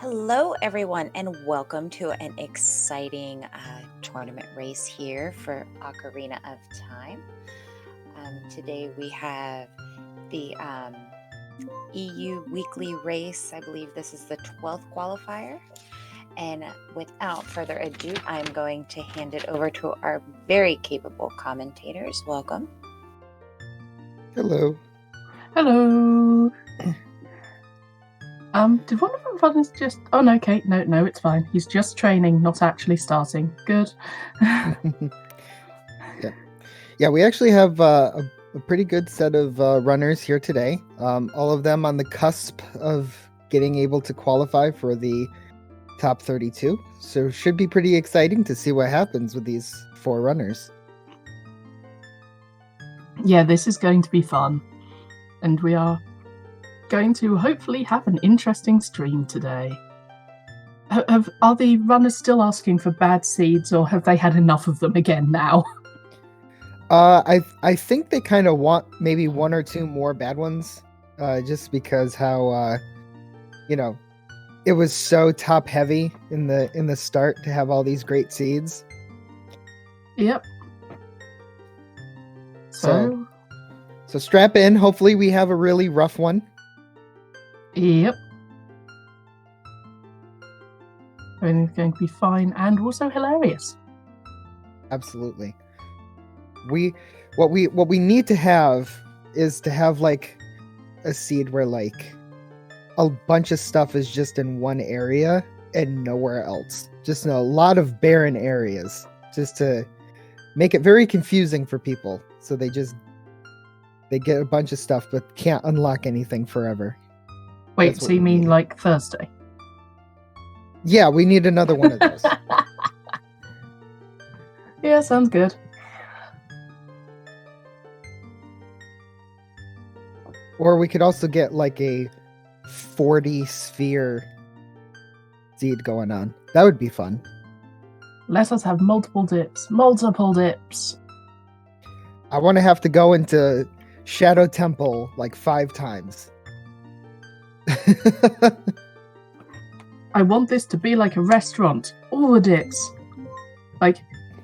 Hello, everyone, and welcome to an exciting tournament race here for Ocarina of Time. Today we have the EU weekly race. I believe this is the 12th qualifier. And without further ado, I'm going to hand it over to our very capable commentators. Welcome. Hello. Hello. Did one of our runners just... Oh, no, okay. No, it's fine. He's just training, not actually starting. Good. Yeah, we actually have a pretty good set of runners here today. All of them on the cusp of getting able to qualify for the top 32. So it should be pretty exciting to see what happens with these 4 runners. Yeah, this is going to be fun. And we are going to hopefully have an interesting stream today. Are the runners still asking for bad seeds, or have they had enough of them again now? I think they kind of want maybe 1 or 2 more bad ones, just because how it was so top heavy in the start to have all these great seeds. Yep. So strap in. Hopefully we have a really rough one. Yep. Everything's going to be fine and also hilarious. Absolutely. What we need to have is to have like a seed where like a bunch of stuff is just in one area and nowhere else. Just a lot of barren areas, just to make it very confusing for people. So they get a bunch of stuff but can't unlock anything forever. Wait, so you mean like Thursday? Yeah, we need another one of those. Yeah, sounds good. Or we could also get like a 40 sphere seed going on. That would be fun. Let us have multiple dips. Multiple dips. I want to have to go into Shadow Temple like 5 times. I want this to be like a restaurant. All the dips. Like,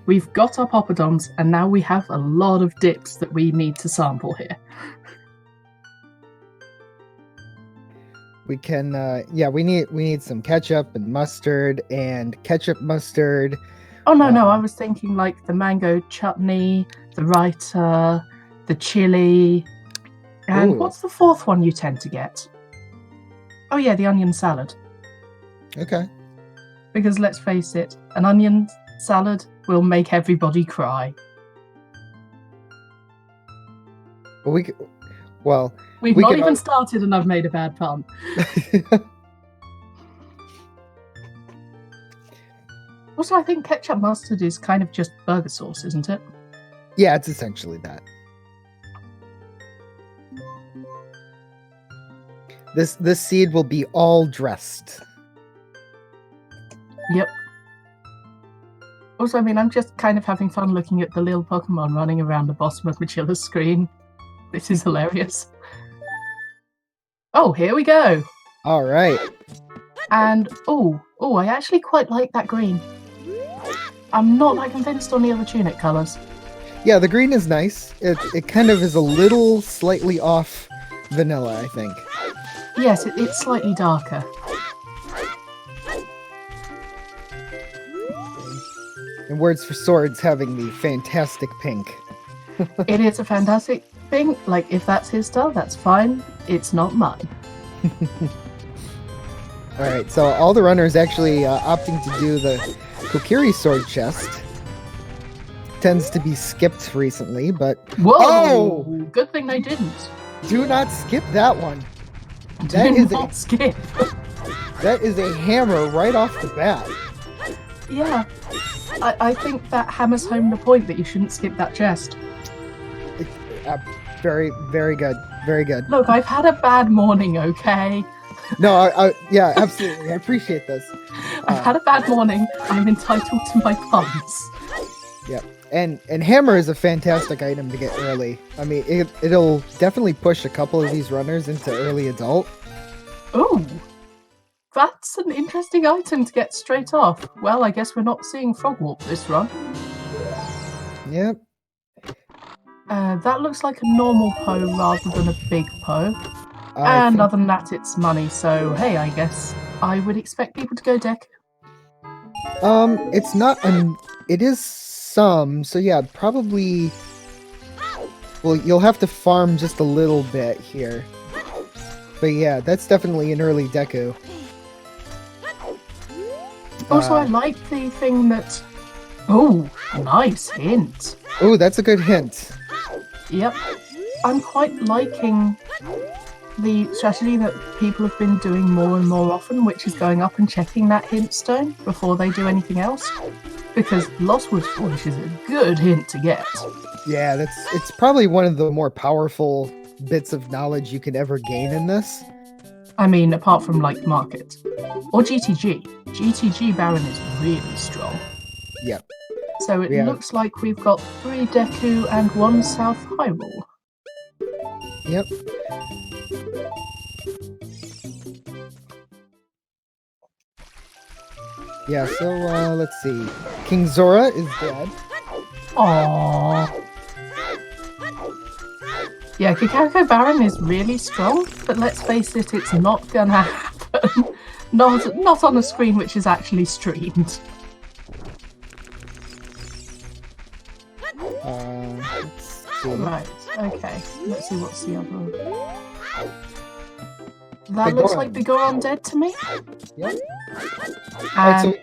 we've got our poppadoms, and now we have a lot of dips that we need to sample here. We can, we need some ketchup and mustard and ketchup mustard. Oh, no, I was thinking like the mango chutney, the raita, the chili, and Ooh. What's the 4th one you tend to get? Oh yeah, the onion salad. Okay. Because let's face it, an onion salad will make everybody cry. We've not even started and I've made a bad pun. Also, I think ketchup mustard is kind of just burger sauce, isn't it? Yeah, it's essentially that. This seed will be all dressed. Yep. Also, I mean, I'm just kind of having fun looking at the little Pokemon running around the bottom of Machilla's screen. This is hilarious. Oh, here we go. All right. And, I actually quite like that green. I'm not that convinced on the other tunic colours. Yeah, the green is nice. It kind of is a little slightly off vanilla, I think. Yes, it's slightly darker. And Words for Swords having the fantastic pink. It is a fantastic thing. Like, if that's his style, that's fine. It's not mine. Alright, so all the runners actually opting to do the Kokiri sword chest. Tends to be skipped recently, but... Whoa! Oh! Good thing they didn't. Do not skip that one. Skip. That is a hammer right off the bat. Yeah. I think that hammers home the point that you shouldn't skip that chest. Very, very good. Very good. Look, I've had a bad morning, okay? No, yeah, absolutely. I appreciate this. I've had a bad morning. I'm entitled to my puns. Yeah. And hammer is a fantastic item to get early. I mean, it'll definitely push a couple of these runners into early adult. Ooh. That's an interesting item to get straight off. Well, I guess we're not seeing Frogwarp this run. Yep. That looks like a normal Poe rather than a big Poe. I And think- other than that, it's money, so hey, I guess I would expect people to go deck. It's not it is some, so yeah, probably. Well, you'll have to farm just a little bit here. But yeah, that's definitely an early Deku. Also, I like the thing that... Oh, nice hint. Oh, that's a good hint. Yep. I'm quite liking the strategy that people have been doing more and more often, which is going up and checking that hint stone before they do anything else. Because Lostwood's Foolish is a good hint to get. Yeah, it's probably one of the more powerful bits of knowledge you can ever gain in this. I mean, apart from, like, Market. Or GTG. GTG Baron is really strong. Yep. So it Yeah. looks like we've got 3 Deku and 1 South Hyrule. Yep. Yeah, so let's see. King Zora is dead. Aww. Yeah, Kakako Baron is really strong, but let's face it, it's not gonna happen. Not on a screen which is actually streamed. Let's see. Right, okay. Let's see what's the other one. The That looks Goron. like the Goron dead to me. Yep. And Alright,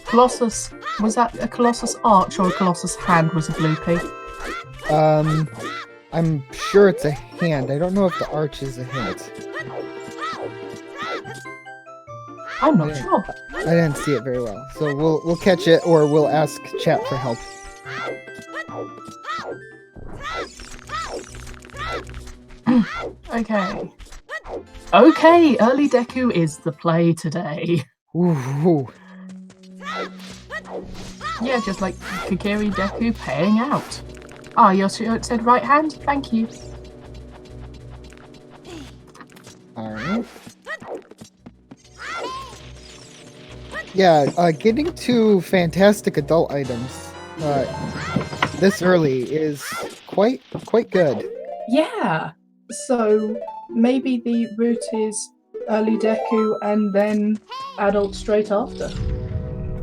Colossus, was that a Colossus arch or a Colossus hand was a blue P? so I'm sure it's a hand. I don't know if the arch is a hint. I'm not Yeah. sure. I didn't see it very well, so we'll catch it or we'll ask chat for help. Okay. Okay, early Deku is the play today. Ooh. Yeah, just like Kakiri Deku paying out. Ah, Yoshio said right hand, thank you. Alright. Yeah, getting to fantastic adult items this early is quite good. Yeah. So maybe the route is early Deku and then adult straight after.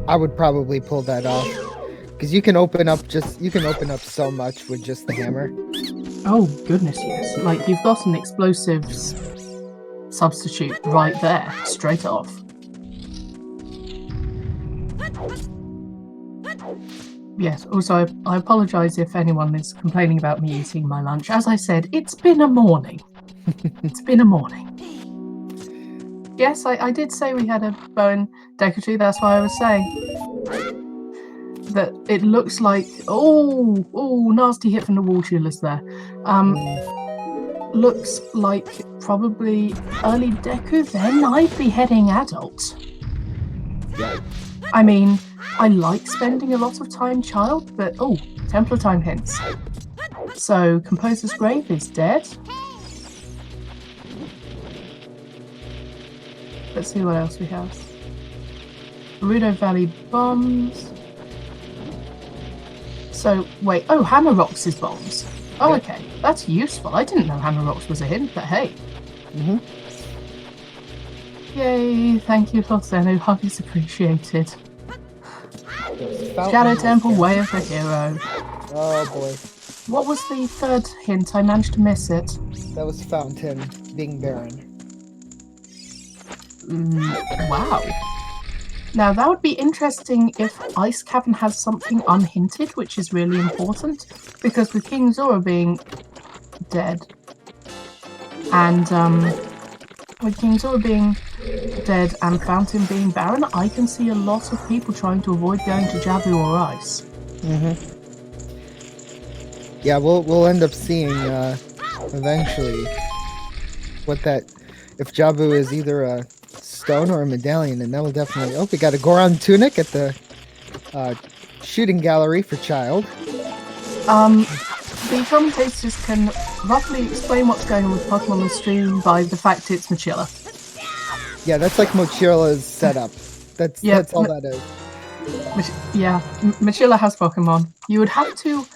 I would probably pull that off because you can open up so much with just the hammer. Oh goodness, yes. Like you've got an explosives substitute right there, straight off. Yes, also I apologise if anyone is complaining about me eating my lunch. As I said, it's been a morning. It's been a morning. Yes, I did say we had a Bowen Deku tree, that's why I was saying that it looks like nasty hit from the wall chillers there. Looks like probably early Deku, then I'd be heading adult. Yeah. I mean, I like spending a lot of time child, but Templar time hints. So Composer's Grave is dead. Let's see what else we have. Gerudo Valley bombs. So wait, Hammer Rocks is bombs. Oh, Yeah. okay, that's useful. I didn't know Hammer Rocks was a hint, but hey. Mm-hmm. Yay, thank you for Zeno, hug is appreciated. Shadow Temple, Way of the Hero. Oh boy, What was the third hint? I managed to miss it. that was Fountain being barren. Wow. Now that would be interesting if Ice Cavern has something unhinted, which is really important, because with King Zora being dead, and with King Zora being dead and Fountain being barren, I can see a lot of people trying to avoid going to Jabu or Ice. Mm-hmm. Yeah, we'll end up seeing eventually what that if Jabu is either a stone or a medallion, and that will definitely. Oh, we got a Goron tunic at the shooting gallery for child. The commentators can roughly explain what's going on with Pokemon on the stream by the fact it's Machilla. Yeah, that's like Mochila's setup. Yeah, That's all that is. Machilla has Pokemon. You would have to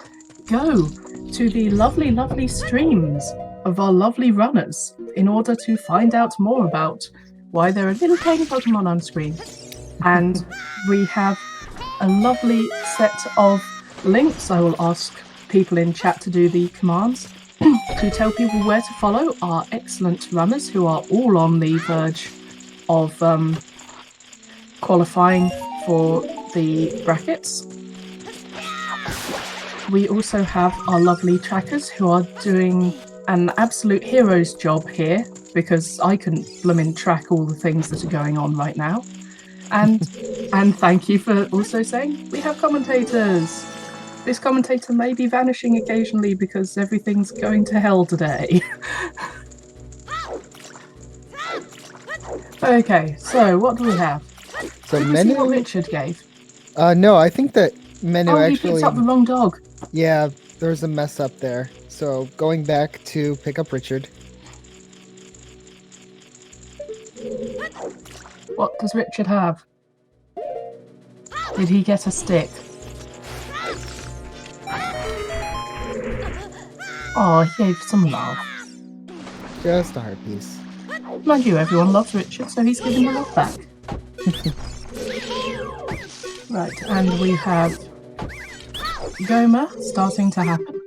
go to the lovely, lovely streams of our lovely runners in order to find out more about why there are little tiny Pokemon on screen. And we have a lovely set of links. I will ask people in chat to do the commands to tell people where to follow our excellent runners who are all on the verge of qualifying for the brackets. We also have our lovely trackers who are doing an absolute hero's job here because I couldn't bloomin' track all the things that are going on right now. And thank you for also saying we have commentators. This commentator may be vanishing occasionally because everything's going to hell today. Okay, so what do we have? So Did we see what Menu. Richard gave? No, I think that Menu Oh, he actually. picked up the wrong dog. Yeah, there's a mess up there. So going back to pick up Richard. What does Richard have? Did he get a stick? Oh, he gave some love. Just a heart piece. Mind you, everyone loves Richard, so he's giving the love back. Right, and we have Goma starting to happen.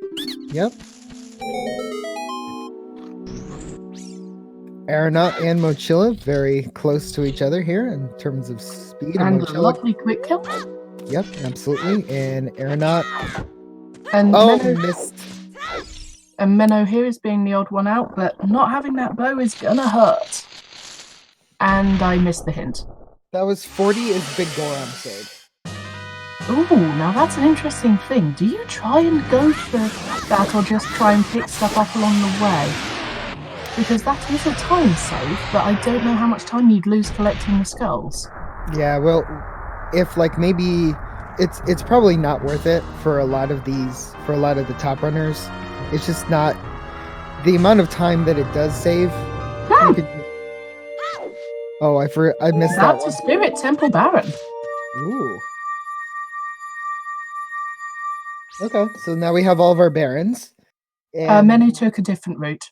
Yep. Aeronaut and Mochila very close to each other here in terms of speed. And a Mochila, lovely quick kill. yep, absolutely. And Aeronaut. And Oh, Menno, missed. and Menno here is being the odd one out, but not having that bow is gonna hurt. And I missed the hint. That was 40 is Big Goron sword. Ooh, now that's an interesting thing. Do you try and go for that or just try and pick stuff up along the way? Because that is a time save, but I don't know how much time you'd lose collecting the skulls. Yeah, well, if like maybe it's probably not worth it for a lot of the top runners. It's just not the amount of time that it does save. You could, oh, I missed that That's one. a Spirit Temple Baron. Ooh. Okay, so now we have all of our barons. And Menu took a different route.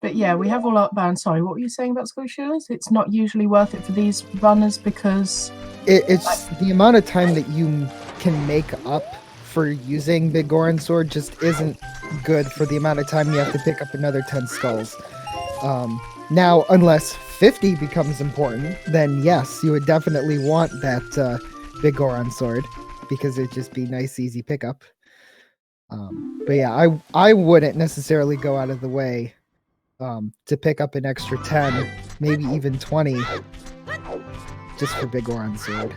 But yeah, we have all our barons. Sorry, what were you saying about Squishielers? It's not usually worth it for these runners because it's the amount of time that you can make up for using Big Goron Sword just isn't good for the amount of time you have to pick up another 10 skulls. Now, unless 50 becomes important, then yes, you would definitely want that Big Goron Sword because it'd just be nice, easy pickup. But yeah, I wouldn't necessarily go out of the way to pick up an extra 10, maybe even 20, just for Big Goron Sword.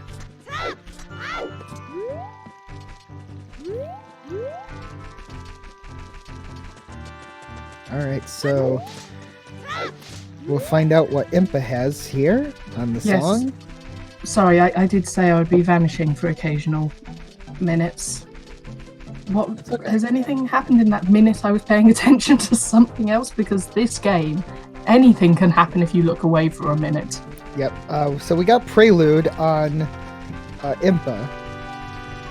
Alright, so we'll find out what Impa has here on the song. Sorry, I did say I would be vanishing for occasional minutes. What has anything happened in that minute I was paying attention to something else? Because this game, anything can happen if you look away for a minute. Yep. So we got Prelude on Impa.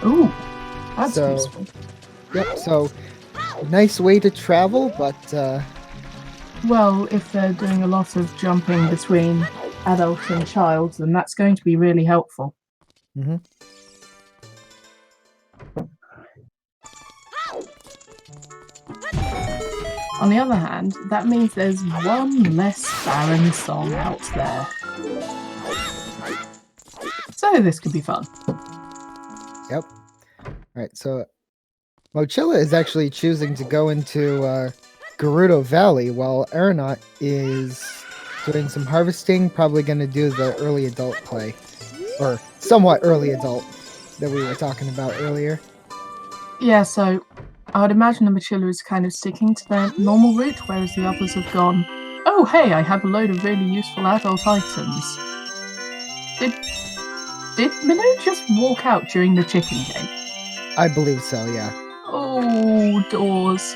Ooh, that's So- useful. Yep. So nice way to travel, but Well, if they're doing a lot of jumping between adult and child, then that's going to be really helpful. mhm. On the other hand, that means there's one less Baron song out there. So this could be fun. Yep. All right. So Mochila is actually choosing to go into Gerudo Valley while Aeronaut is doing some harvesting, probably going to do the early adult play, or somewhat early adult that we were talking about earlier. Yeah, so I would imagine the Machilla is kind of sticking to their normal route, whereas the others have gone, oh hey, I have a load of really useful adult items. Did Minnow just walk out during the chicken game? I believe so, yeah. Oh, doors.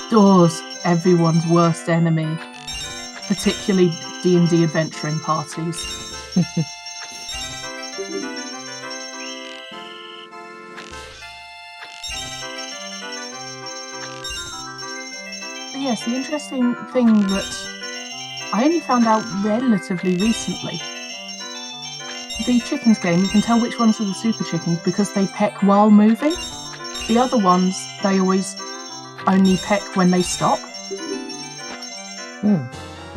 Doors. everyone's worst enemy, particularly D&D adventuring parties. But yes, the interesting thing that I only found out relatively recently, the chickens game, you can tell which ones are the super chickens because they peck while moving. The other ones, they always only peck when they stop.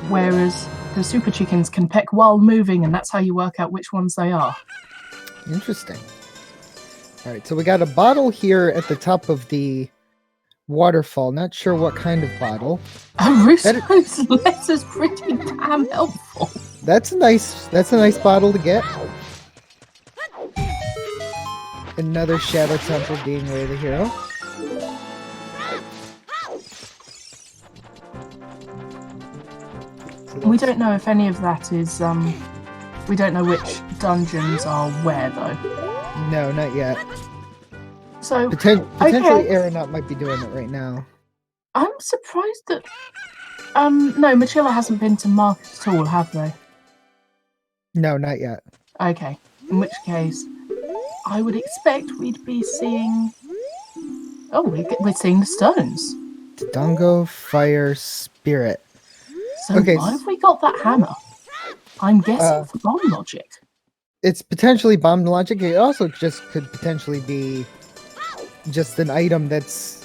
Whereas the super chickens can peck while moving, and that's how you work out which ones they are. Interesting. All right, so we got a bottle here at the top of the waterfall. Not sure what kind of bottle. Russo's letter's pretty damn helpful. That's a nice bottle to get. Another Shadow Temple being Ray the Hero. We don't know if any of that is, we don't know which dungeons are where, though. No, not yet. So, potentially okay. Aeronaut might be doing it right now. I'm surprised that, no, Machilla hasn't been to Market at all, have they? No, not yet. Okay, in which case, I would expect we'd be seeing... Oh, we're seeing the stones. Dungo Fire Spirit. So why have we got that hammer? I'm guessing for bomb logic. It's potentially bomb logic. It also just could potentially be just an item that's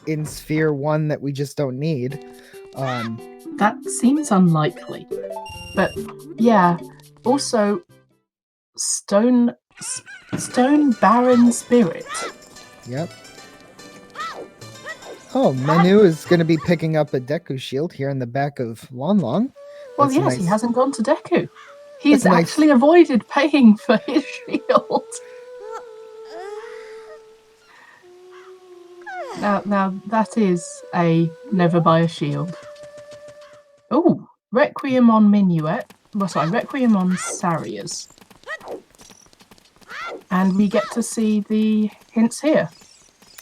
in Sphere 1 that we just don't need. That seems unlikely. But yeah, also Stone Baron Spirit. Yep. Oh, Manu is going to be picking up a Deku shield here in the back of Lon Lon. Well, That's yes, nice. He hasn't gone to Deku. He's That's actually nice. avoided paying for his shield. Now that is a never buy a shield. Oh, Requiem on Minuet. Well, sorry, Requiem on Sarias. And we get to see the hints here.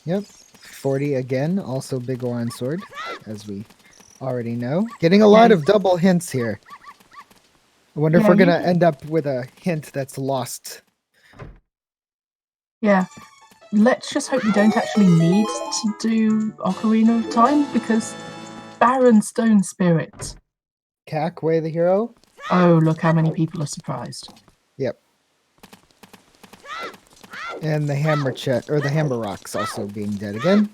Yep. 40 again, also Big Oran Sword, as we already know. Getting a lot of double hints here. I wonder if we're going to end up with a hint that's lost. Yeah. Let's just hope we don't actually need to do Ocarina of Time, because Baron Stone Spirit. Cac, Way the Hero? Oh, look how many people are surprised. Yep. And the Hammer or the Hammer Rocks also being dead again.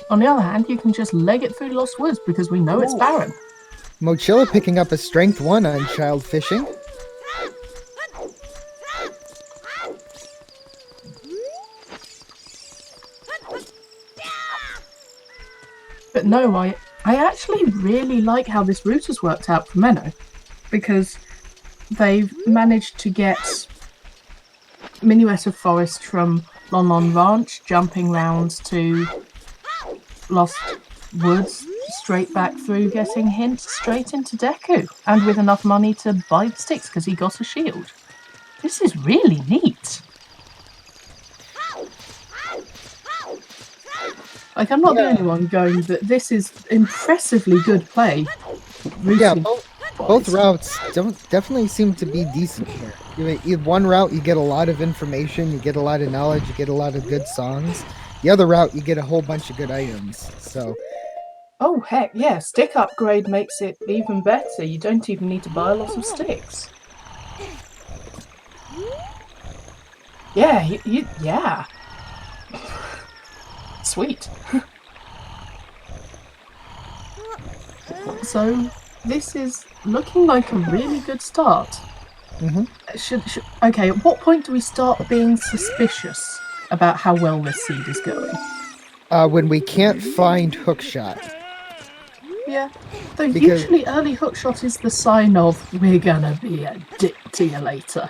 On the other hand, you can just leg it through Lost Woods because we know it's Baron. Mochilla picking up a Strength 1 on Child Fishing. But no, I actually really like how this route has worked out for Menno, because they've managed to get Minuet of Forest from Lon Lon Ranch, jumping round to Lost Woods, straight back through, getting hints straight into Deku, and with enough money to buy the sticks because he got a shield. This is really neat. Like, I'm not the only one going that this is impressively good play. Yeah, both routes definitely seem to be decent here. One route, you get a lot of information, you get a lot of knowledge, you get a lot of good songs. The other route, you get a whole bunch of good items. So, oh heck yeah, stick upgrade makes it even better. You don't even need to buy a lot of sticks. Yeah, yeah. Sweet. So this is looking like a really good start. Okay, at what point do we start being suspicious about how well this seed is going? When we can't find hookshot. Yeah, though usually early hookshot is the sign of we're gonna be a dick to you later.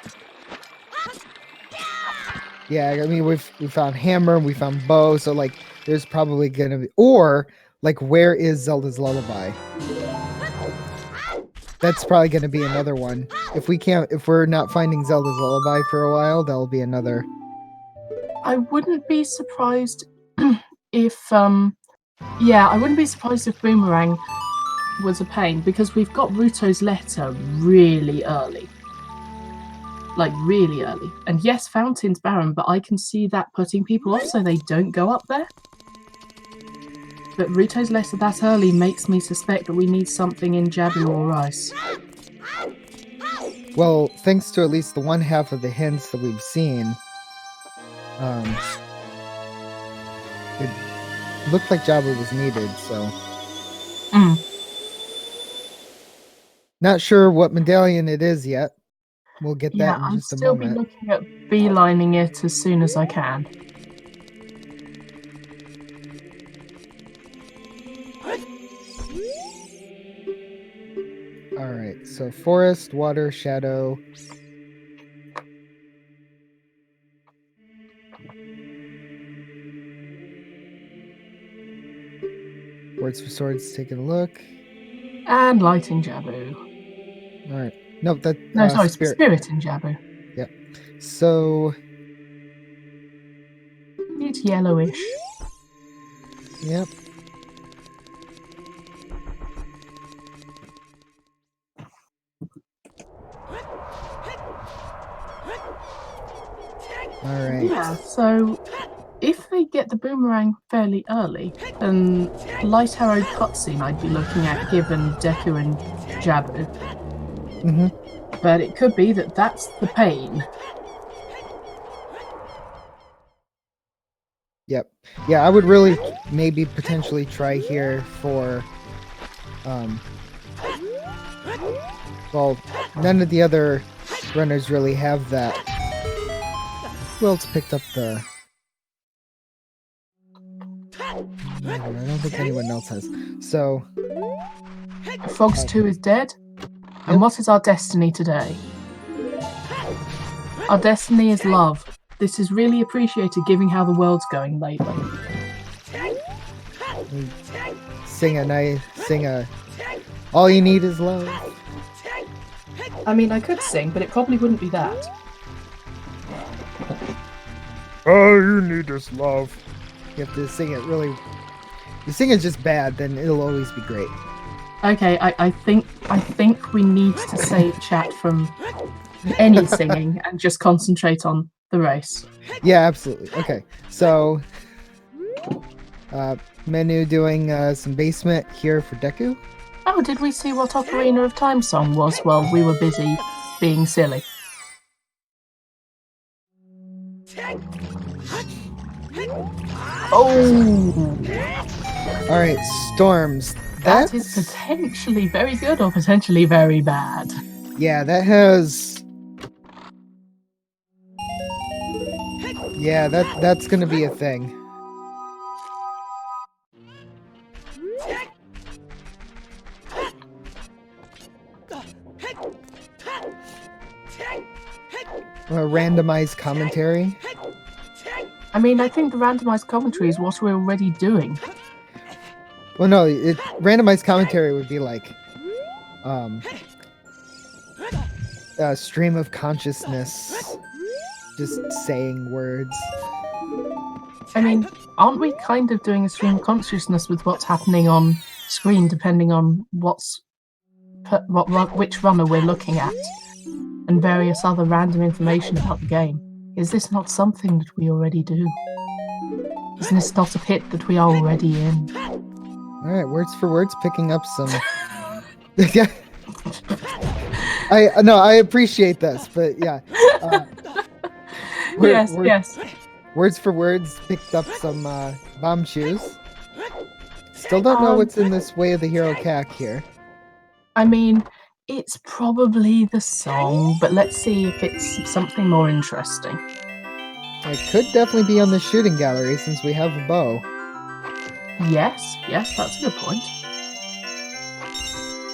Yeah, I mean we found hammer and we found bow, so like there's probably gonna be, or like where is Zelda's Lullaby? That's probably going to be another one. If we're not finding Zelda's Lullaby for a while, that'll be another. I wouldn't be surprised if I wouldn't be surprised if Boomerang was a pain, because we've got Ruto's letter really early. Like, really early. And yes, Fountain's barren, but I can see that putting people off so they don't go up there. But Ruto's letter that early makes me suspect that we need something in Jabu or Rice. Well, thanks to at least the one half of the hints that we've seen, it looked like Jabu was needed, so... Not sure what medallion it is yet. We'll get that in just a moment. I'll still be looking at beelining it as soon as I can. Alright, so forest, water, shadow. Words for swords, taking a look. And lighting Jabu. Alright. Nope, that... No, sorry, spirit in Jabu. Yep. So... It's yellowish. Yep. Alright. Yeah, so if they get the Boomerang fairly early, then Light Arrow cutscene I'd be looking at, given Deku and Jabu. But it could be that that's the pain. Yep. Yeah, I would really maybe potentially try here for... well, none of the other runners really have that. Who else picked up the... I don't think anyone else has. So... Frogs 2 is dead. And what is our destiny today? Our destiny is love. This is really appreciated given how the world's going lately. Sing a... All you need is love. I mean, I could sing, but it probably wouldn't be that. All you need is love. You have to sing it really... If you sing it just bad, then it'll always be great. Okay, I think we need to save chat from any singing and just concentrate on the race. Yeah, absolutely. Okay, so... Menu doing some basement here for Deku. Oh, did we see what Ocarina of Time song was while we were busy being silly? Oh! Alright, storms. That is potentially very good or potentially very bad. Yeah, that has... Yeah, that's gonna be a thing. Randomized commentary. I mean, I think the randomized commentary is what we're already doing. Well, no, randomized commentary would be like, stream of consciousness, just saying words. I mean, aren't we kind of doing a stream of consciousness with what's happening on screen, depending on which runner we're looking at, and various other random information about the game? Is this not something that we already do? Isn't this not a pit that we are already in? Alright, words for words, picking up some... Yeah. I appreciate this, but yeah. Yes. Words for words, picked up some bomb shoes. Still don't know what's in this Way of the Hero CAC here. I mean, it's probably the song, but let's see if it's something more interesting. It could definitely be on the shooting gallery since we have a bow. Yes, that's a good point.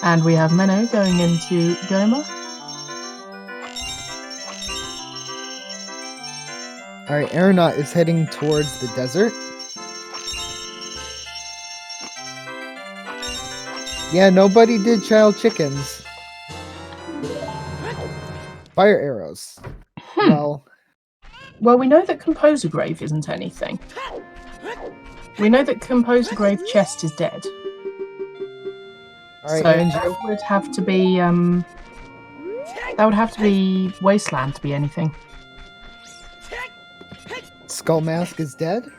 And we have Menno going into Goma. Alright, Aeronaut is heading towards the desert. Yeah, nobody did child chickens. Fire arrows. Well, Well, we know that Composer Grave isn't anything. We know that Composer Grave chest is dead. all right, So Angie. that would have to be Wasteland to be anything. Skull Mask is dead.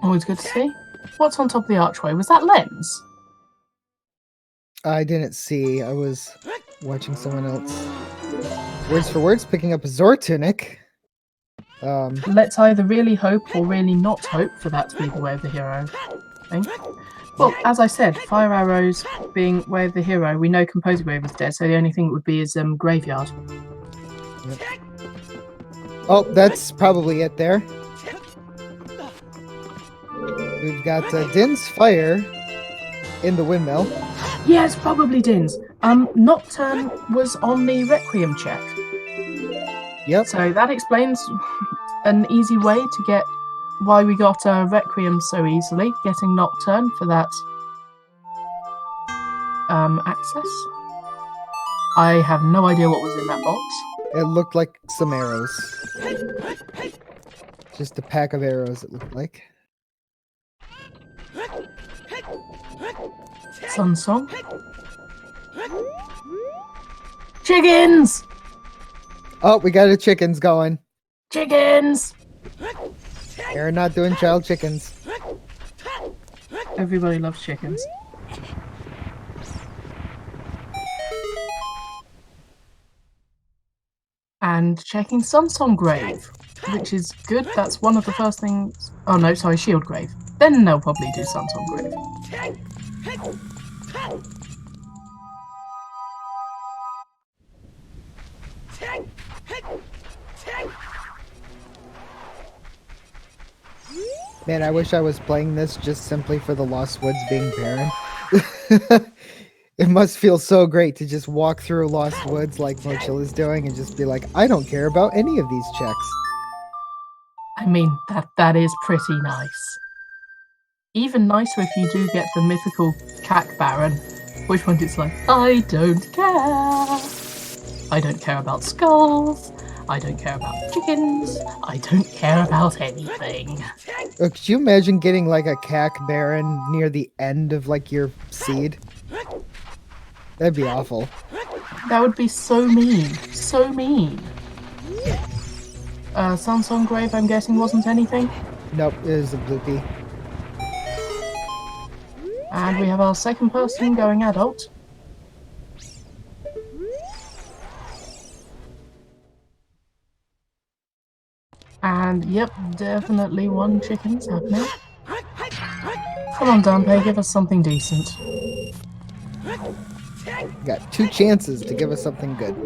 Always good to see. What's on top of the archway? Was that Lens? I didn't see. I was watching someone else. Words for words, picking up a Zor tunic. Let's either really hope or really not hope for that to be the way of the hero thing. Well, as I said, fire arrows being way of the hero, we know Composer Grave is dead, so the only thing it would be is Graveyard. Yep. Oh, that's probably it there. We've got Din's fire in the windmill. Yeah, it's probably Din's. Nocturne was on the Requiem check. Yep. So that explains an easy way to get why we got Requiem so easily, getting Nocturne for that access. I have no idea what was in that box. It looked like some arrows. Just a pack of arrows, it looked like. Sun Song. Chickens! Oh, we got the chickens going. Chickens! They're not doing child chickens. Everybody loves chickens. And checking Sunsong Grave, which is good. That's one of the first things. Oh no, sorry, Shield Grave. Then they'll probably do Sunsong Grave. Man, I wish I was playing this just simply for the Lost Woods being barren. It must feel so great to just walk through Lost Woods like Mochilla's doing and just be like, I don't care about any of these checks. I mean, that is pretty nice. Even nicer if you do get the mythical Cack Baron, which one it's like, I don't care. I don't care about skulls. I don't care about chickens. I don't care about anything. Could you imagine getting like a Cack Baron near the end of like your seed? That'd be awful. That would be so mean. So mean. Sunsong Grave, I'm guessing, wasn't anything. Nope, it is a bloopy. And we have our second person going adult. And yep, definitely one chicken's happening. Come on, Danpei, give us something decent. You got 2 chances to give us something good.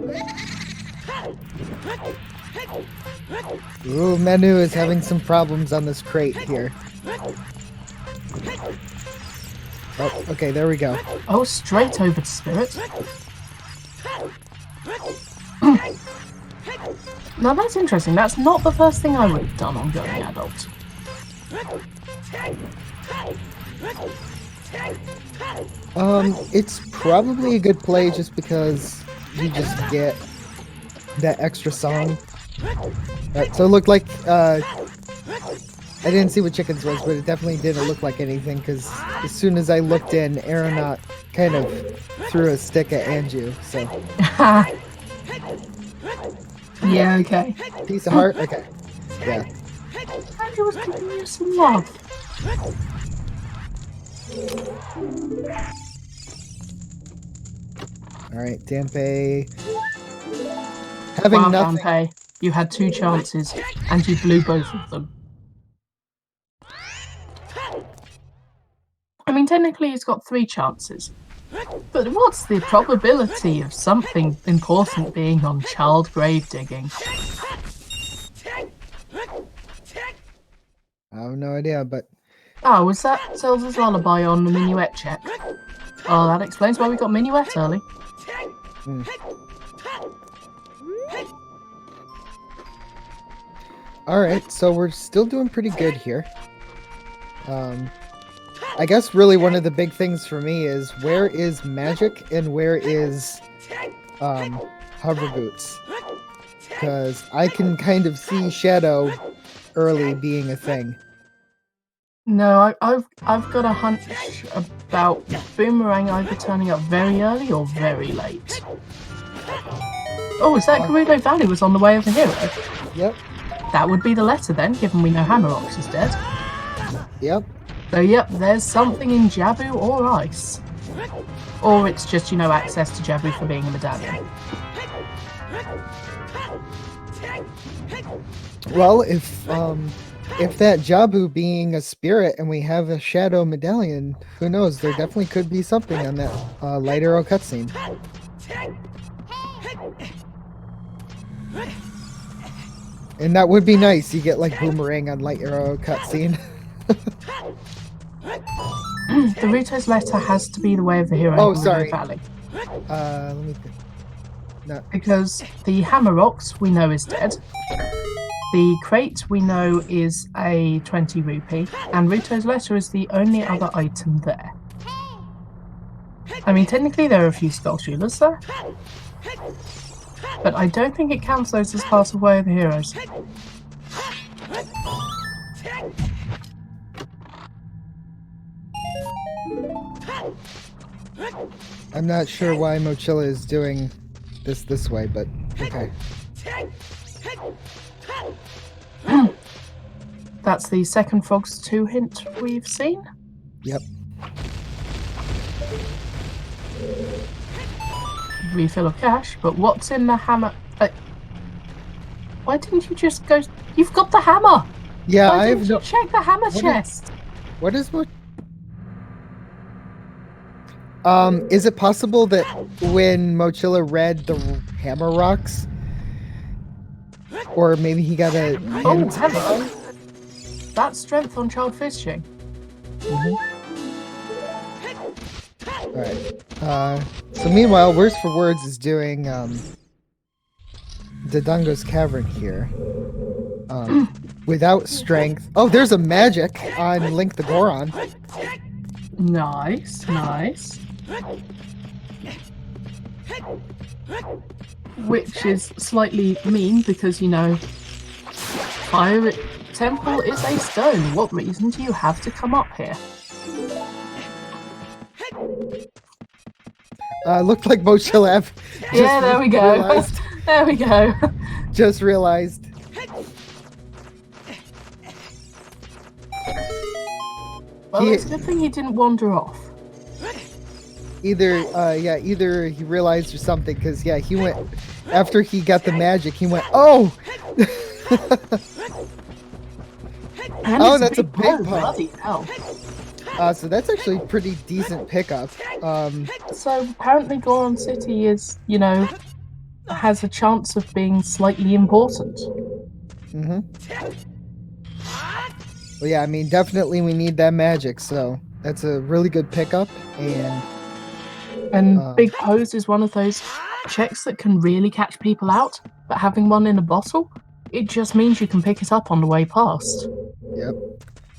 Ooh, Menu is having some problems on this crate here. Oh, okay, there we go. Oh, straight over to Spirit. Now that's interesting. That's not the first thing I would have done on going adult. It's probably a good play just because you just get that extra song. So it looked like, I didn't see what chickens was, but it definitely didn't look like anything because as soon as I looked in, Aeronaut kind of threw a stick at Anju, so. Yeah, okay. Piece of heart? Okay. Yeah. Andrew was giving you some love. Alright, Danpei. Having Wow, nothing. Danpei, you had 2 chances, and you blew both of them. I mean, technically he's got 3 chances. But what's the probability of something important being on child grave digging? I have no idea, but Oh, was that Zelda's Lullaby on the Minuet check? Oh, that explains why we got Minuet early. Alright, so we're still doing pretty good here. I guess really one of the big things for me is where is magic and where is hover boots? Because I can kind of see shadow early being a thing. No, I've got a hunch about Boomerang either turning up very early or very late. Oh, is that Gerudo Valley was on the way of the hero? Yep. That would be the letter then, given we know Hammerox is dead. Yep. So yep, there's something in Jabu or Ice. Or it's just, access to Jabu for being a medallion. Well, if that Jabu being a spirit and we have a shadow medallion, who knows? There definitely could be something on that Light Arrow cutscene. And that would be nice. You get like Boomerang on Light Arrow cutscene. The Ruto's letter has to be the way of the hero in Gerudo Valley. Let me think. No. Because the Hammerox we know is dead. The crate we know is a 20 rupee, and Ruto's letter is the only other item there. I mean, technically there are a few Skull Shielders there, but I don't think it counts those as part of Way of the Heroes. I'm not sure why Mochila is doing this way, but okay. That's the second Frogs 2 hint we've seen. Yep. Refill of cash, but what's in the hammer? Why didn't you just go? You've got the hammer! Yeah, Why didn't you check the hammer chest? What is what? Is it possible that when Mochila read the hammer rocks, or maybe he got a hint? Oh, hello. That's strength on child fishing. Alright. So meanwhile, Words for Words is doing Dodongo's Cavern here. Without strength. Oh, there's a magic on Link the Goron. Nice, nice. Which is slightly mean because, Fire Temple is a stone. What reason do you have to come up here? Looked like Mochila. Yeah, there we go. There we go. Just realized. Well, it's a good thing he didn't wander off. Either he realized or something, because he went after he got the magic. He went, oh, oh, that's a big pump. Bloody hell. So that's actually a pretty decent pickup. So apparently, Goron City is, has a chance of being slightly important. Well, yeah, I mean, definitely we need that magic. So that's a really good pickup, And Big Pose is one of those checks that can really catch people out, but having one in a bottle, it just means you can pick it up on the way past. Yep.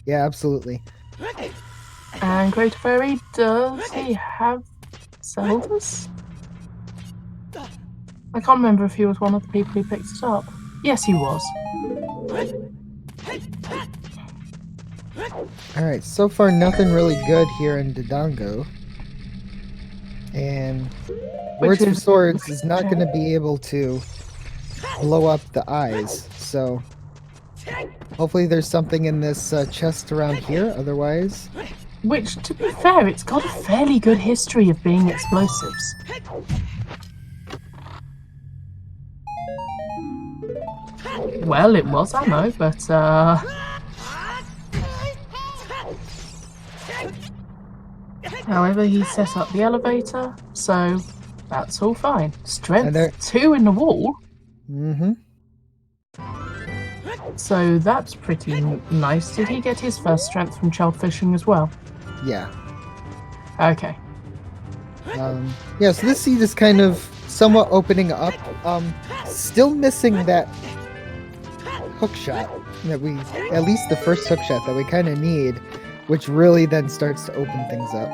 Yeah, absolutely. And Greater Fairy, does he have Zeldas? I can't remember if he was one of the people who picked it up. Yes, he was. Alright, so far nothing really good here in Dodongo. And Words for Swords is not going to be able to blow up the eyes, so hopefully there's something in this chest around here, otherwise... Which, to be fair, it's got a fairly good history of being explosives. Well, it was ammo, but, However, he set up the elevator, so that's all fine. Strength 2 in the wall? So that's pretty nice. Did he get his first strength from child fishing as well? Yeah. Okay. Yeah, so this seed is kind of somewhat opening up. Still missing that hook shot that we, at least the first hook shot that we kind of need. which really then starts to open things up.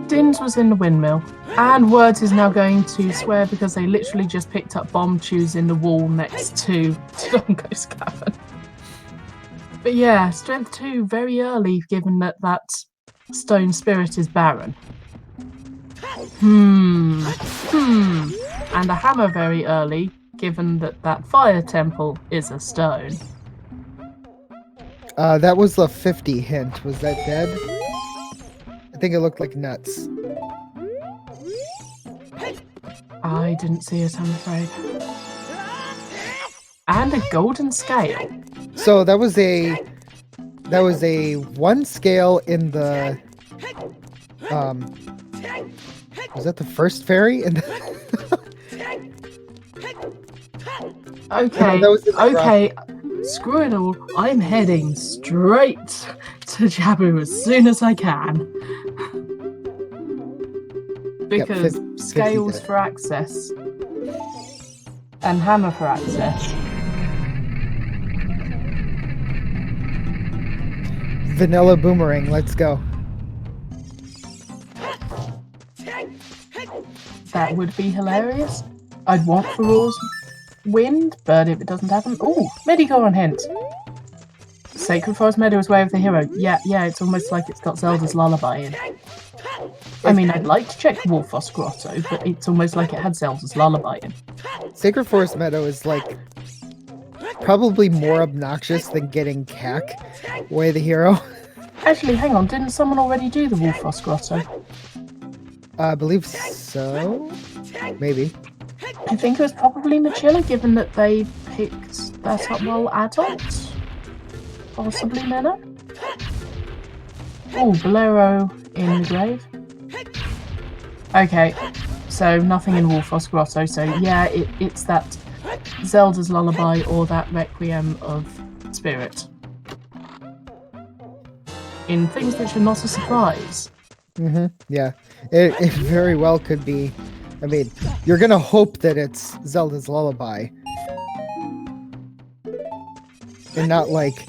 Dins was in the windmill, and Words is now going to swear because they literally just picked up bomb chews in the wall next to Dongo's cabin. But yeah, strength 2 very early, given that that stone spirit is barren. And a hammer very early, given that that fire temple is a stone. That was the 50 hint. Was that dead? I think it looked like nuts. I didn't see it, I'm afraid. And a golden scale. So that was a 1 scale in the was that the first fairy? Okay, that was in the okay. Screw it all. I'm heading straight to Jabu as soon as I can. Because 50 scales dead. for access. And hammer for access. Vanilla boomerang, let's go. That would be hilarious. I'd want Farore's wind, but if it doesn't happen... Ooh, Medigoron hint. Sacred Forest Meadow is Way of the Hero. Yeah, it's almost like it's got Zelda's Lullaby in. I mean, I'd like to check Wolfos Grotto, but it's almost like it had Zelda's Lullaby in. Sacred Forest Meadow is like probably more obnoxious than getting Cack Way the Hero. Actually, hang on, didn't someone already do the Wolfos Grotto? I believe so. Maybe. I think it was probably Machilla, given that they picked that up while adults. Possibly Menno. Oh, Bolero in the grave. Okay, so nothing in Wolfos Grotto. So yeah, it's that Zelda's Lullaby or that Requiem of Spirit. In things which are not a surprise. Yeah. It very well could be. I mean, you're gonna hope that it's Zelda's Lullaby. And not like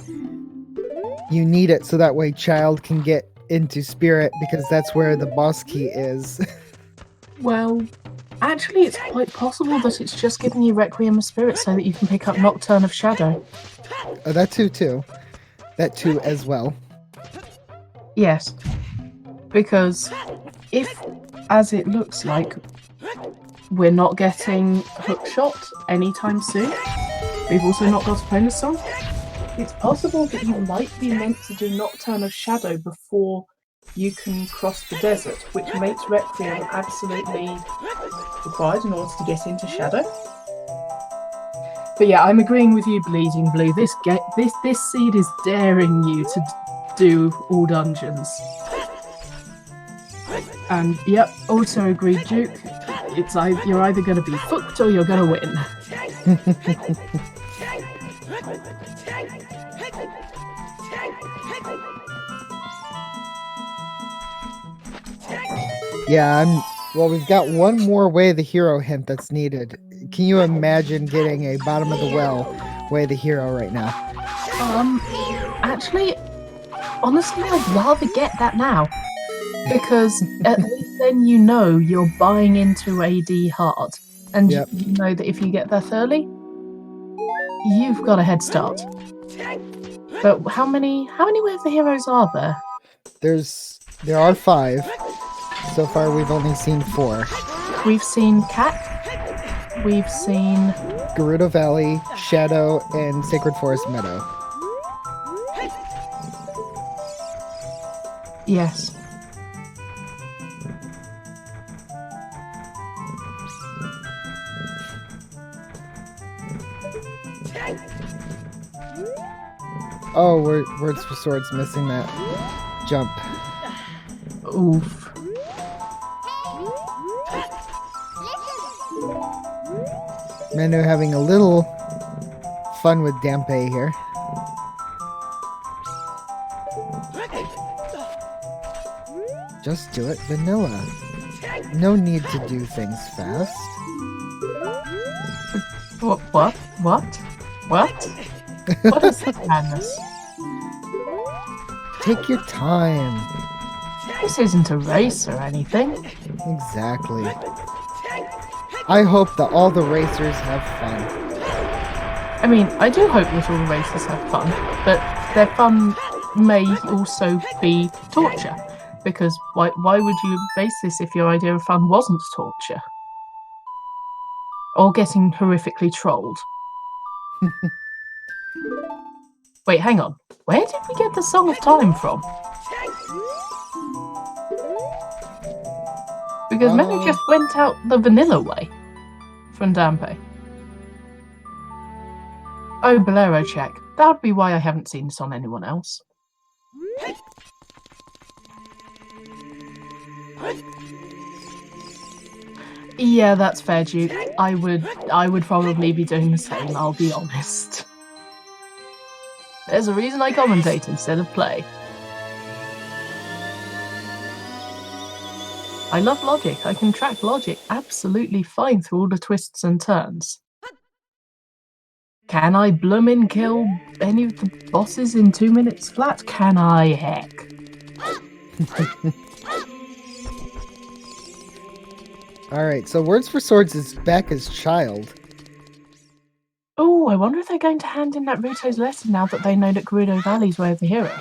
you need it so that way child can get into spirit because that's where the boss key is. Well, actually it's quite possible that it's just giving you Requiem of Spirit so that you can pick up Nocturne of Shadow. Oh, that too. That too as well. Yes. Because if, as it looks like, we're not getting Hookshot anytime soon, we've also not got a bonus song, it's possible that you might be meant to do Nocturne of Shadow before you can cross the desert, which makes Requiem absolutely required in order to get into Shadow. But yeah, I'm agreeing with you, Bleeding Blue. This seed is daring you to do all dungeons. And yep, also agreed, Duke. It's you're either going to be fucked or you're going to win. Yeah, well, we've got one more Way the Hero hint that's needed. Can you imagine getting a bottom of the well Way the Hero right now? Actually, honestly, I'd rather get that now. Because at least then you know you're buying into AD hard. And you know that if you get there early, you've got a head start. But how many Way of the Heroes are there? There are 5. So far, we've only seen 4. We've seen Cack. We've seen Gerudo Valley, Shadow, and Sacred Forest Meadow. Yes. Oh, Words for Swords missing that jump. Oof. Menu having a little fun with Dampe here. Just do it vanilla. No need to do things fast. What? What is this madness? Take your time. This isn't a race or anything. Exactly. I hope that all the racers have fun. I mean, I do hope that all the racers have fun, but their fun may also be torture. Because why would you race this if your idea of fun wasn't torture? Or getting horrifically trolled? Wait, hang on. Where did we get the Song of Time from? Because maybe it just went out the vanilla way from Dampe. Oh, Bolero check. That would be why I haven't seen this on anyone else. Yeah, that's fair, Duke. I would probably be doing the same, I'll be honest. There's a reason I commentate instead of play. I love logic. I can track logic absolutely fine through all the twists and turns. Can I bloomin' kill any of the bosses in 2 minutes flat? Can I, heck? Alright, so Words for Swords is back as child. Oh, I wonder if they're going to hand in that Ruto's lesson now that they know that Gerudo Valley's way of the hero.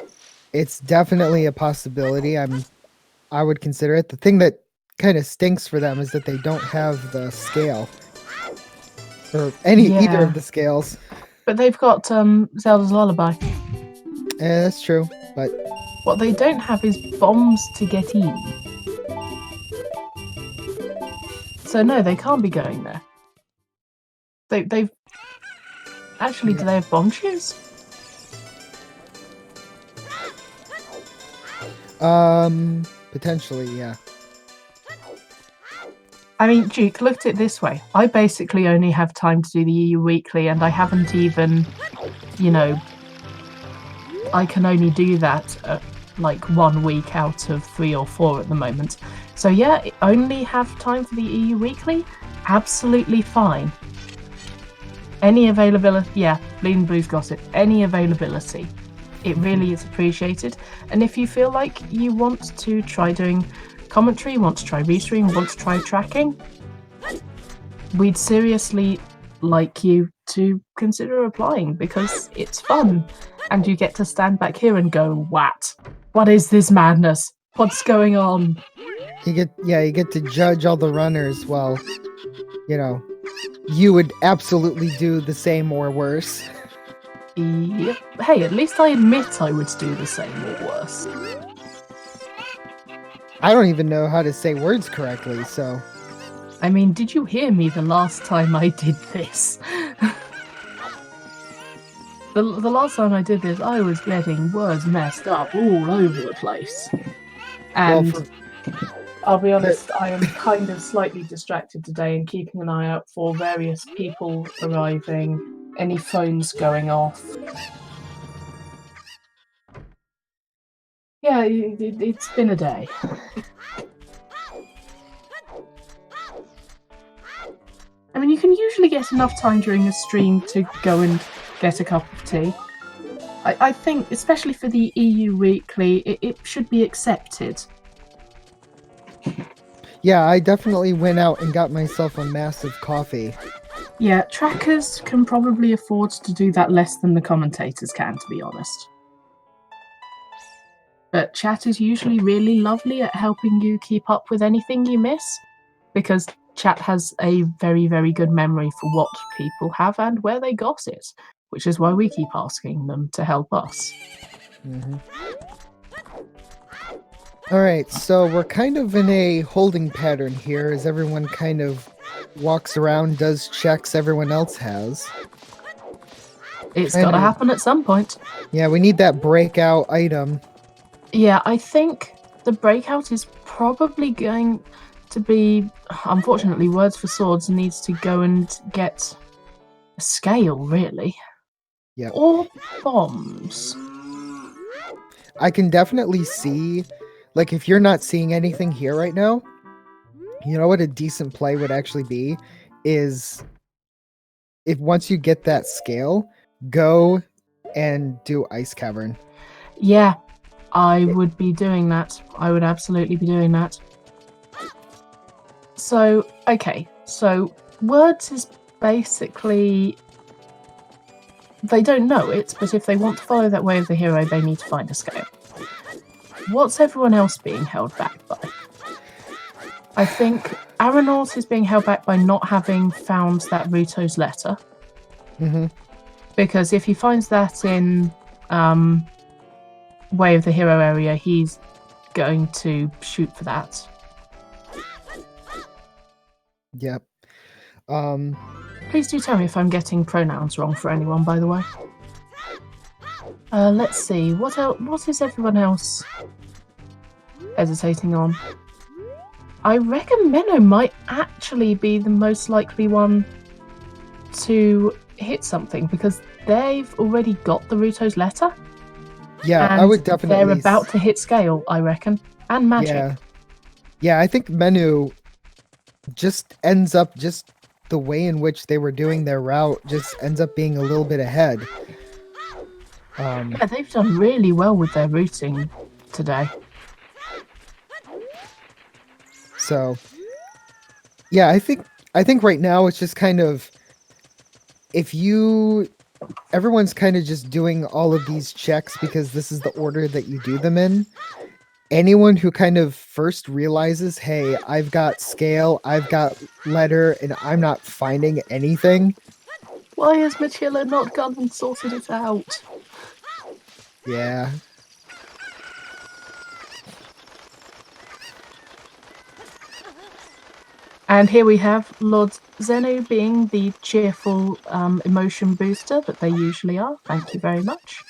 It's definitely a possibility. I would consider it. The thing that kind of stinks for them is that they don't have the scale. Or either of the scales. But they've got Zelda's Lullaby. Yeah, that's true, but what they don't have is bombs to get in. So no, they can't be going there. They've actually, do they have bomb shoes? Potentially, yeah. I mean, Duke, look at it this way. I basically only have time to do the EU Weekly, and I haven't even, I can only do that like 1 week out of 3 or 4 at the moment. So yeah, only have time for the EU Weekly? Absolutely fine. Any availability, yeah, Bleeding Blue's got it. Any availability. It really is appreciated. And if you feel like you want to try doing commentary, want to try restream, want to try tracking, we'd seriously like you to consider applying because it's fun and you get to stand back here and go, what is this madness? What's going on? You get to judge all the runners while, you would absolutely do the same or worse. Yep. Hey, at least I admit I would do the same or worse. I don't even know how to say words correctly, so... I mean, did you hear me the last time I did this? the last time I did this, I was getting words messed up all over the place. And I'll be honest, I am kind of slightly distracted today and keeping an eye out for various people arriving, any phones going off. Yeah, it's been a day. I mean, you can usually get enough time during a stream to go and get a cup of tea. I think, especially for the EU Weekly, it should be accepted. Yeah, I definitely went out and got myself a massive coffee. Yeah, trackers can probably afford to do that less than the commentators can, to be honest. But chat is usually really lovely at helping you keep up with anything you miss, because chat has a very, very good memory for what people have and where they got it, which is why we keep asking them to help us. Mm-hmm. Alright, so we're kind of in a holding pattern here as everyone kind of walks around, does checks everyone else has. It's got to happen at some point. Yeah, we need that breakout item. Yeah, I think the breakout is probably going to be, unfortunately, Words for Swords needs to go and get a scale, really. Yeah. Or bombs. I can definitely see, like, if you're not seeing anything here right now, you know what a decent play would actually be? Is if once you get that scale, go and do Ice Cavern. Yeah. I would be doing that. I would absolutely be doing that. So, okay. So, words is basically... They don't know it, but if they want to follow that way of the hero, they need to find a scale. What's everyone else being held back by? I think Aranort is being held back by not having found that Ruto's letter. Mm-hmm. Because if he finds that in Way of the Hero area, he's going to shoot for that. Yep. Please do tell me if I'm getting pronouns wrong for anyone, by the way. Let's see. What is everyone else hesitating on? I reckon Menno might actually be the most likely one to hit something because they've already got the Ruto's letter. Yeah, and I would definitely. They're about to hit scale, I reckon, and magic. Yeah. I think Menu just ends up the way in which they were doing their route just ends up being a little bit ahead. Yeah, they've done really well with their routing today. So, yeah, I think right now it's just kind of everyone's kind of just doing all of these checks because this is the order that you do them in. Anyone who kind of first realizes, hey, I've got scale, I've got letter, and I'm not finding anything. Why has Machilla not gone and sorted it out? Yeah. And here we have Lord Zenu being the cheerful emotion booster that they usually are. Thank you very much.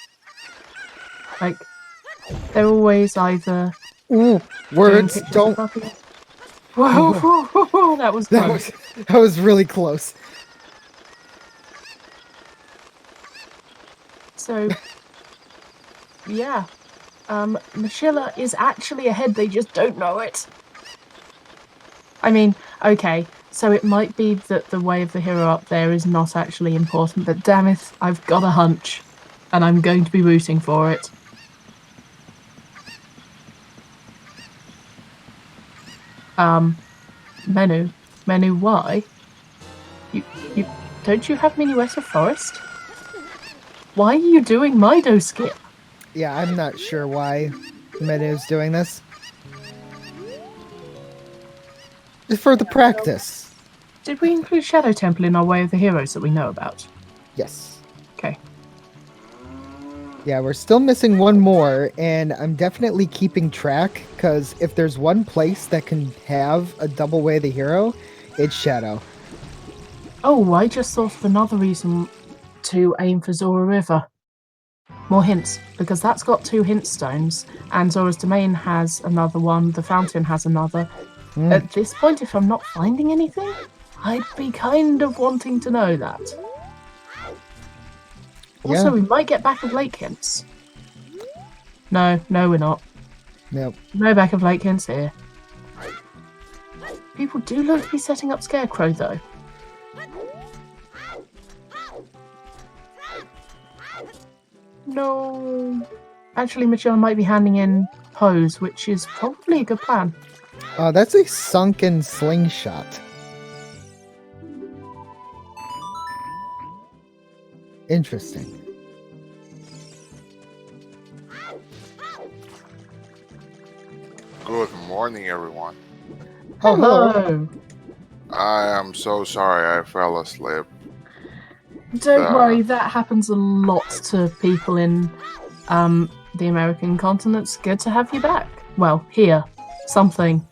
Like, they're always either... Ooh, words don't... Whoa, that was close. That was really close. So, yeah. Machilla is actually ahead, they just don't know it. I mean, okay, so it might be that the way of the hero up there is not actually important, but damn it, I've got a hunch, and I'm going to be rooting for it. Menu, why? You don't you have Minuetta Forest? Why are you doing Mido Skip? Yeah, I'm not sure why Menu's doing this. Just for the practice. Did we include Shadow Temple in our Way of the Heroes that we know about? Yes. Okay. Yeah, we're still missing one more, and I'm definitely keeping track, because if there's one place that can have a double Way of the Hero, it's Shadow. Oh, I just thought of another reason to aim for Zora River. More hints, because that's got 2 hint stones, and Zora's Domain has another one, the Fountain has another. At this point, if I'm not finding anything, I'd be kind of wanting to know that. Also, we might get back of Lake hints. No, we're not. Nope. No back of Lake hints here. People do look to be setting up Scarecrow, though. No. Actually, Michelle might be handing in Pose, which is probably a good plan. That's a sunken slingshot. Interesting. Good morning, everyone. Oh, Hello. I am so sorry I fell asleep. Don't worry, that happens a lot to people in the American continent. It's good to have you back. Well, here. Something.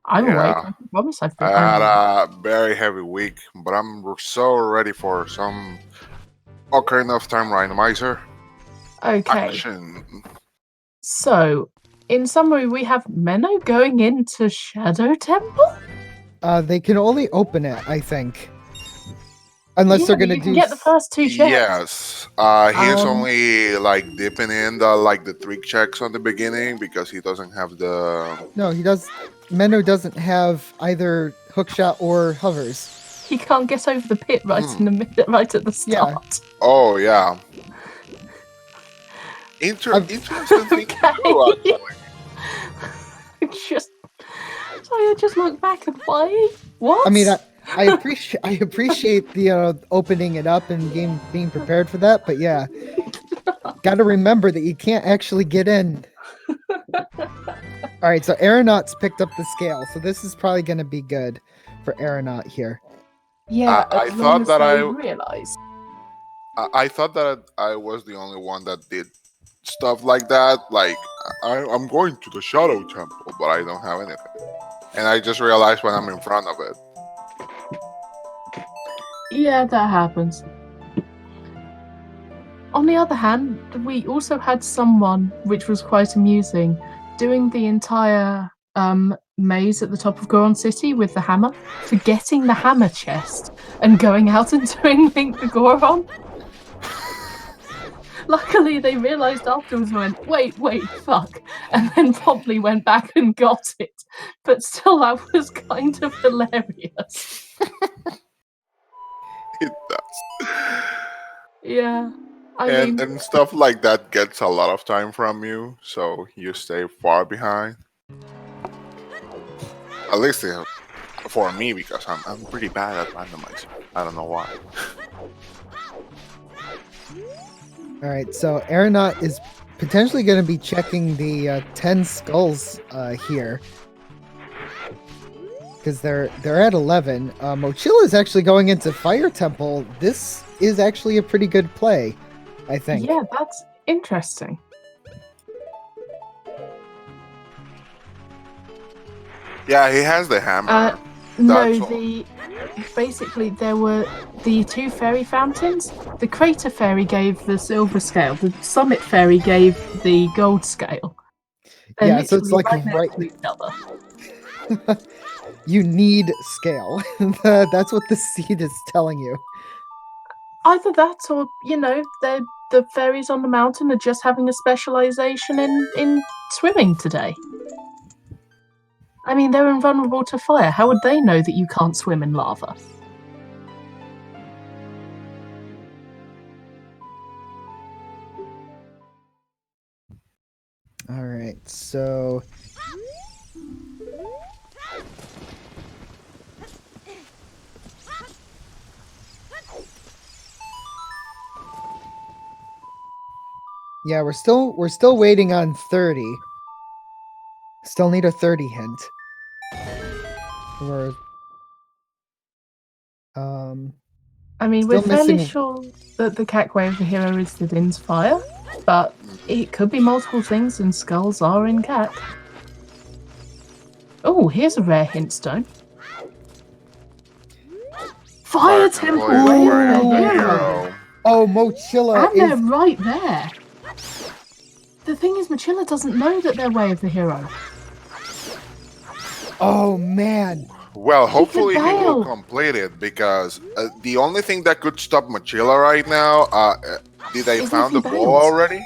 I'm awake. I promise I've been. I had a very heavy week, but I'm so ready for some Ocarina of Time randomizer Okay. action. So, in summary, we have Menno going into Shadow Temple? They can only open it, I think. Unless they're gonna do. Get the first 2 checks. Yes, he is only like dipping in the 3 checks on the beginning because he doesn't have the. No, he does. Menno doesn't have either hookshot or hovers. He can't get over the pit right in the right at the start. Oh yeah. Interesting thing to do, Okay. actually. I just look back and wait. What? I mean, I appreciate the opening it up and being prepared for that, but yeah, got to remember that you can't actually get in. All right, so Aeronaut's picked up the scale, so this is probably going to be good for Aeronaut here. Yeah, I as thought long as that they I- realize. I thought that I was the only one that did stuff like that. Like, I'm going to the Shadow Temple, but I don't have anything. And I just realized when I'm in front of it. Yeah, that happens. On the other hand, we also had someone, which was quite amusing, doing the entire maze at the top of Goron City with the hammer, forgetting the hammer chest and going out and doing Link the Goron. Luckily, they realised afterwards and went, wait, fuck, and then promptly went back and got it. But still, that was kind of hilarious. It does. Yeah. I mean, And stuff like that gets a lot of time from you, so you stay far behind. At least for me, because I'm pretty bad at randomizing. I don't know why. All right, so Aeronaut is potentially going to be checking the 10 skulls here. Because they're at 11. Mochila is actually going into Fire Temple. This is actually a pretty good play, I think. yeah, that's interesting. Yeah, he has the hammer. No, That's all. basically there were the two fairy fountains. The Crater Fairy gave the silver scale. The Summit Fairy gave the gold scale. They're Yeah, so it's literally like next to each other. You need scale. That's what the seed is telling you. Either that, or the fairies on the mountain are just having a specialization in swimming today. I mean, they're invulnerable to fire. How would they know that you can't swim in lava? All right, so yeah, we're still waiting on 30. Still need a 30 hint. We're I mean, Still we're fairly missing- sure that the Cackway of the hero is the Din's fire, but it could be multiple things, and skulls are in Cac. Oh, here's a rare hint stone. Fire Temple is Way Way of of the the Hero. Hero. Oh, Mochila And they're is right there. The thing is, Mochila doesn't know that they're Way of the Hero. Oh man. Well, She hopefully could he will bail. complete it, because the only thing that could stop Mochila right now, did they Is if found he the ball bails. already?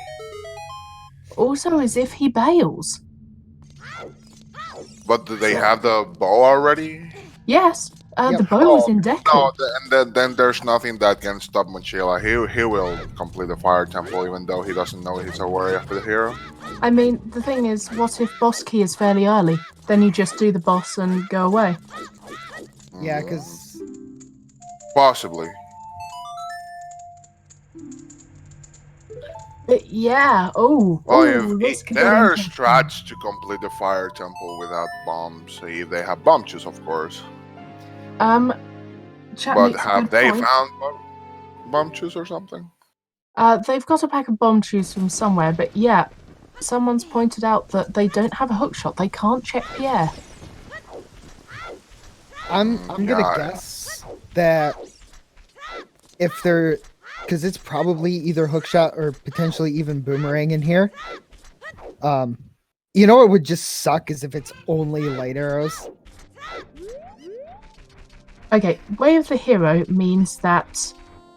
Also, as if he bails. But do they have the bow already? Yes, Yeah. the bow was in No, Deku. then there's nothing that can stop Mochila. He will complete the fire temple, even though he doesn't know he's a warrior for the hero. I mean, the thing is, what if boss key is fairly early? Then you just do the boss and go away. Yeah, because Possibly. But yeah, Well, this if could there get are interesting. strats to complete the fire temple without bombs, if they have bomb juice, of course. Chat But makes a have good they point. found bomb juice or something? They've got a pack of bomb chews from somewhere, but yeah, someone's pointed out that they don't have a hookshot. They can't check Pierre. I'm gonna Yeah. guess that if they're, because it's probably either hookshot or potentially even boomerang in here. You know what would just suck is if it's only light arrows. Okay, Way of the Hero means that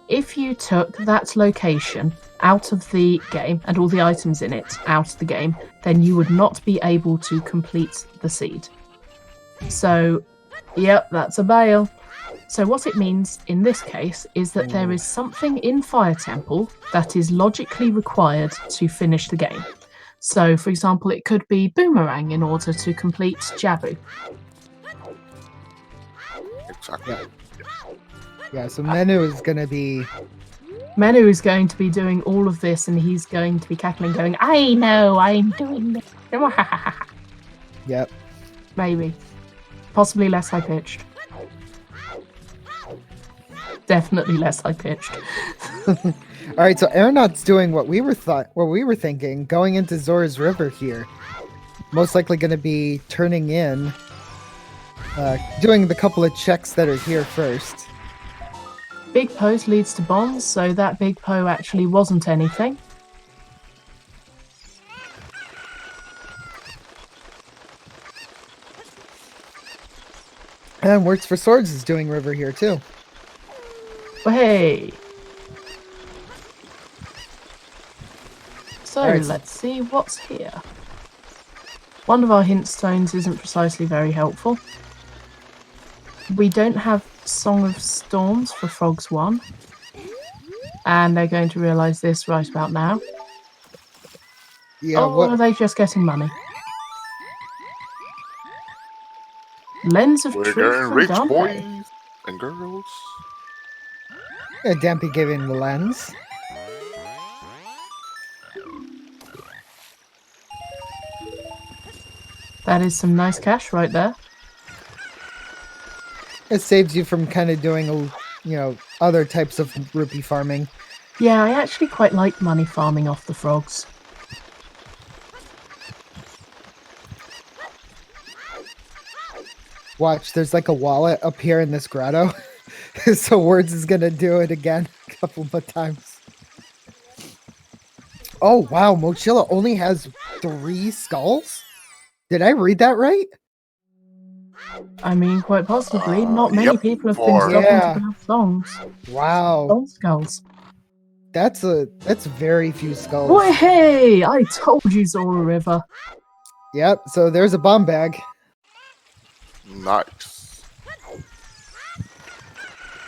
if you took that location out of the game and all the items in it out of the game, then you would not be able to complete the seed. So, yep, that's a bail. So what it means in this case is that there is something in Fire Temple that is logically required to finish the game. So, for example, it could be Boomerang in order to complete Jabu. Exactly. Yeah, so Menu is going to be... Menu is going to be doing all of this, and he's going to be cackling, going, I know, I'm doing this. Yep. Maybe. Possibly less high-pitched. Definitely less high-pitched. All right, so Aeronaut's doing what we were thinking, going into Zora's River here. Most likely going to be turning in, doing the couple of checks that are here first. Big pose leads to bombs, so that big po actually wasn't anything. And Works for Swords is doing River here too. Well, hey. So, Alright. let's see what's here. One of our hint stones isn't precisely very helpful. We don't have Song of Storms for Frogs 1. And they're going to realise this right about now. Yeah, Or are they just getting money? Lens of We're Truth getting from rich, Dante. boys and girls. Dampy giving the lens. That is some nice cash right there. It saves you from kind of doing, other types of rupee farming. Yeah, I actually quite like money farming off the frogs. Watch, there's like a wallet up here in this grotto. So Words is going to do it again a couple of times. Oh, wow. Mochila only has 3 skulls? Did I read that right? I mean, quite possibly. Not many Yep, people have been 4. stopping Yeah. to grab songs. Wow. Song skulls. That's very few skulls. Boy, hey! I told you, Zora River. Yep, so there's a bomb bag. Nice.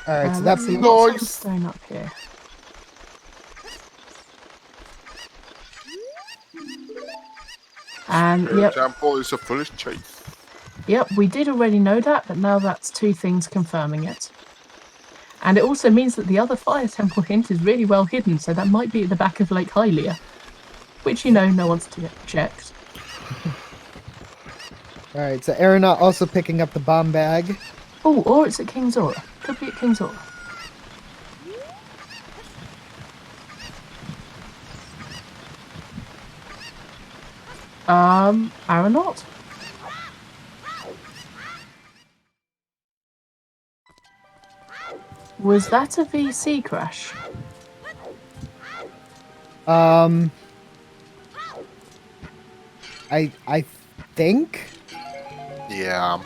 Alright, so Let's that's see what's on the Nice. stone up here. And The yep, temple is a foolish chase. we did already know that, but now that's 2 things confirming it. And it also means that the other Fire Temple hint is really well hidden, so that might be at the back of Lake Hylia. Which, no one's checked. Alright, so Aeronaut also picking up the bomb bag. Oh, or it's at King Zora. Could be at King Zora. Aeronaut? Was that a VC crash? I think? Yeah.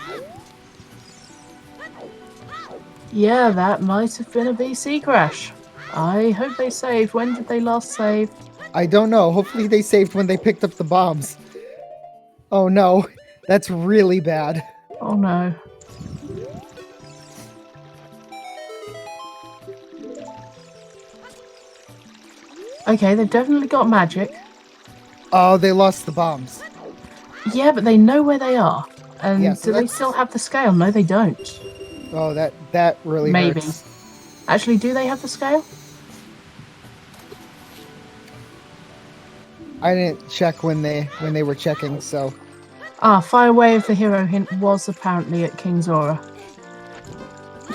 Yeah, that might have been a VC crash. I hope they saved. When did they last save? I don't know. Hopefully they saved when they picked up the bombs. Oh no, that's really bad. Oh no. Okay, they've definitely got magic. Oh, they lost the bombs. Yeah, but they know where they are. And Yeah, so do they that's- still have the scale? No, they don't. Oh, that really Maybe. hurts. Actually, do they have the scale? I didn't check when they were checking, so Fire Way of the Hero hint was apparently at King Zora.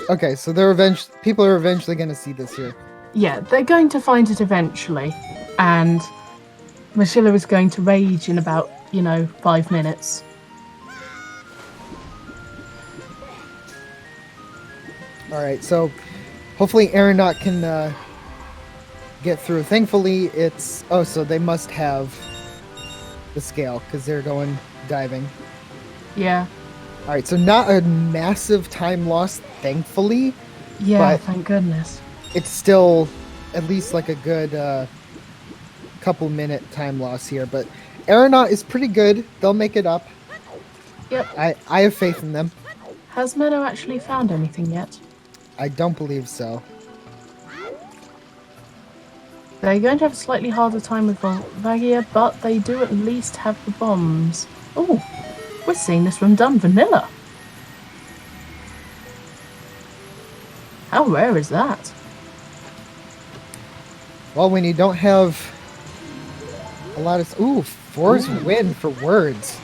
okay. So people are eventually going to see this here. Yeah, they're going to find it eventually. And Mashilla is going to rage in about, 5 minutes. All right, so hopefully Aeronaut can get through. Thankfully, it's so they must have the scale because they're going diving. Yeah. All right, so not a massive time loss, thankfully. Yeah, But- thank goodness. It's still at least like a good couple minute time loss here, but Aeronaut is pretty good. They'll make it up. Yep. I have faith in them. Has Menno actually found anything yet? I don't believe so. They're going to have a slightly harder time with Volvagia, but they do at least have the bombs. Oh, we're seeing this from Dun Vanilla. How rare is that? Well, when you don't have a lot of... Ooh, Fours win for words.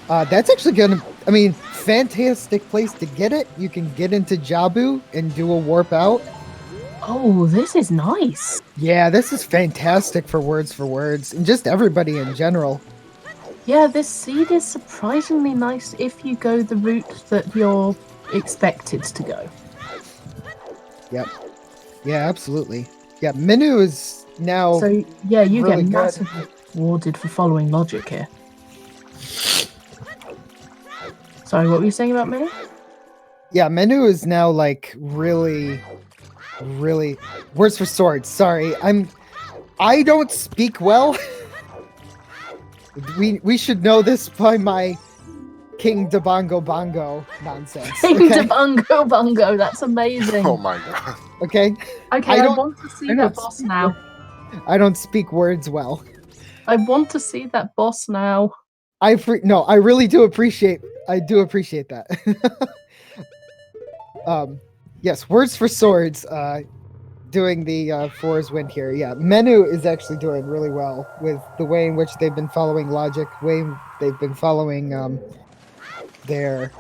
That's actually gonna... I mean, fantastic place to get it. You can get into Jabu and do a warp out. Oh, this is nice. Yeah, this is fantastic for words, and just everybody in general. Yeah, this seed is surprisingly nice if you go the route that you're expected to go. Yep. Yeah, absolutely. Yeah, Minu is now... So, yeah, you really get good. massively rewarded for following logic here. Sorry, what were you saying about Minu? Yeah, Menu is now like really words for swords. Sorry, I don't speak well. we should know this by my King de Bongo Bongo nonsense. King Okay? de Bungo Bungo, that's amazing. Oh my god. Okay. Okay, I want to see that boss now. I don't speak words well. I want to see that boss now. I really do appreciate. I do appreciate that. Yes, words for swords. Doing the fours win here. Yeah, Menu is actually doing really well with the way in which they've been following logic, way they've been following their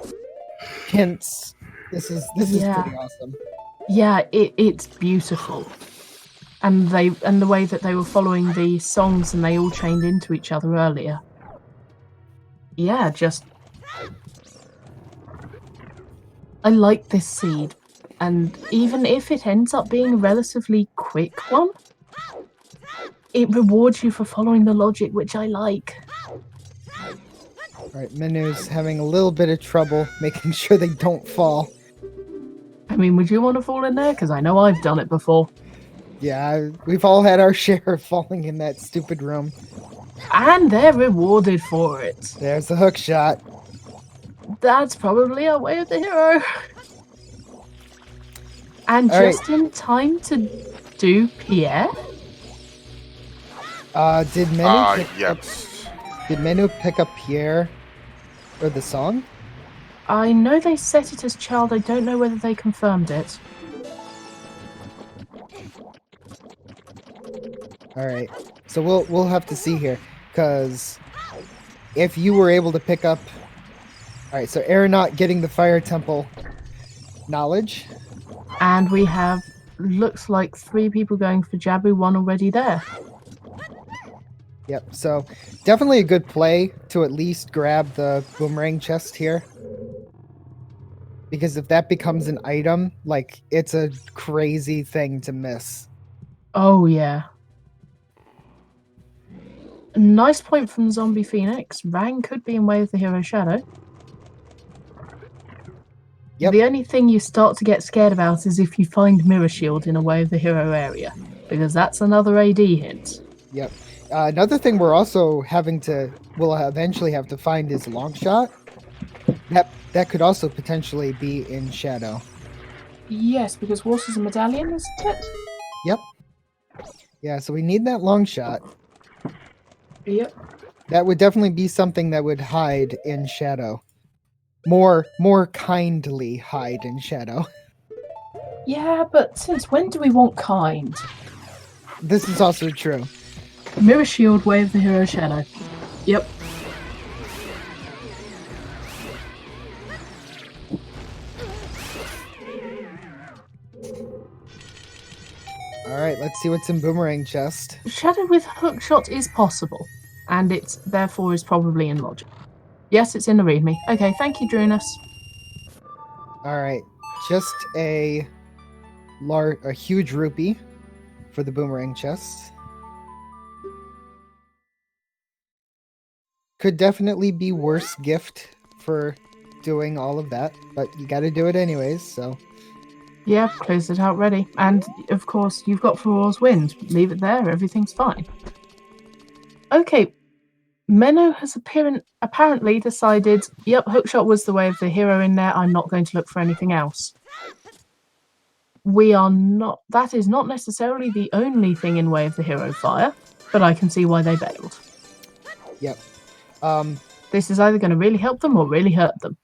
hints. This is pretty awesome. Yeah, it's beautiful. And the way that they were following the songs and they all chained into each other earlier. Yeah, just I like this seed. And even if it ends up being a relatively quick one, it rewards you for following the logic, which I like. Alright, Menu's having a little bit of trouble making sure they don't fall. I mean, would you want to fall in there? Because I know I've done it before. Yeah, we've all had our share of falling in that stupid room. And they're rewarded for it. There's the hook shot. That's probably our way of the hero. And All just in time to do Pierre? Did Menu Yes. did Menu pick up Pierre or the song? I know they set it as child. I don't know whether they confirmed it. All right, so we'll have to see here, because if you were able to pick up, all right, so Aeronaut getting the Fire Temple knowledge, And we have, looks like 3 people going for Jabu, 1 already there. Yep, so definitely a good play to at least grab the boomerang chest here. Because if that becomes an item, like, it's a crazy thing to miss. Oh, yeah. Nice point from Zombie Phoenix. Rang could be in way of the hero shadow. Yep. The only thing you start to get scared about is if you find Mirror Shield in a way of the hero area. Because that's another AD hint. Yep. Another thing we're also we'll eventually have to find is long shot. That could also potentially be in shadow. Yes, because Water's a medallion, isn't it? Yep. Yeah, so we need that long shot. Yep. That would definitely be something that would hide in shadow. More kindly hide in shadow. Yeah, but since when do we want kind? This is also true. Mirror Shield, way of the hero shadow. Yep. Alright, let's see what's in Boomerang Chest. Shadow with hookshot is possible, and it therefore is probably in logic. Yes, it's in the readme. Okay, thank you, Drunus. Alright, just a huge rupee for the Boomerang Chest. Could definitely be worse gift for doing all of that, but you gotta do it anyways, so... Yeah, close it out ready. And, of course, you've got Furor's Wind. Leave it there, everything's fine. Okay, Menno has apparently decided, yep, hookshot was the way of the hero in there, I'm not going to look for anything else. we are not. That is not necessarily the only thing in way of the hero fire, but I can see why they bailed. Yep. This is either going to really help them or really hurt them.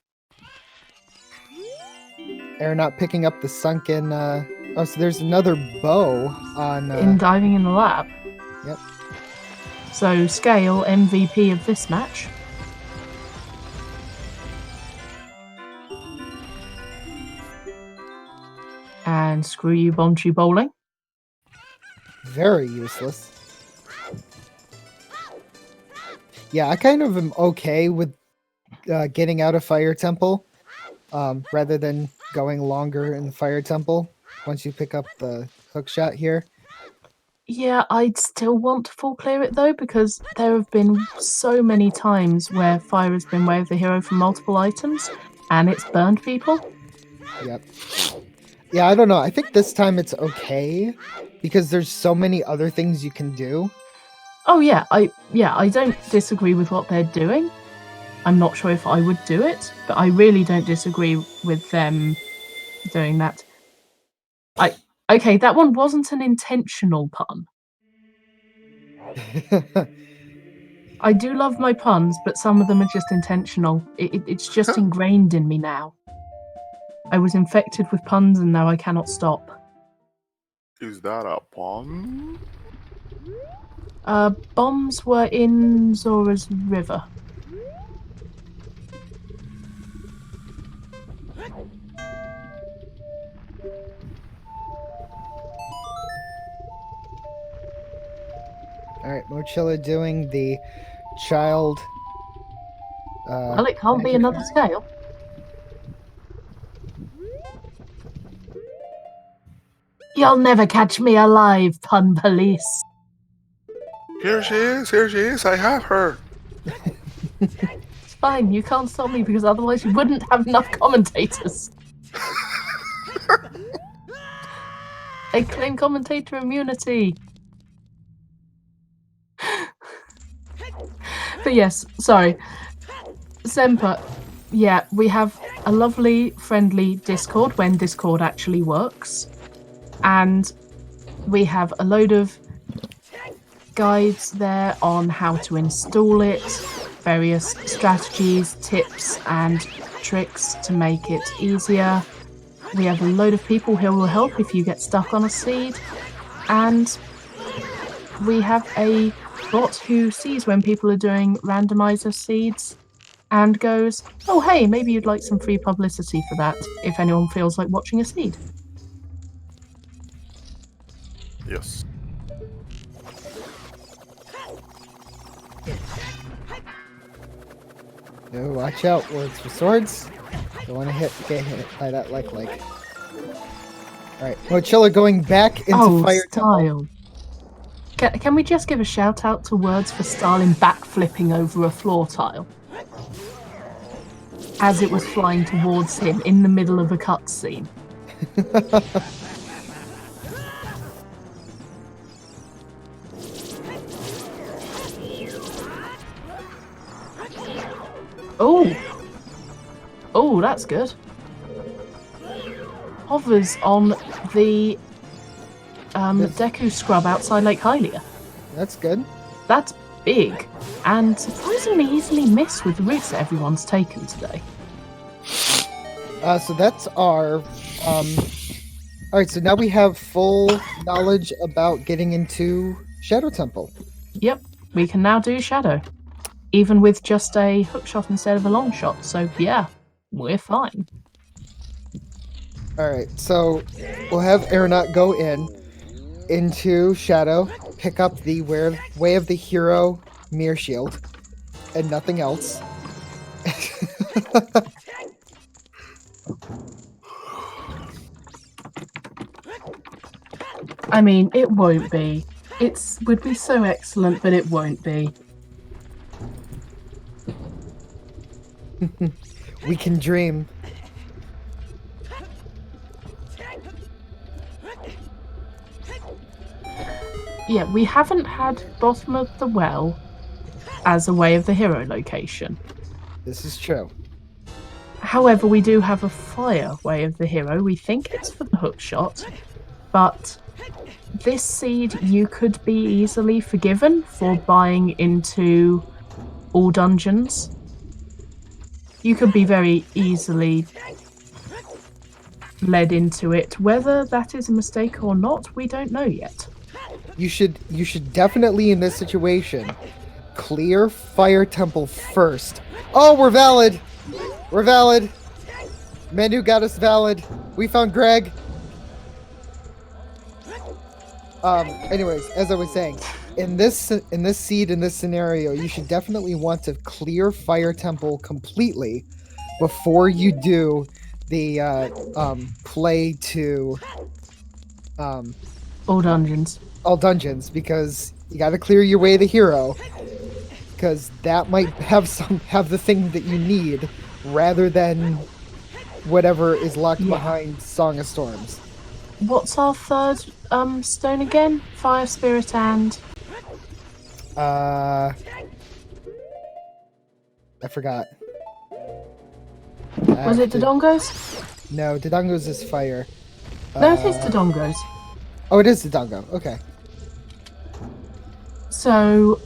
They're not picking up the sunken. Oh, so there's another bow on. In diving in the lab. Yep. So Scale, MVP of this match. And screw you, Bombchu Bowling. Very useless. Yeah, I kind of am okay with getting out of Fire Temple rather than going longer in the Fire Temple once you pick up the hook shot here. Yeah, I'd still want to full clear it though, because there have been so many times where fire has been way of the hero for multiple items and it's burned people. Yep. Yeah, I don't know. I think this time it's okay because there's so many other things you can do. Oh yeah, I don't disagree with what they're doing. I'm not sure if I would do it, but I really don't disagree with them doing that. Okay, that one wasn't an intentional pun. I do love my puns, but some of them are just intentional. It's just ingrained in me now. I was infected with puns and now I cannot stop. Is that a pun? Bombs were in Zora's River. Alright, Mochilla doing the child. Well, it can't be magic another arrow. Scale. You'll never catch me alive, pun police. Here she is, I have her. It's fine, you can't stop me because otherwise you wouldn't have enough commentators. I claim commentator immunity. But yes, sorry. Semper, yeah, we have a lovely, friendly Discord when Discord actually works. And we have a load of guides there on how to install it, various strategies, tips, and tricks to make it easier. We have a load of people who will help if you get stuck on a seed. And we have a bot who sees when people are doing randomizer seeds and goes, oh hey, maybe you'd like some free publicity for that if anyone feels like watching a seed. Yes. No, watch out, words for swords. Don't want to get hit by that like. Alright, Mochilla going back into Fire Temple. Style. Can we just give a shout out to Words for Stalin backflipping over a floor tile? As it was flying towards him in the middle of a cutscene. Oh, that's good. Hovers on the Deku scrub outside Lake Hylia. That's good. That's big, and surprisingly easily missed with the routes that everyone's taken today. So that's our. Alright, so now we have full knowledge about getting into Shadow Temple. Yep, we can now do Shadow. Even with just a hook shot instead of a long shot, so yeah, we're fine. Alright, so we'll have Aeronaut go into Shadow, pick up the Way of the Hero Mirror Shield, and nothing else. I mean, it won't be. It would be so excellent, but it won't be. We can dream. Yeah, we haven't had Bottom of the Well as a Way of the Hero location. This is true. However, we do have a fire way of the hero. We think it's for the hook shot, but this seed you could be easily forgiven for buying into all dungeons. You could be very easily led into it. Whether that is a mistake or not, we don't know yet. You should definitely in this situation clear Fire Temple first. Oh, we're valid. We're valid. Menu got us valid. We found Greg. Anyways, as I was saying, in this seed, in this scenario, you should definitely want to clear Fire Temple completely before you do the play to All dungeons. all dungeons, because you got to clear your way to hero, because that might have the thing that you need rather than whatever is locked behind Song of Storms. What's our third stone again? Fire Spirit and... I forgot. Was it Dodongos? No, Dodongos is fire. No, it is Dodongos. Oh, it is Dodongo. Okay. So,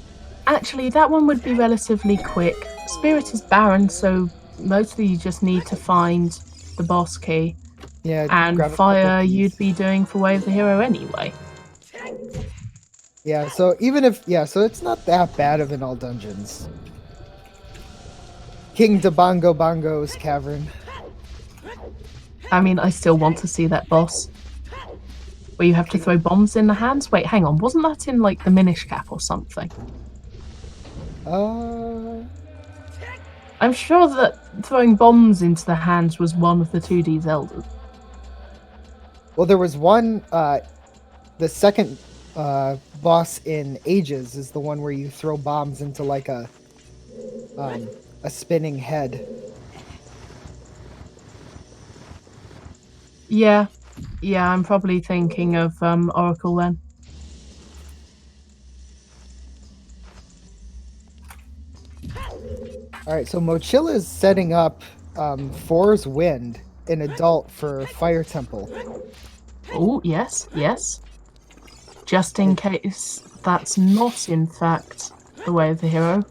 actually, that one would be relatively quick. Spirit is barren, so mostly you just need to find the boss key. Yeah. And grab a fire couple keys. you'd be doing for Way of the Hero anyway. Yeah. So even if so it's not that bad of an all dungeons. King Dabongo Bongo's cavern. I mean, I still want to see that boss. Where you have to throw bombs in the hands? Wait, hang on. Wasn't that in, like, the Minish Cap or something? I'm sure that throwing bombs into the hands was one of the 2D Zeldas. Well, there was one. The second boss in Ages is the one where you throw bombs into like a spinning head. Yeah, I'm probably thinking of Oracle then. All right, so Mochilla is setting up Four's Wind, an adult for Fire Temple. Oh, yes. Just in case that's not, in fact, the Way of the Hero.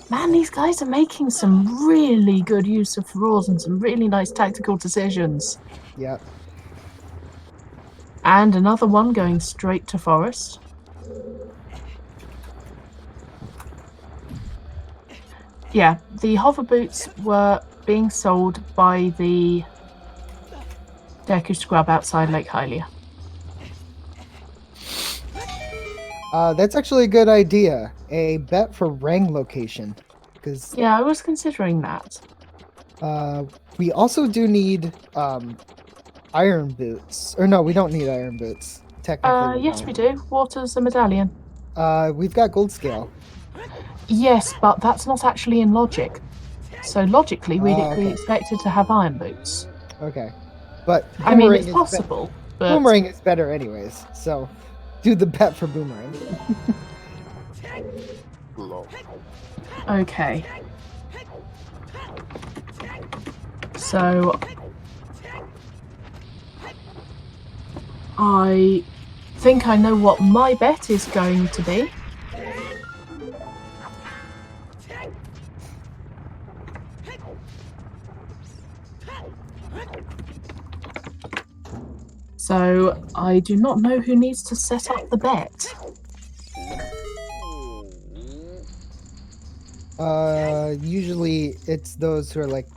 Man, these guys are making some really good use of roars and some really nice tactical decisions. Yep. And another one going straight to Forest. Yeah, the hover boots were being sold by the Deku Scrub outside Lake Hylia. That's actually a good idea. A bet for Rang location, because Yeah, I was considering that. we also do need iron boots. Or no, we don't need iron boots. Technically, Yes, we do. Water's a medallion. We've got gold scale. Yes, but that's not actually in logic. So logically, we'd okay. be expected to have iron boots. Okay, but I mean, Boomerang it's is possible, but Boomerang is better anyways. So, do the bet for Boomerang. Lol. okay. So I think I know what my bet is going to be. So I do not know who needs to set up the bet. Usually it's those who are like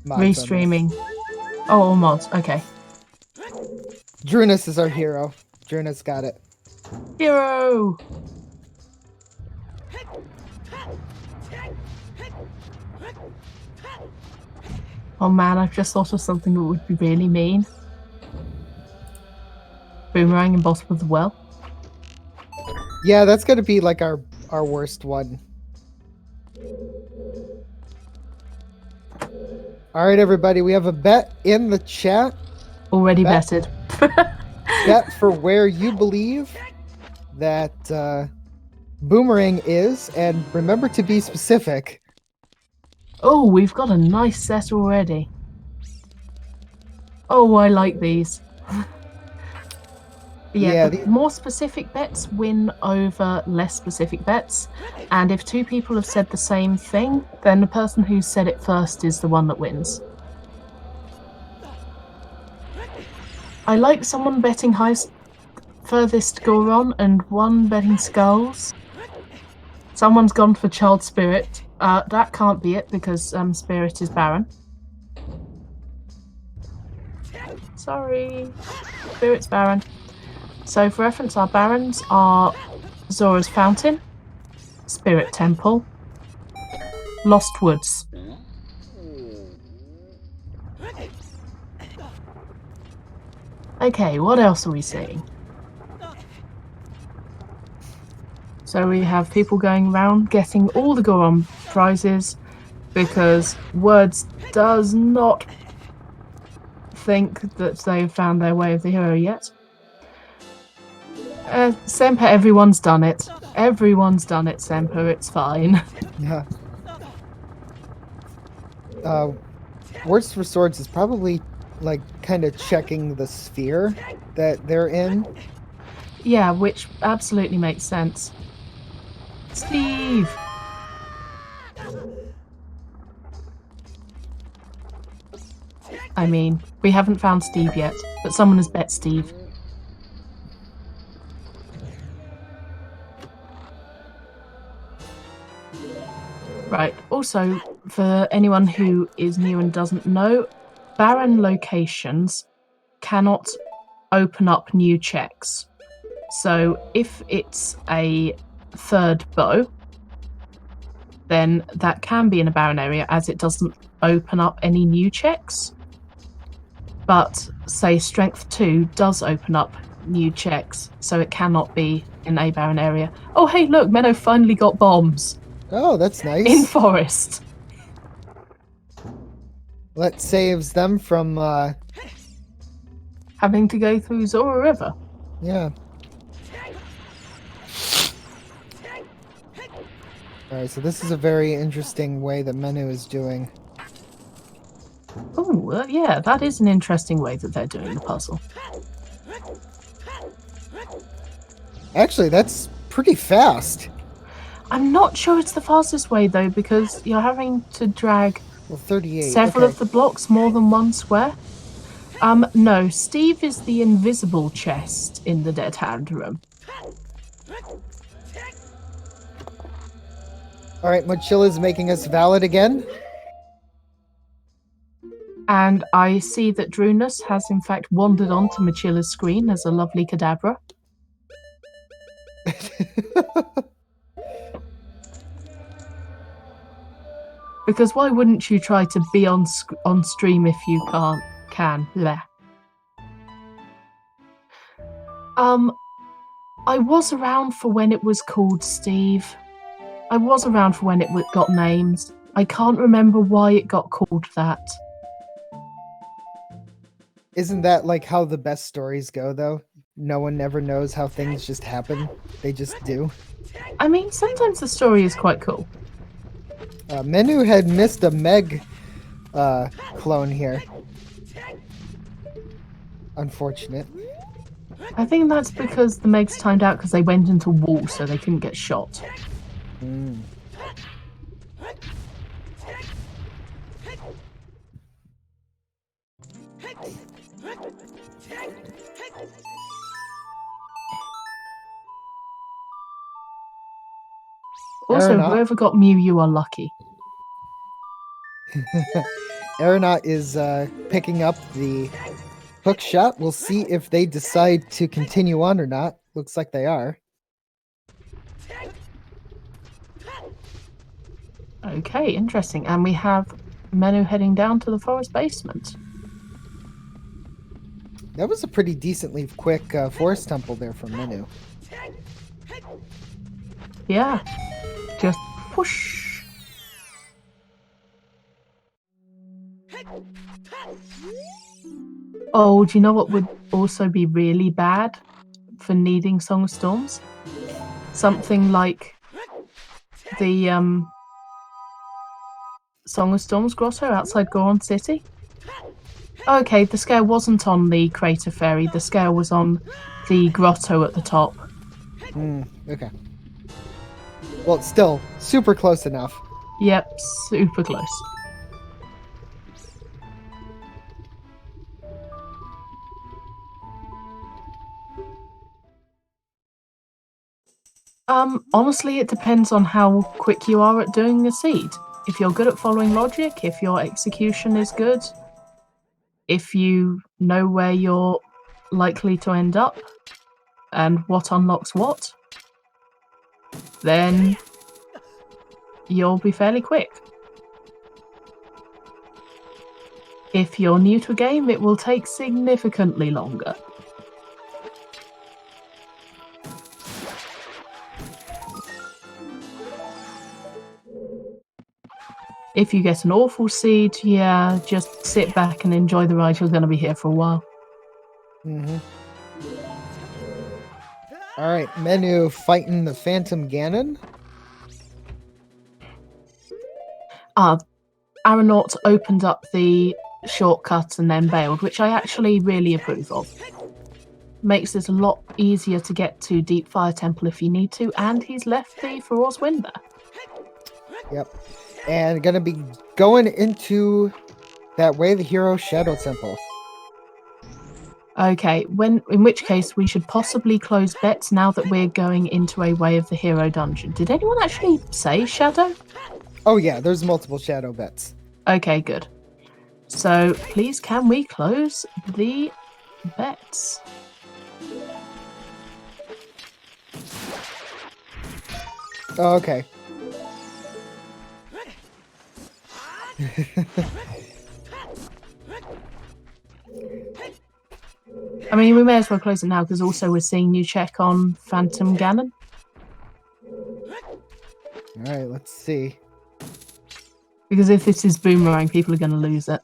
mods on this. Restreaming. Oh, mods. Okay. Drunus is our hero. Drunus got it. Hero! Oh man, I've just thought of something that would be really mean. Boomerang and Boss with the Well. Yeah, that's gonna be like our worst one. All right, everybody, we have a bet in the chat. Already Bet. betted. Bet for where you believe that Boomerang is, and remember to be specific. Oh, we've got a nice set already. Oh, I like these. Yeah, the more specific bets win over less specific bets. And if two people have said the same thing, then the person who said it first is the one that wins. I like someone betting highest, furthest Goron and one betting skulls. Someone's gone for Child Spirit. That can't be it because Spirit is Baron. Sorry. Spirit's Baron. So for reference, our Barons are Zora's Fountain, Spirit Temple, Lost Woods. Okay, what else are we seeing? So we have people going around getting all the Goron prizes because Words does not think that they've found their way of the hero yet. Semper, everyone's done it. Everyone's done it, Semper, it's fine. Yeah. Words for Swords is probably like kind of checking the sphere that they're in. Yeah, which absolutely makes sense. Steve! I mean, we haven't found Steve yet, but someone has bet Steve. Right, also, for anyone who is new and doesn't know, Baron locations cannot open up new checks. So if it's a third bow, then that can be in a Baron area as it doesn't open up any new checks. But say Strength 2 does open up new checks, so it cannot be in a Baron area. Oh hey look, Menno finally got bombs. Oh, that's nice. In Forest. That saves them from having to go through Zora River. Yeah. Alright, so this is a very interesting way that Menno is doing. Oh, yeah, that is an interesting way that they're doing the puzzle. Actually, that's pretty fast. I'm not sure it's the fastest way, though, because you're having to drag 38, several of the blocks more than one square. No, Steve is the invisible chest in the Dead Hand room. Alright, Mochilla's making us valid again. And I see that Drunus has in fact wandered onto Mochilla's screen as a lovely Kadabra. Because why wouldn't you try to be on stream if you can? Bleh. I was around for when it was called Steve. I was around for when it got names. I can't remember why it got called that. Isn't that like how the best stories go, though? No one ever knows how things just happen. They just do. I mean, sometimes the story is quite cool. Menu had missed a Meg clone here. Unfortunate. I think that's because the Megs timed out because they went into wall so they couldn't get shot. Mm. Also, Aeronaut. whoever got Mew, you are lucky. Aeronaut is picking up the hook shot. We'll see if they decide to continue on or not. Looks like they are. Okay, interesting. And we have Menu heading down to the forest basement. That was a pretty decently quick forest temple there from Menu. Yeah. Just whoosh. Oh, do you know what would also be really bad for needing Song of Storms? Something like the Song of Storms grotto outside Goron City. Okay, the scale wasn't on the crater fairy. The scale was on the grotto at the top. Okay. Well, it's still super close enough. Yep, super close. Honestly, it depends on how quick you are at doing a seed. If you're good at following logic, if your execution is good, if you know where you're likely to end up, and what unlocks what, then you'll be fairly quick. If you're new to a game, it will take significantly longer. If you get an awful seed, yeah, just sit back and enjoy the ride. You're going to be here for a while. All right, Menu fighting the Phantom Ganon. Aeronaut opened up the shortcut and then bailed, which I actually really approve of. Makes it a lot easier to get to Deep Fire Temple if you need to, and he's left the Feroz Wind there. Yep. And gonna be going into that way, the Hero Shadow Temple. Okay, in which case we should possibly close bets now that we're going into a Way of the Hero dungeon. Did anyone actually say Shadow? Oh yeah, there's multiple shadow bets. Okay, good. So please can we close the bets? Oh, okay. I mean, we may as well close it now because also we're seeing you check on Phantom Ganon. All right, let's see. Because if this is Boomerang, people are going to lose it.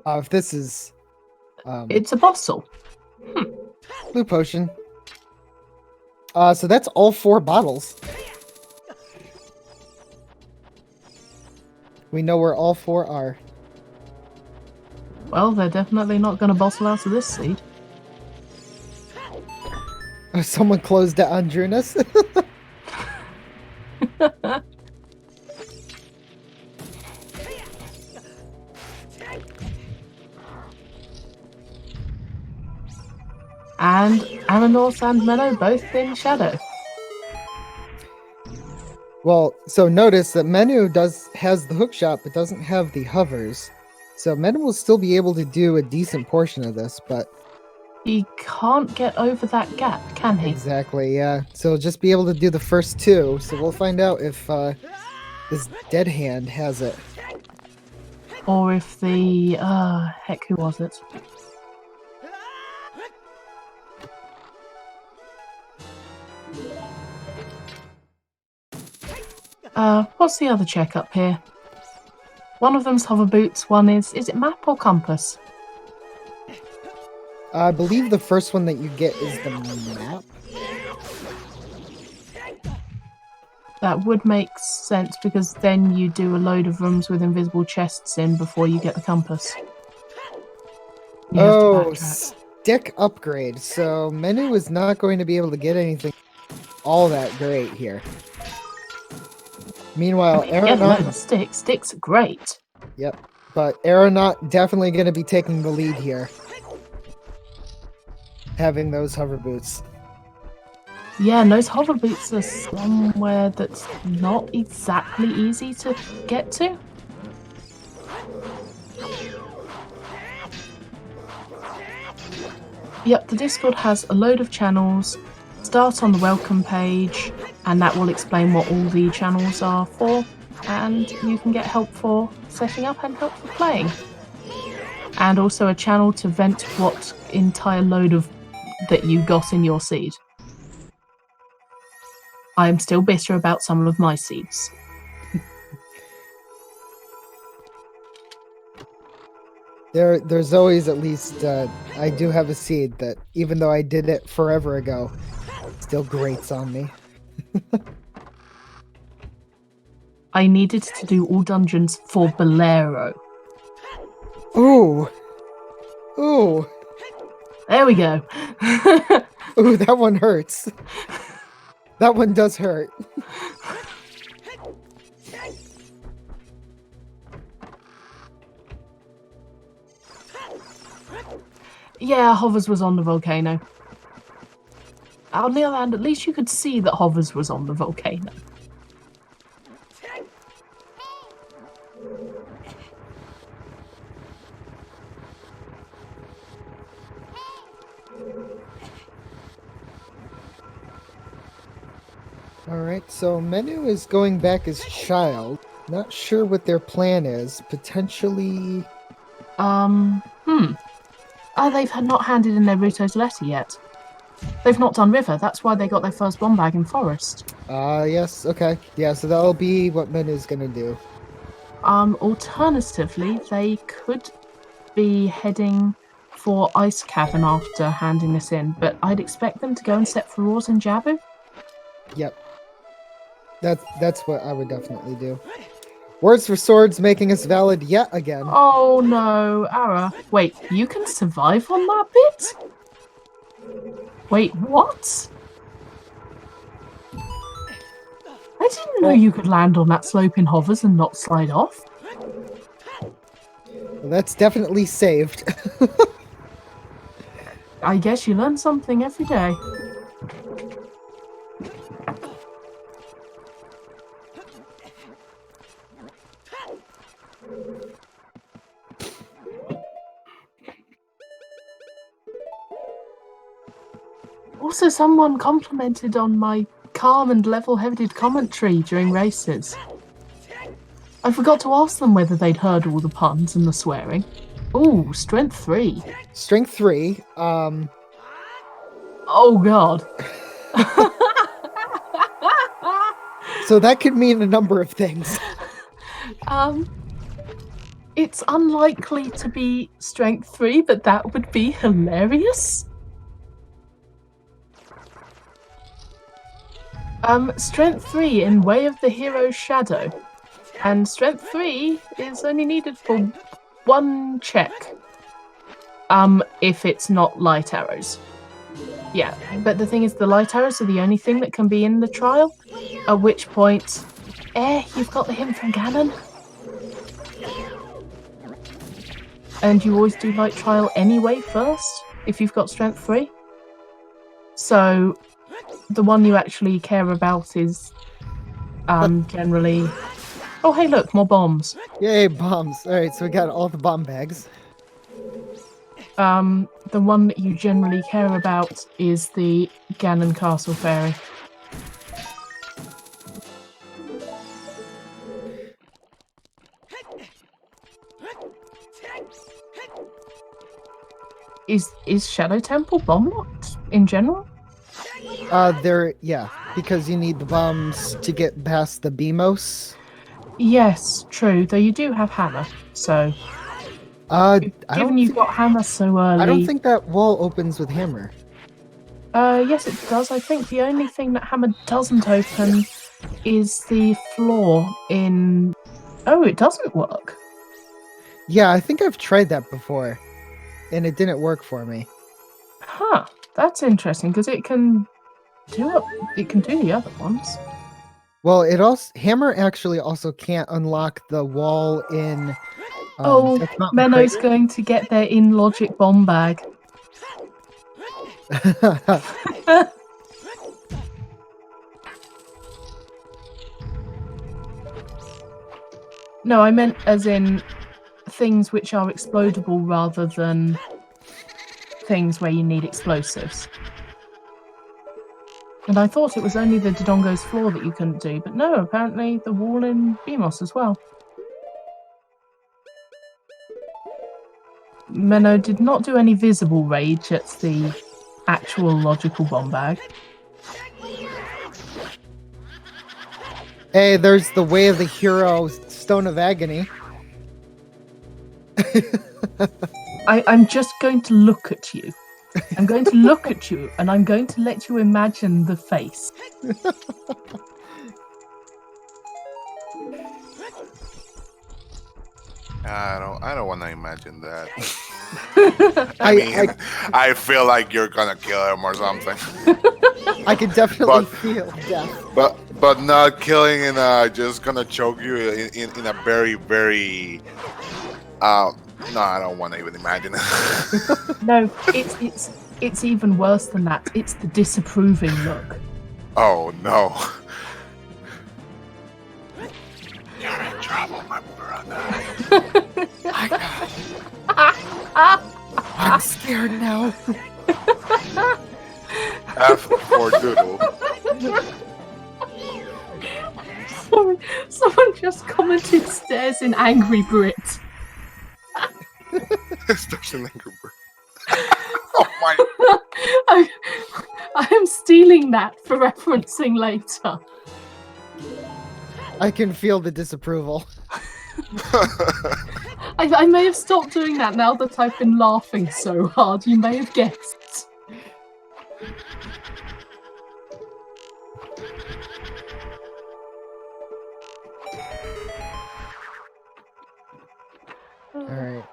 If this is It's a bottle. Blue Potion. So that's all 4 bottles. We know where all 4 are. Well, they're definitely not going to bottle out of this seed. Someone closed it on Drunas. And Aeronaut and Menno both in Shadow. Well, so notice that Menu has the hook shot, but doesn't have the hovers. So Menu will still be able to do a decent portion of this, but He can't get over that gap, can he? exactly, yeah. So he'll just be able to do the first 2. So we'll find out if this dead hand has it. Or if the... heck, who was it? What's the other check up here? One of them's hover boots, one is it map or compass? I believe the first one that you get is the map. That would make sense because then you do a load of rooms with invisible chests in before you get the compass. You have to Oh, backtrack. stick upgrade. So Menu is not going to be able to get anything all that great here. Meanwhile, I mean, get a load Aeronaut... of sticks. Sticks are great. Yep. But Aeronaut definitely going to be taking the lead here. Having those hover boots. Yeah, and those hover boots are somewhere that's not exactly easy to get to. Yep, the Discord has a load of channels. Start on the welcome page, and that will explain what all the channels are for, and you can get help for setting up and help for playing. And also a channel to vent what entire load of that you got in your seed. I am still bitter about some of my seeds. There's always at least, I do have a seed that, even though I did it forever ago, still grates on me. I needed to do all dungeons for Bolero. Ooh! Ooh. There we go. Ooh, that one hurts. That one does hurt. Yeah, Hovers was on the volcano. On the other hand, at least you could see that Hovers was on the volcano. Alright, so Menu is going back as child. Not sure what their plan is. Potentially... Oh, they've not handed in their Ruto's letter yet. They've not done River. That's why they got their first bomb bag in Forest. Yes, okay. Yeah, so that'll be what Menu's gonna do. Alternatively, they could be heading for Ice Cavern after handing this in, but I'd expect them to go and set Feroz and Jabu. Yep. That's what I would definitely do. Words for Swords making us valid yet again. Oh no, Ara. Wait, you can survive on that bit? Wait, what? I didn't know you could land on that slope in Hovers and not slide off. Well, that's definitely saved. I guess you learn something every day. Also, someone complimented on my calm and level-headed commentary during races. I forgot to ask them whether they'd heard all the puns and the swearing. Ooh, strength 3. Strength 3, Oh god. so that could mean a number of things. It's unlikely to be strength 3, but that would be hilarious. Strength 3 in Way of the Hero's Shadow. And strength 3 is only needed for 1 check. If it's not light arrows. Yeah, but the thing is, the light arrows are the only thing that can be in the trial. At which point, you've got the hint from Ganon. And you always do light trial anyway first, if you've got strength 3. So, the one you actually care about is generally... Oh, hey, look, more bombs. Yay, bombs. Alright, so we got all the bomb bags. The one that you generally care about is the Ganon Castle Fairy. Is Shadow Temple bomb locked in general? Yeah, because you need the bombs to get past the BMOS. Yes, true. Though you do have hammer, so given you've got hammer so early, I don't think that wall opens with hammer. Yes, it does. I think the only thing that hammer doesn't open is the floor in. Oh, it doesn't work. Yeah, I think I've tried that before, and it didn't work for me. Huh. That's interesting because it can do the other ones. Well, hammer actually also can't unlock the wall in. Menno's going to get their in logic bomb bag. No, I meant as in things which are explodable rather than things where you need explosives. And I thought it was only the Dodongo's floor that you couldn't do, but no, apparently the wall in BMOS as well. Menno did not do any visible rage at the actual logical bomb bag. Hey, there's the Way of the Hero Stone of Agony. I'm just going to look at you. I'm going to look at you, and I'm going to let you imagine the face. I don't want to imagine that. I feel like you're gonna kill him or something. I can definitely feel death. But not killing and just gonna choke you in a very, very no, I don't want to even imagine it. No, it's even worse than that. It's the disapproving look. Oh no. You're in trouble, my brother. I'm scared now. F for Doodle. Someone just commented stares in angry Brit. There's an angry bird. Oh my. I am stealing that for referencing later. I can feel the disapproval. I may have stopped doing that now that I've been laughing so hard. You may have guessed. Alright.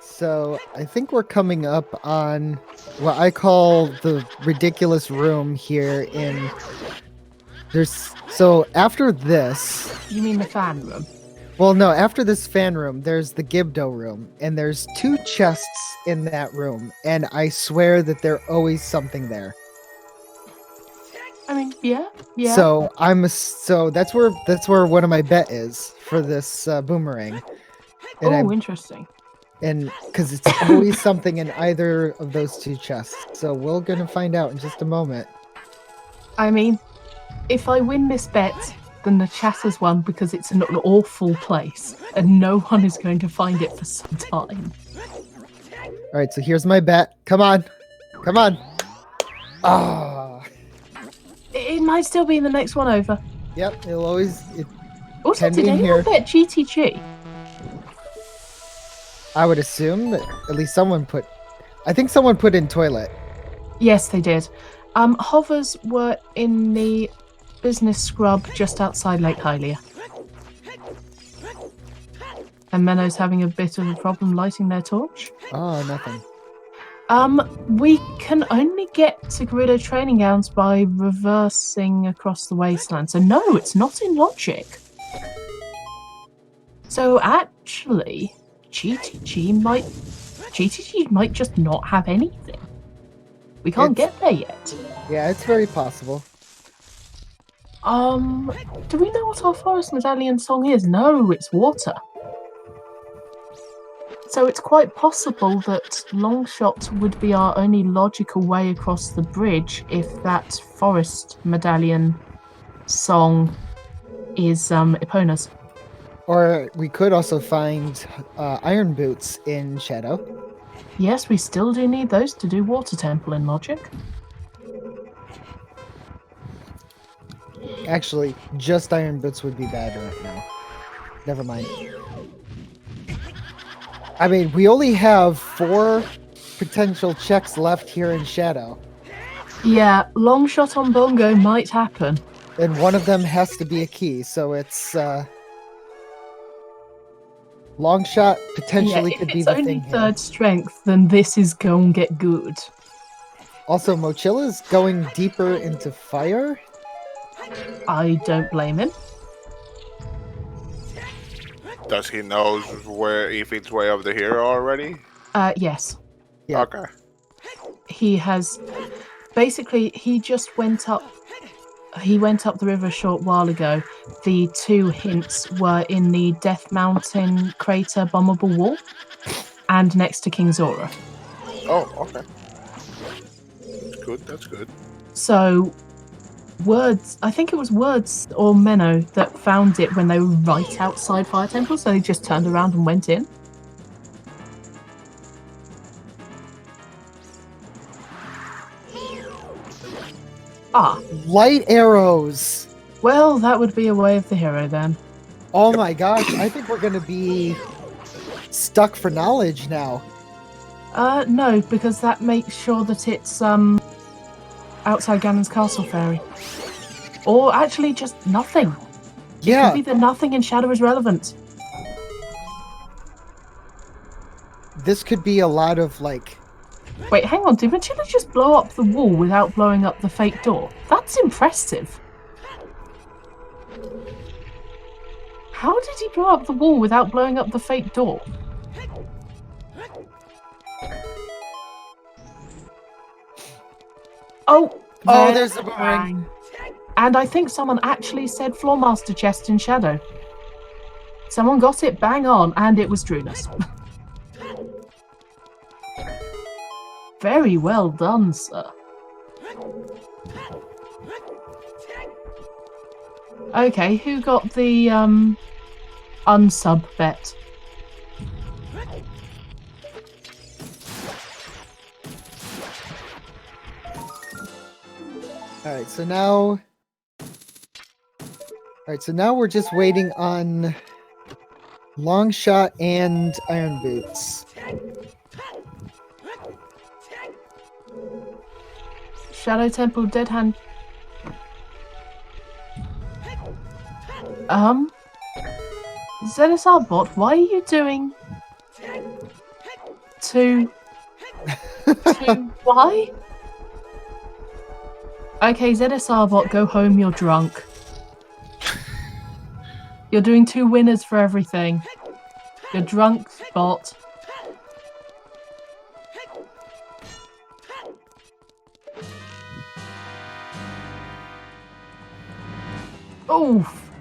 So, I think we're coming up on what I call the ridiculous room here in... So, after this... You mean the fan room? Well, no, after this fan room, there's the Gibdo room, and there's 2 chests in that room, and I swear that there's always something there. I mean, yeah. So that's where one of my bet is for this boomerang. And Interesting. And because it's always something in either of those 2 chests, so we're gonna find out in just a moment. I mean, if I win this bet, then the chat has won because it's an awful place, and no one is going to find it for some time. All right, so here's my bet. Come on. Ah. It might still be in the next one over. Yep, it'll always. Also, can did be in anyone here. bet GTG? I would assume that at least someone put. I think someone put in toilet. Yes, they did. Hovers were in the business scrub just outside Lake Hylia. And Menno's having a bit of a problem lighting their torch. Oh, nothing. We can only get to Gerudo training grounds by reversing across the wasteland. So no, it's not in logic. So actually, GTG might just not have anything. We can't get there yet. Yeah, it's very possible. Do we know what our forest medallion song is? No, it's water. So it's quite possible that Longshot would be our only logical way across the bridge if that forest medallion song is Epona's. Or we could also find iron boots in Shadow. Yes, we still do need those to do Water Temple in logic. Actually, just iron boots would be bad right now. Never mind. I mean, we only have 4 potential checks left here in Shadow. Yeah, long shot on Bongo might happen. And one of them has to be a key, so it's long shot potentially could be the thing. If it's only here. 3rd strength, then this is gonna get good. Also, Mochilla's going deeper into fire. I don't blame him. Does he know where if it's way over here already? Yes. Yeah. Okay. He has basically he went up the river a short while ago. The 2 hints were in the Death Mountain crater bombable wall and next to King Zora. Oh, okay. That's good, that's good. So I think it was Words or Menno that found it when they were right outside Fire Temple, so they just turned around and went in. Light arrows! Well, that would be a way of the hero then. Oh my gosh, I think we're gonna be stuck for knowledge now. No, because that makes sure that it's outside Ganon's Castle Fairy. Or actually just nothing. Yeah. It could be that nothing in Shadow is relevant. this could be a lot of like. Wait, hang on. Did Matilda just blow up the wall without blowing up the fake door? That's impressive. How did he blow up the wall without blowing up the fake door? Oh, there's the boomerang. And I think someone actually said Floormaster Chest in Shadow. Someone got it bang on, and it was Drunus. Very well done, sir. Okay, who got the unsub bet? Alright, so now we're just waiting on Longshot and Iron Boots. Shadow Temple, Dead Hand. ZSR bot, why are you doing to why? Okay, ZSR bot, go home, you're drunk. You're doing 2 winners for everything. You're drunk, bot. Oof.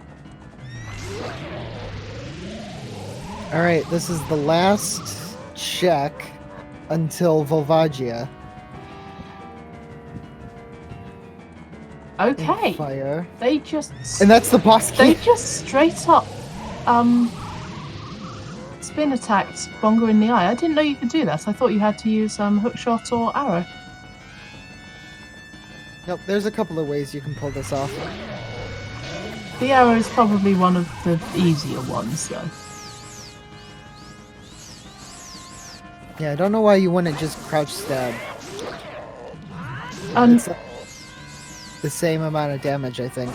Alright, this is the last check until Volvagia. Okay. Fire. They just... And that's the boss They key. just straight up, spin attacked Bongo in the eye. I didn't know you could do that. I thought you had to use hookshot or arrow. Nope, there's a couple of ways you can pull this off. The arrow is probably one of the easier ones, though. Yeah, I don't know why you wouldn't just crouch stab. It's the same amount of damage, I think.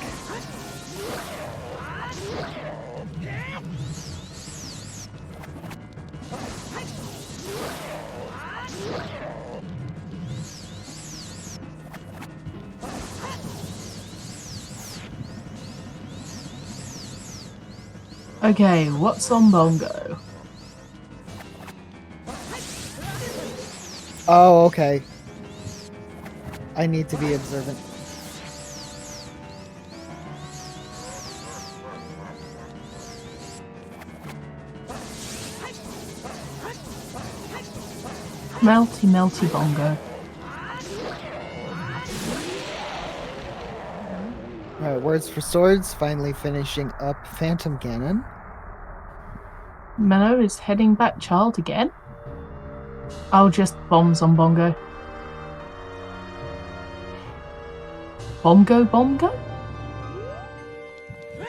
Okay, what's on Bongo? Oh, okay. I need to be observant. Melty, melty Bongo. Alright, words for swords, finally finishing up Phantom Cannon. Mello is heading back child again. Oh, just bombs on Bongo. Bongo, Bongo?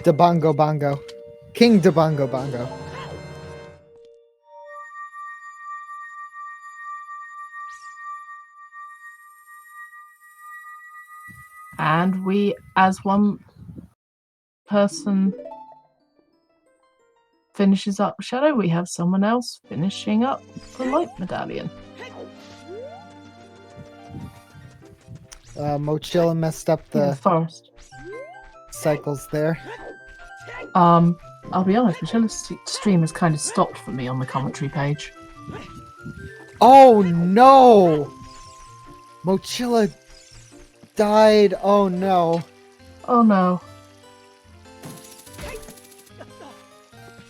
De Bongo Bongo. King De Bongo Bongo. And we, as one person finishes up Shadow, we have someone else finishing up the Light Medallion. Mochilla messed up The the forest. cycles there. I'll be honest, Mochilla's stream has kind of stopped for me on the commentary page. Oh no! Mochilla died. Oh no. Oh no.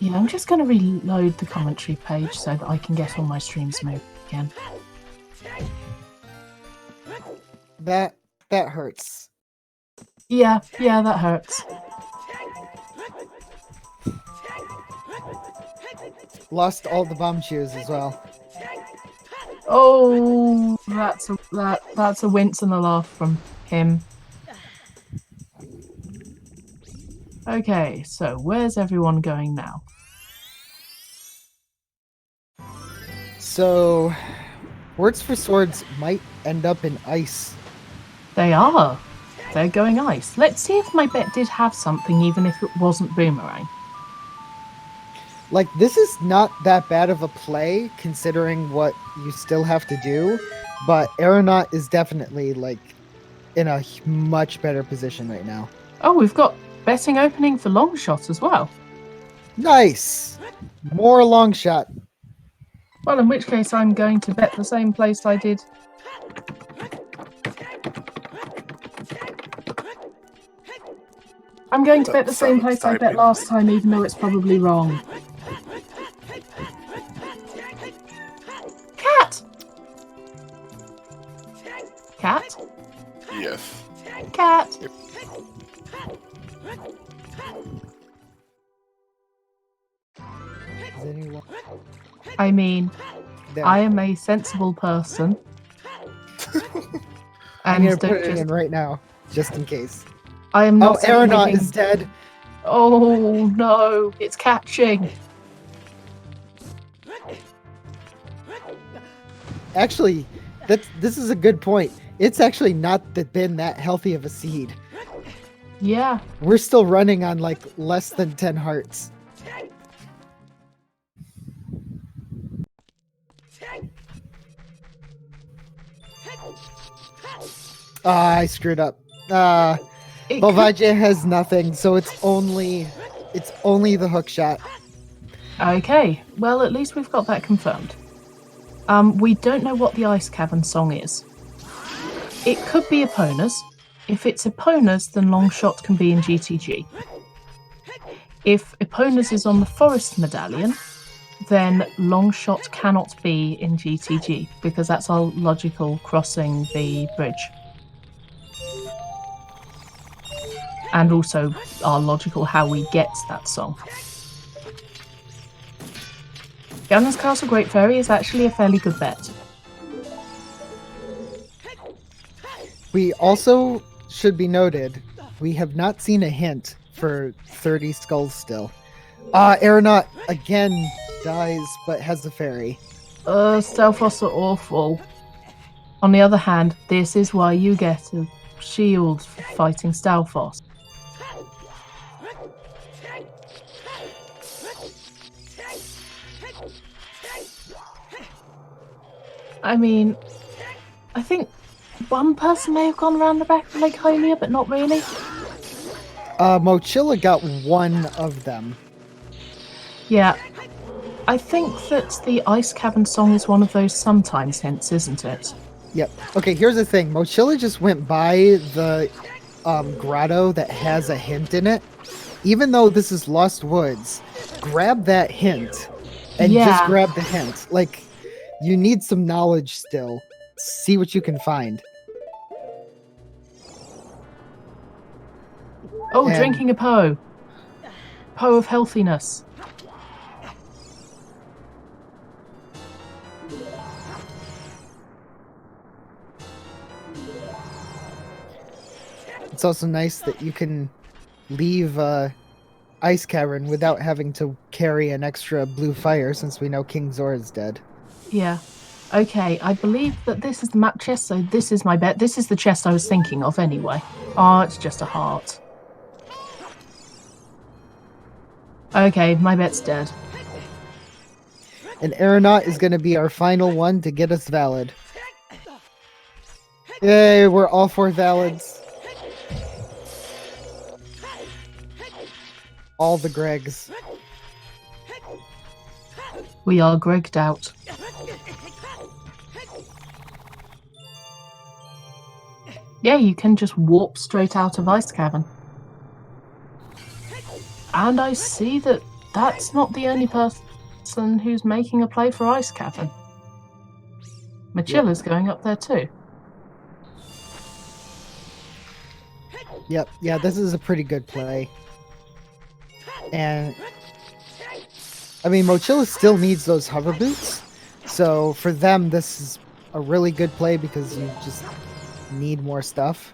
Yeah, I'm just going to reload the commentary page so that I can get all my streams moving again. That hurts. Yeah, that hurts. Lost all the bomb cheers as well. Oh, that's a wince and a laugh from him. Okay, so where's everyone going now? So, words for swords might end up in ice. They are. They're going ice. Let's see if my bet did have something, even if it wasn't boomerang. Like, this is not that bad of a play, considering what you still have to do, but Aeronaut is definitely, like, in a much better position right now. Oh, we've got betting opening for long shot as well. Nice! More long shot. Well, in which case I'm going to bet the same place I did. I'm going to bet the same place I bet last time, even though it's probably wrong. Cat! Cat? Yes. Cat! Is anyone... I mean, There. I am a sensible person. I'm And gonna don't put it just... in right now, just in case. I am Oh, not Aeronaut saying is dead. Oh no, it's catching. Actually, this is a good point. It's actually not been that healthy of a seed. Yeah. We're still running on like less than 10 hearts. I screwed up. It Belvaje has nothing, so it's only the hook shot. Okay, well at least we've got that confirmed. We don't know what the Ice Cavern song is. It could be Epona's. If it's Epona's, then Longshot can be in GTG. If Epona's is on the Forest Medallion, then Longshot cannot be in GTG, because that's our logical crossing the bridge. And also our logical how we get that song. Gannon's Castle Great Fairy is actually a fairly good bet. We also should be noted, we have not seen a hint for 30 skulls still. Aeronaut again dies, but has the fairy. Stelphos are awful. On the other hand, this is why you get a shield for fighting Stelphos. I mean, I think one person may have gone around the back of Lake Hylia, but not really. Mochilla got one of them. Yeah. I think that the Ice Cavern song is one of those sometimes hints, isn't it? Yep. Okay, here's the thing. Mochilla just went by the grotto that has a hint in it. Even though this is Lost Woods, grab that hint and just grab the hint. Like, you need some knowledge still. See what you can find. Oh, And- drinking a Poe. Poe of healthiness. It's also nice that you can leave Ice Cavern without having to carry an extra blue fire, since we know King Zor is dead. Yeah. Okay, I believe that this is the map chest, so this is my bet. This is the chest I was thinking of anyway. Oh, it's just a heart. Okay, my bet's dead. And Aeronaut is going to be our final one to get us valid. Yay, we're all 4 valids. All the Gregs. We are Gregged out. Yeah, you can just warp straight out of Ice Cavern. And I see that that's not the only person who's making a play for Ice Cavern. Machilla's going up there too. Yep, yeah, this is a pretty good play. And I mean, Mochilla still needs those hover boots. So for them, this is a really good play because you just need more stuff.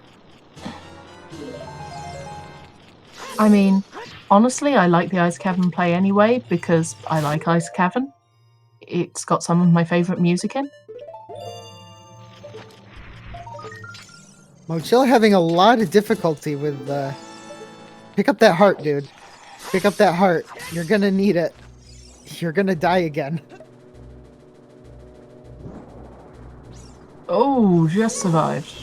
I mean, honestly, I like the Ice Cavern play anyway because I like Ice Cavern. It's got some of my favourite music in. Mochilla having a lot of difficulty with pick up that heart, dude. Pick up that heart. You're gonna need it. You're gonna die again. Oh, just survived.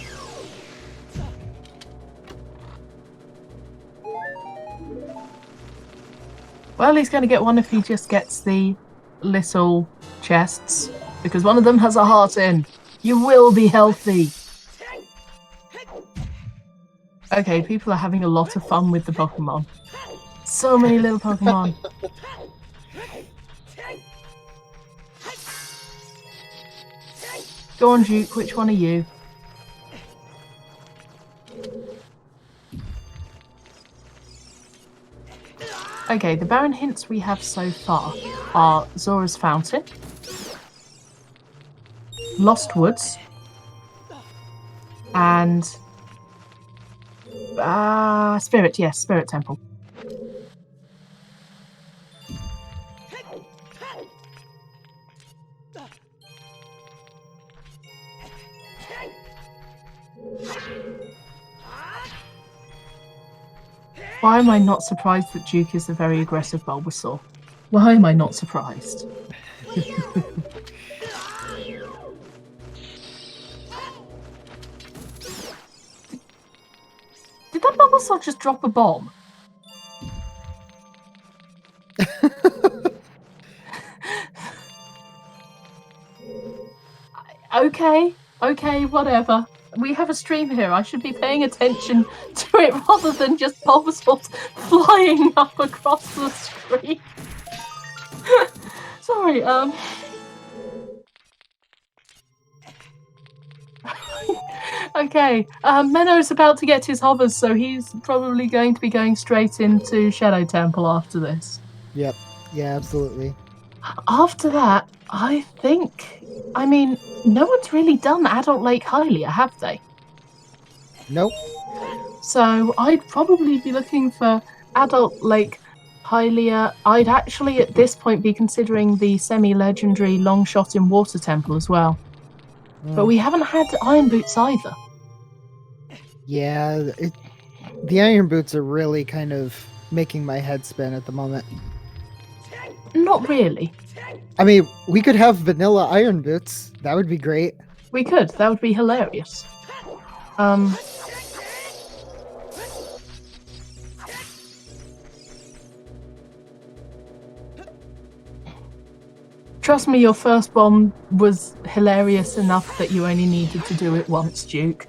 Well, he's going to get one if he just gets the little chests, because one of them has a heart in. You will be healthy. Okay, people are having a lot of fun with the Pokemon. So many little Pokemon. Go on, Duke, which one are you? Okay, the barren hints we have so far are Zora's Fountain, Lost Woods, and Spirit, yes, Spirit Temple. Why am I not surprised that Duke is a very aggressive Bulbasaur? Why am I not surprised? Did that Bulbasaur just drop a bomb? Okay, whatever. We have a stream here. I should be paying attention to it rather than just Bulbasaurs flying up across the screen. Sorry, Okay, Menno's about to get his hovers, so he's probably going to be going straight into Shadow Temple after this. Yep. Yeah, absolutely. After that, I mean, no one's really done Adult Lake Hylia, have they? Nope. So I'd probably be looking for Adult Lake Hylia. I'd actually at this point be considering the semi-legendary Long Shot in Water Temple as well. But we haven't had Iron Boots either. Yeah, the Iron Boots are really kind of making my head spin at the moment. Not really. I mean, we could have vanilla Iron Boots. That would be great. We could. That would be hilarious. Trust me, your first bomb was hilarious enough that you only needed to do it once, Duke.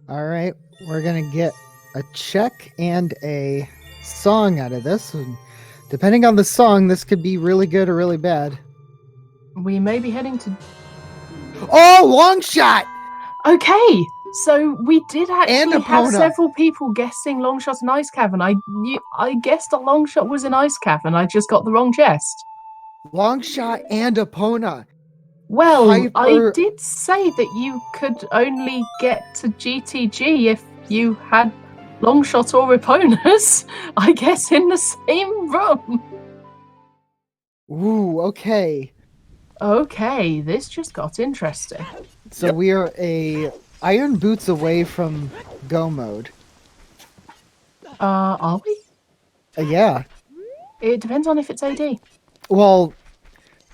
All right, we're gonna get a check and a song out of this. And depending on the song, this could be really good or really bad. We may be heading to... Oh, long shot! Okay, so we did actually have Epona. several people guessing Longshot and Ice Cavern. I guessed a Longshot was an Ice Cavern. I just got the wrong chest. Long shot and Epona. Well, I Hyper- did say that you could only get to GTG if you had Longshot or Eponas, I guess, in the same room. Ooh, okay. Okay, this just got interesting. So Yep. we are a Iron Boots away from Go mode. Are we? Yeah. It depends on if it's AD. Well,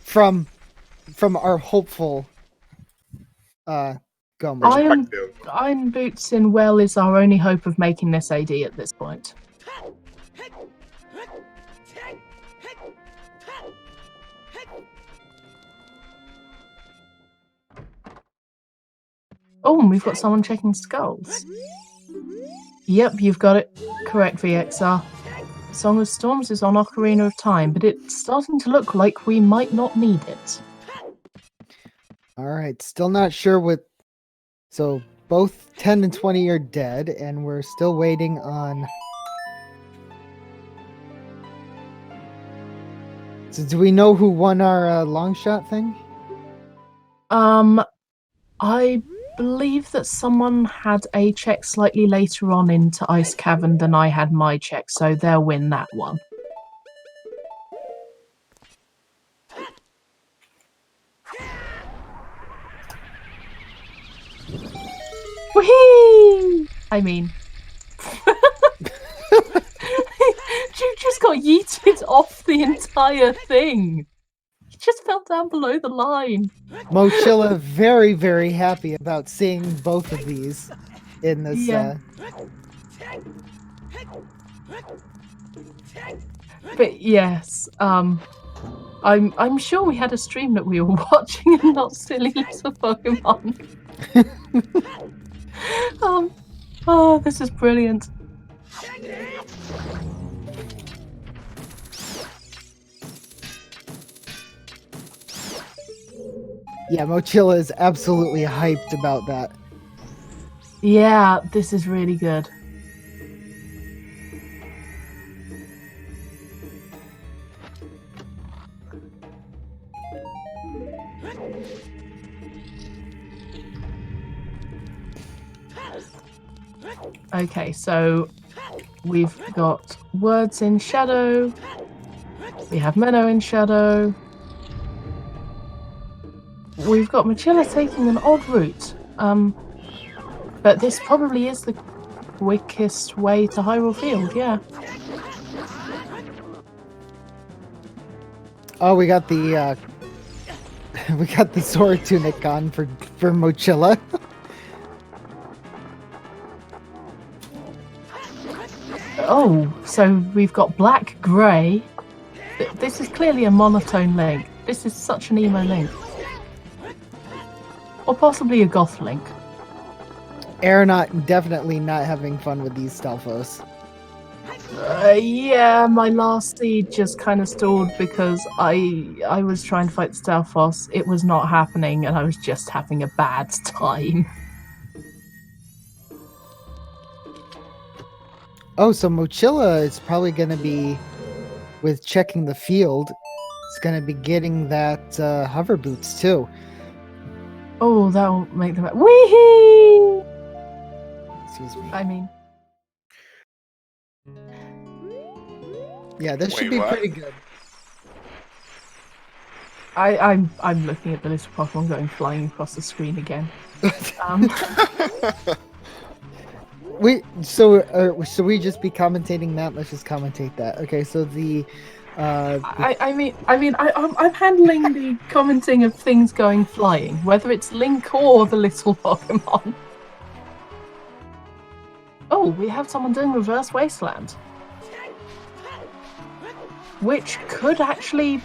from our hopeful Go mode. Iron Boots in Well is our only hope of making this AD at this point. Oh, and we've got someone checking skulls. Yep, you've got it correct, VXR. Song of Storms is on Ocarina of Time, but it's starting to look like we might not need it. All right, still not sure what. So both 10 and 20 are dead, and we're still waiting on. So do we know who won our long shot thing? I believe that someone had a check slightly later on into Ice Cavern than I had my check, so they'll win that one. Whee! I mean, you just got yeeted off the entire thing. You just fell down below the line. Mochilla very, very happy about seeing both of these in this. Yeah. But yes, I'm sure we had a stream that we were watching and not silly little Pokemon. Oh, this is brilliant. Yeah, Mochilla is absolutely hyped about that. Yeah, this is really good. Okay, so we've got words in shadow. We have Menno in shadow. We've got Mochilla taking an odd route. But this probably is the quickest way to Hyrule Field, yeah. Oh, we got the we got the sword tunic on for Mochilla. Oh, so we've got black, grey. This is clearly a monotone link. This is such an emo link. Or possibly a goth link. Aeronaut definitely not having fun with these Stalfos. Yeah, my last seed just kind of stalled because I was trying to fight the Stalfos. It was not happening, and I was just having a bad time. Oh, so Mochilla is probably going to be, with checking the field, it's going to be getting that hover boots too. Oh, that'll make them... Wee-hee! Excuse me. I mean... Yeah, this should Wait, be what? pretty good. I'm looking at the little Pokemon going flying across the screen again. Should we just be commentating that? Let's just commentate that. Okay, so I'm handling the commenting of things going flying, whether it's Link or the little Pokemon. Oh, we have someone doing Reverse Wasteland. Which could actually...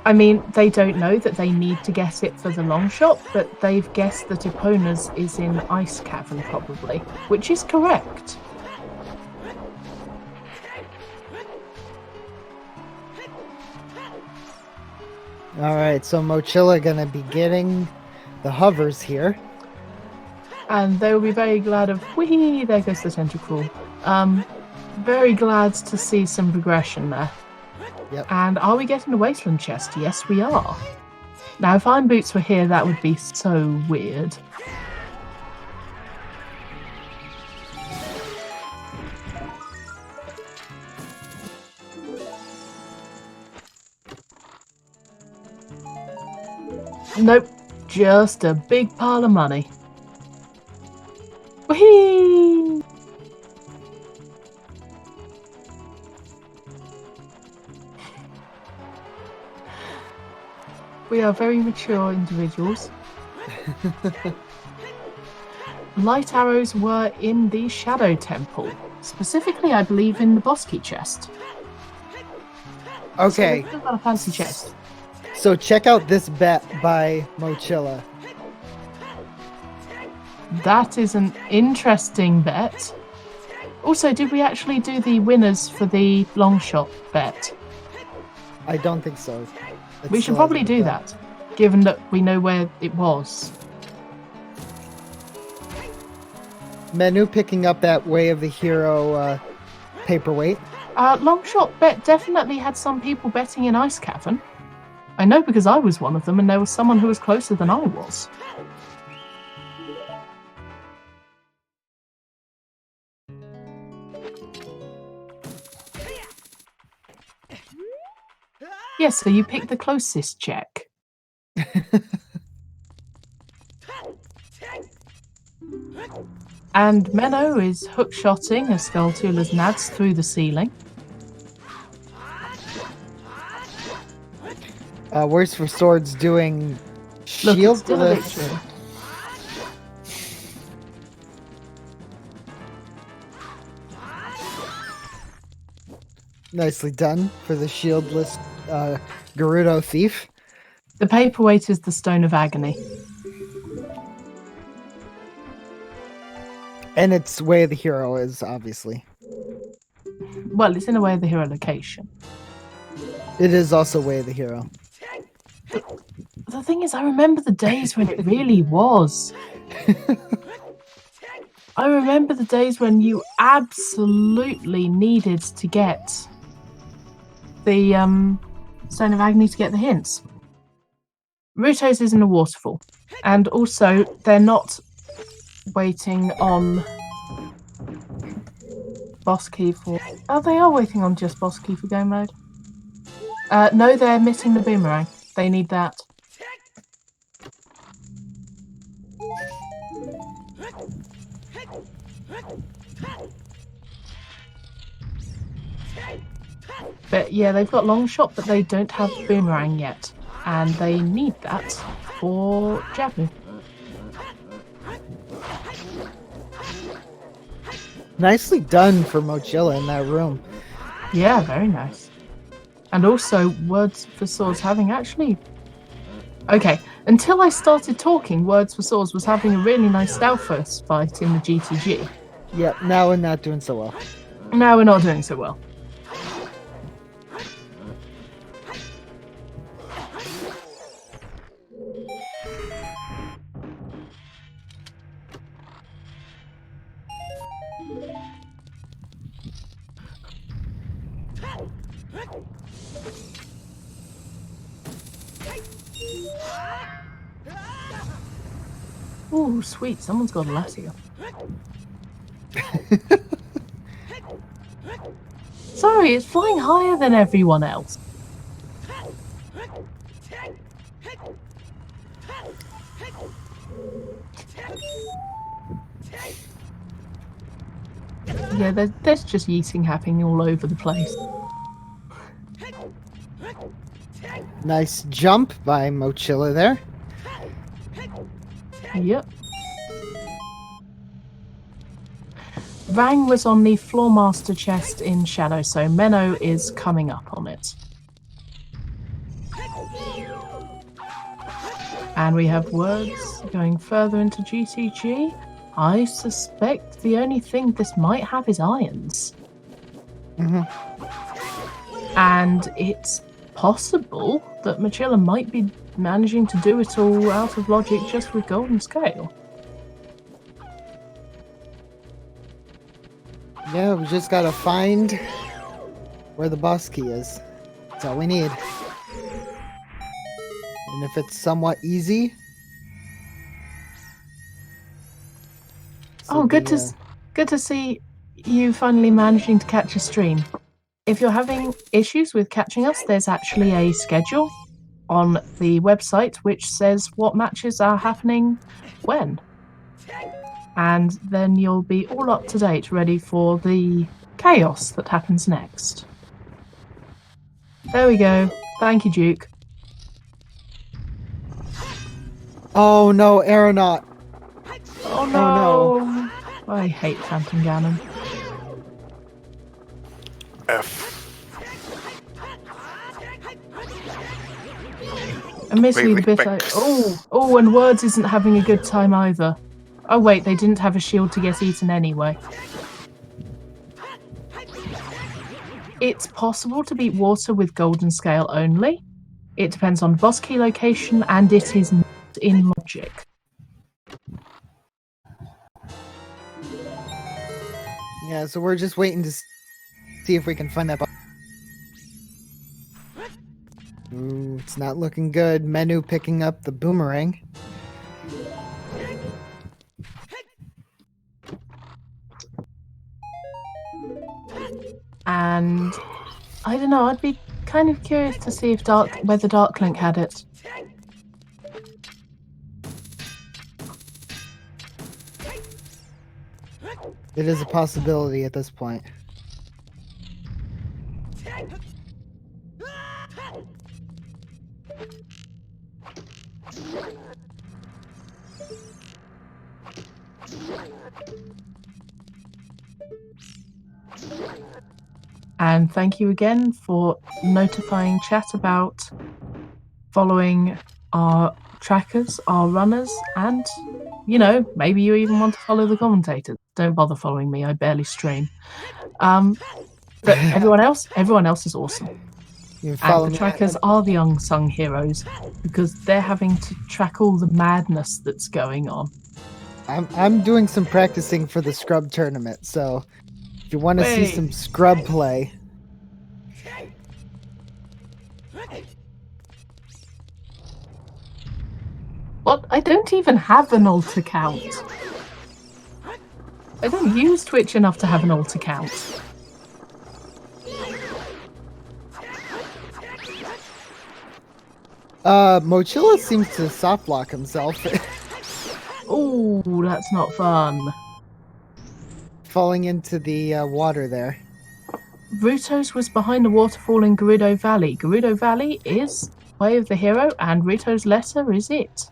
I mean, they don't know that they need to get it for the long shot, but they've guessed that Epona's is in Ice Cavern, probably, which is correct. Alright, so Mochilla gonna be getting the hovers here. And they will be very glad of... Whee! There goes the Tentacruel. Very glad to see some progression there. Yep. And are we getting the Wasteland chest? Yes, we are. Now, if Iron Boots were here, that would be so weird. Nope, just a big pile of money. Whee! We are very mature individuals. Light arrows were in the Shadow Temple. Specifically, I believe, in the Bosky chest. Okay. So not a fancy chest. So check out this bet by Mochilla. That is an interesting bet. Also, did we actually do the winners for the long shot bet? I don't think so. We should probably do that, given that we know where it was. Menu picking up that Way of the Hero paperweight. Long shot bet definitely had some people betting in Ice Cavern. I know because I was one of them, and there was someone who was closer than I was. Yes, so you picked the closest check. And Menno is hook-shotting a Skulltula's nads through the ceiling. Words for Swords doing Look, it's still a shieldless. victory. Nicely done for the shieldless Gerudo thief. The paperweight is the Stone of Agony. And it's Way of the Hero is, obviously. Well, it's in a way of the hero location. It is also Way of the Hero. The thing is, I remember the days when it really was. I remember the days when you absolutely needed to get the Stone of Agony to get the hints. Ruto's isn't a waterfall. And also, they're not waiting on boss key for... Oh, they are waiting on just boss key for go mode. No, they're missing the boomerang. They need that. But yeah, they've got long shot, but they don't have boomerang yet. And they need that for Jabu. Nicely done for Mochilla in that room. Yeah, very nice. And also, Words for Swords having actually... Okay, until I started talking, Words for Swords was having a really nice stealth first fight in the GTG. Yep, now we're not doing so well. Now we're not doing so well. Ooh, sweet. Someone's got a lassie. Sorry, it's flying higher than everyone else. Yeah, there's just yeeting happening all over the place. Nice jump by Mochilla there. Yep. Rang was on the Floormaster chest in Shadow, so Menno is coming up on it. And we have Words going further into GTG. I suspect the only thing this might have is irons. And it's possible that Mochilla might be managing to do it all out of logic just with Golden Scale. Yeah, we just gotta find where the boss key is. That's all we need. And if it's somewhat easy... Oh, good to see you finally managing to catch a stream. If you're having issues with catching us, there's actually a schedule on the website which says what matches are happening when. And then you'll be all up to date, ready for the chaos that happens next. There we go. Thank you, Duke. Oh no, Aeronaut! Oh no! I hate Phantom Ganon. F. Admittedly, the Wait, bit I... Oh, and Words isn't having a good time either. Oh wait, they didn't have a shield to get eaten anyway. It's possible to beat water with Golden Scale only. It depends on boss key location, and it is not in logic. Yeah, so we're just waiting to see if we can find that boss. Ooh, it's not looking good. Menu picking up the boomerang. And I don't know, I'd be kind of curious to see if whether Darklink had it. It is a possibility at this point. And thank you again for notifying chat about following our trackers, our runners, and, you know, maybe you even want to follow the commentators. Don't bother following me, I barely stream. But everyone else is awesome. You And follow the me. trackers are the unsung heroes because they're having to track all the madness that's going on. I'm doing some practicing for the scrub tournament, so if you want to see Wait. some scrub play, What? I don't even have an alt account. I don't use Twitch enough to have an alt account. Mochila seems to soft lock himself, Oh, that's not fun. falling into the water there. Ruto's was behind the waterfall in Gerudo Valley. Gerudo Valley is Way of the Hero, and Ruto's letter is it.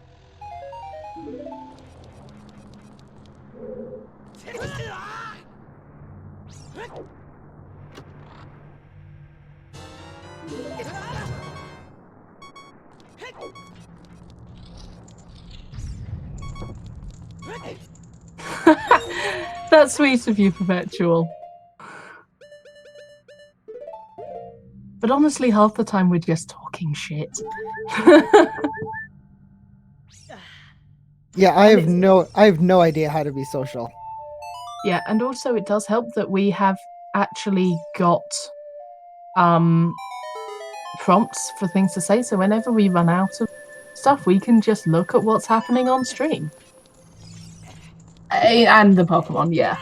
That's sweet of you, Perpetual. But honestly, half the time we're just talking shit. Yeah, I have no idea how to be social. Yeah, and also it does help that we have actually got prompts for things to say, so whenever we run out of stuff, we can just look at what's happening on stream. And the Pokemon, yeah.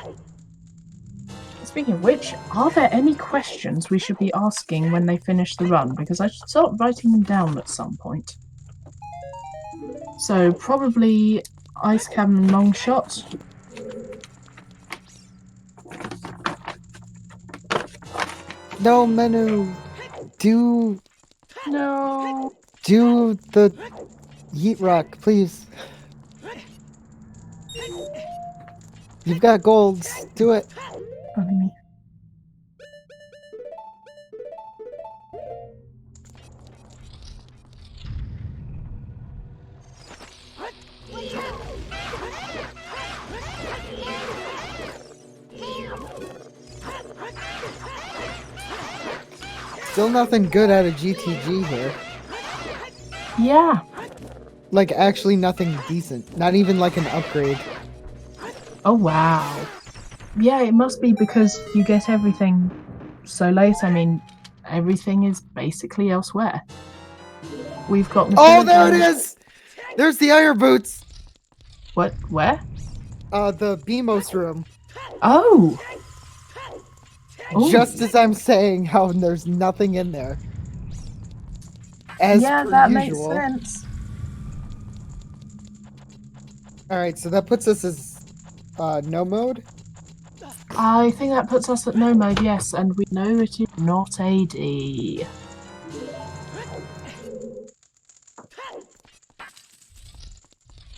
Speaking of which, are there any questions we should be asking when they finish the run? Because I should start writing them down at some point. So probably Ice Cavern Long Shot. No menu. Do No. the Yeet Rock, please. You've got golds. Do it. Pardon me. Still nothing good out of GTG here. Yeah. Like, actually nothing decent. Not even like an upgrade. Oh, wow. Yeah, it must be because you get everything so late. I mean, everything is basically elsewhere. We've got... Oh, there it is! There's the Iron Boots! What? Where? The BMOS room. Oh! Ooh. Just as I'm saying how there's nothing in there. As yeah, per that usual. makes sense. Alright, so that puts us as no mode. I think that puts us at no mode, yes, and we know it is not AD.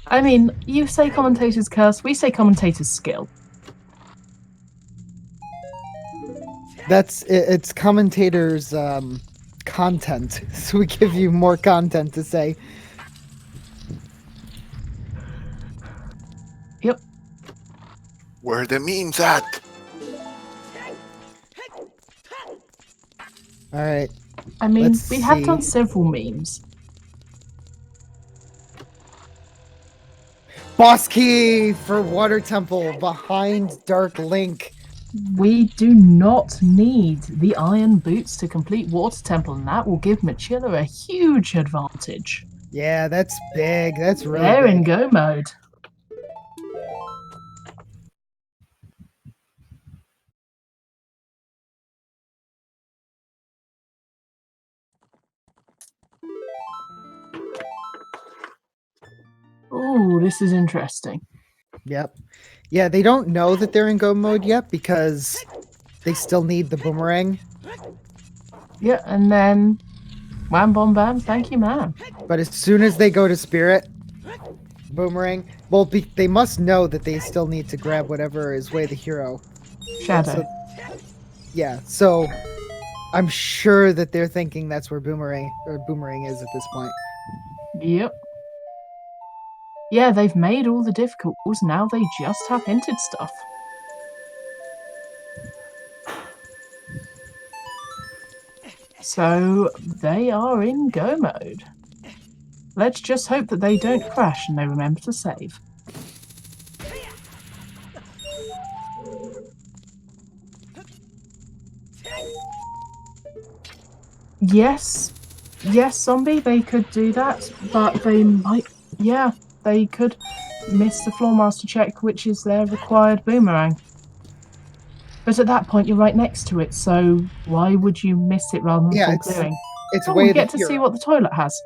I mean, you say commentator's curse, we say commentator's skill. It's commentators' content, so we give you more content to say. Yep. Where are the memes at? All right. I mean, Let's we have see. done several memes. Boss key for Water Temple behind Dark Link. We do not need the iron boots to complete Water Temple, and that will give Machilla a huge advantage. Yeah, that's big. That's really They're big. in go mode. Ooh, this is interesting. Yep. Yeah, they don't know that they're in go mode yet because they still need the boomerang. Yeah, and then wham bom bam, thank you, ma'am. But as soon as they go to spirit, boomerang. Well, they must know that they still need to grab whatever is way the hero. And Shadow. yeah, so I'm sure that they're thinking that's where boomerang is at this point. Yep. Yeah, they've made all the difficult rules, now they just have hinted stuff. So they are in go mode. Let's just hope that they don't crash and they remember to save. Yes, zombie, they could do that, but they might, yeah, they could miss the floor master check, which is their required boomerang. But at that point, you're right next to it, so why would you miss it rather than full clearing? It's Oh, way we the get to hero. see what the toilet has.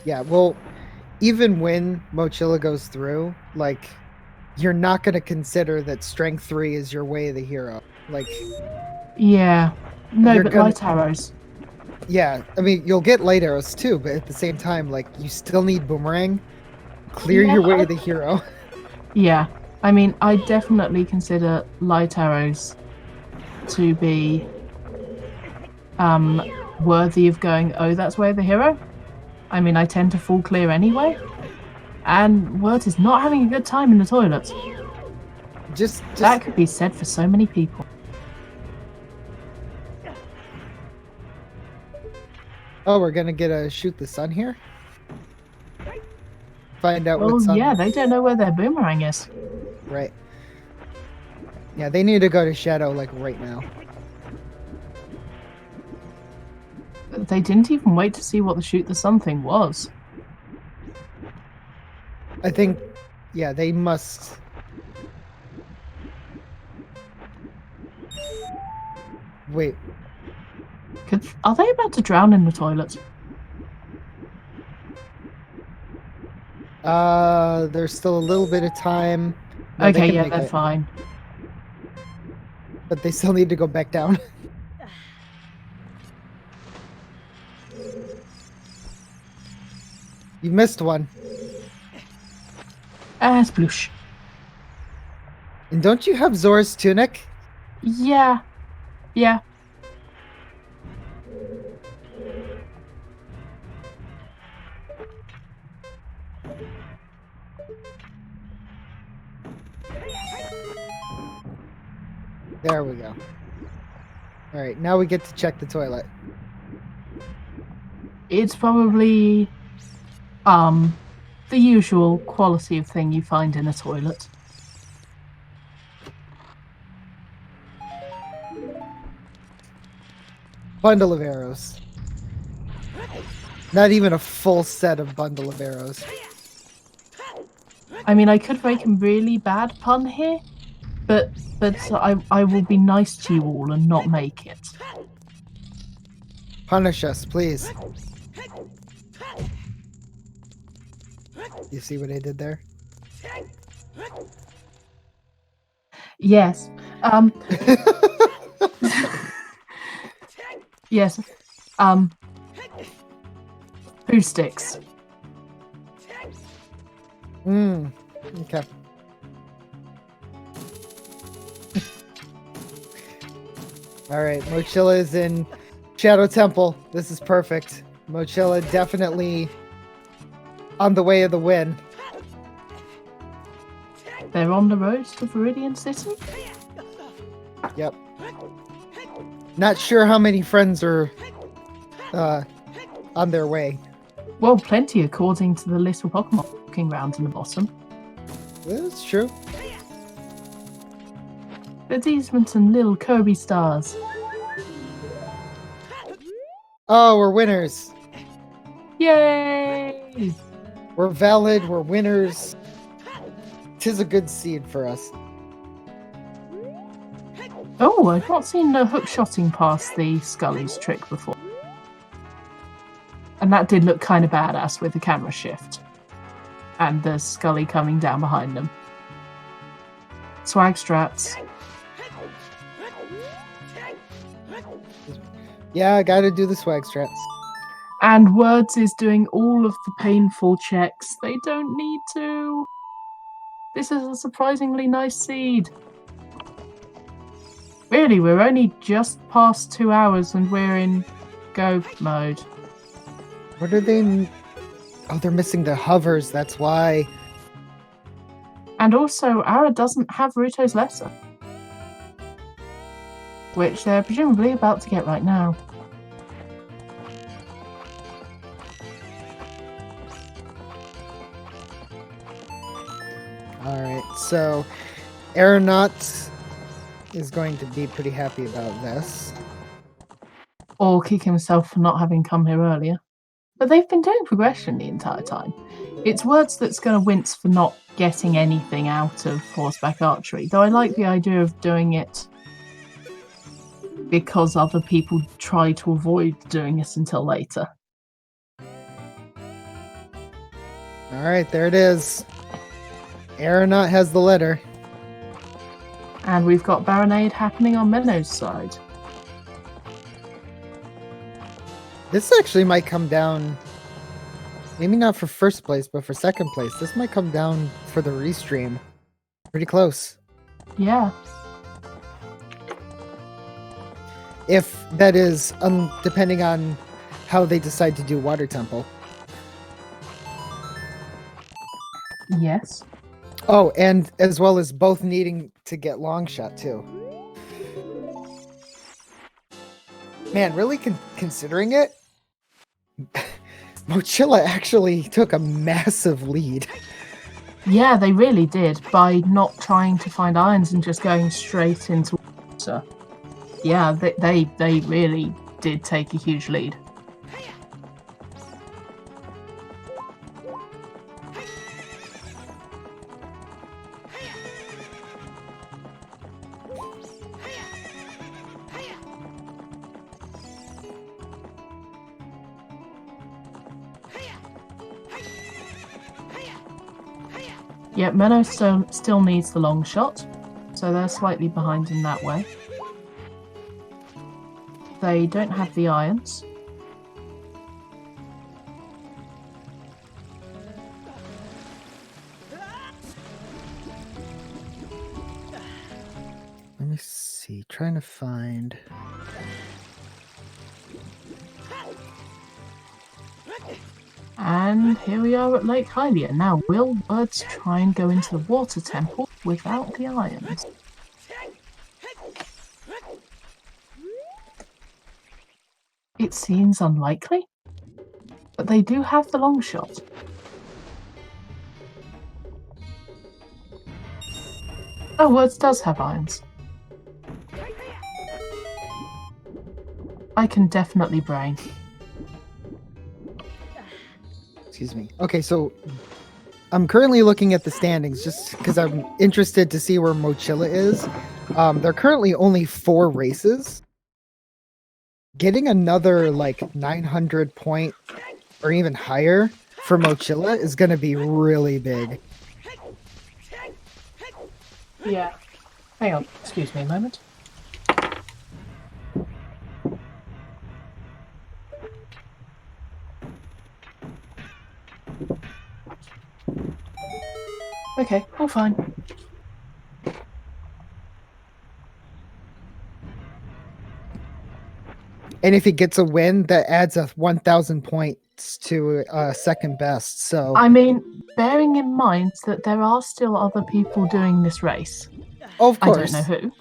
Yeah, well, even when Mochila goes through, like, you're not going to consider that Strength 3 is your way of the hero. Like, yeah. No, you're but gonna- light arrows. yeah, I mean, you'll get light arrows too, but at the same time, like, you still need boomerang. Clear Yeah, your way of the hero. Yeah, I mean, I definitely consider light arrows to be worthy of going, oh, that's where the hero. I mean, I tend to fall clear anyway. And Word is not having a good time in the toilet. Just That could be said for so many people. Oh, we're gonna get a shoot the sun here. Find out Well, what's on. yeah, they don't know where their boomerang is. Right. Yeah, they need to go to Shadow like right now. They didn't even wait to see what the shoot the sun thing was. I think, yeah, they must. Wait. Are they about to drown in the toilet? There's still a little bit of time. No, Okay, they can yeah, make they're it, fine. but they still need to go back down. You missed one. Sploosh. And don't you have Zora's tunic? Yeah. There we go. All right, now we get to check the toilet. It's probably the usual quality of thing you find in a toilet. Bundle of arrows. Not even a full set of bundle of arrows. I mean, I could make a really bad pun here, but I will be nice to you all and not make it. Punish us, please. You see what I did there? Yes. Yes. Poo sticks. Okay. All right, Mochila is in Shadow Temple. This is perfect. Mochila definitely on the way of the win. They're on the road to Viridian City? Yep. Not sure how many friends are on their way. Well, plenty according to the little Pokemon walking around in the bottom. That's true. But these were some little Kirby stars. Oh, we're winners. Yay! We're valid. We're winners. 'Tis a good seed for us. Oh, I've not seen no hook shotting past the Scully's trick before. And that did look kind of badass with the camera shift. And the Scully coming down behind them. Swag strats. Yeah, I gotta do the swag strats. And Words is doing all of the painful checks. They don't need to. This is a surprisingly nice seed. Really, we're only just past 2 hours and we're in go mode. What are they? Oh, they're missing the hovers, that's why. And also, Ara doesn't have Ruto's letter. Which they're presumably about to get right now. Alright, so Aeronaut is going to be pretty happy about this. Or kick himself for not having come here earlier. But they've been doing progression the entire time. It's Words that's going to wince for not getting anything out of horseback archery, though I like the idea of doing it because other people try to avoid doing it until later. Alright, there it is. Aeronaut has the letter. And we've got Baronade happening on Menno's side. This actually might come down, maybe not for first place, but for second place. This might come down for the restream. Pretty close. Yeah. If that is, depending on how they decide to do Water Temple. Yes. Oh, and as well as both needing to get long shot too. Man, really considering it, Mochilla actually took a massive lead. Yeah, they really did, by not trying to find irons and just going straight into water. Yeah, they really did take a huge lead. Yeah, Menno still needs the long shot, so they're slightly behind in that way. They don't have the irons. Let me see, trying to find... And here we are at Lake Hylia. Now, will Words try and go into the water temple without the irons? It seems unlikely, but they do have the long shot. Oh, Words does have irons. I can definitely brain. Excuse me. Okay, so I'm currently looking at the standings just because I'm interested to see where Mochilla is. They're currently only 4 races. Getting another like 900 point or even higher for Mochilla is going to be really big. Yeah. Hang on, excuse me a moment. Okay, all fine. And if he gets a win, that adds a 1,000 points to second best. So I mean, bearing in mind that there are still other people doing this race. of course, I don't know who.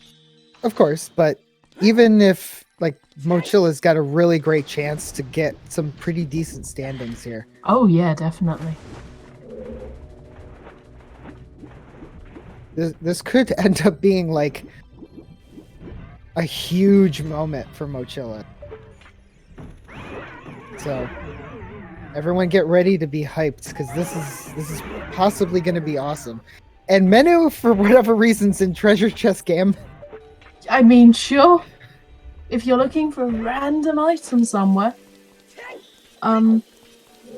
of course, but even if like Mochilla's got a really great chance to get some pretty decent standings here. Oh yeah, definitely. This could end up being like a huge moment for Mochilla. So everyone get ready to be hyped because this is possibly going to be awesome. And Menu, for whatever reasons, in Treasure Chest Game. I mean, sure. If you're looking for a random item somewhere,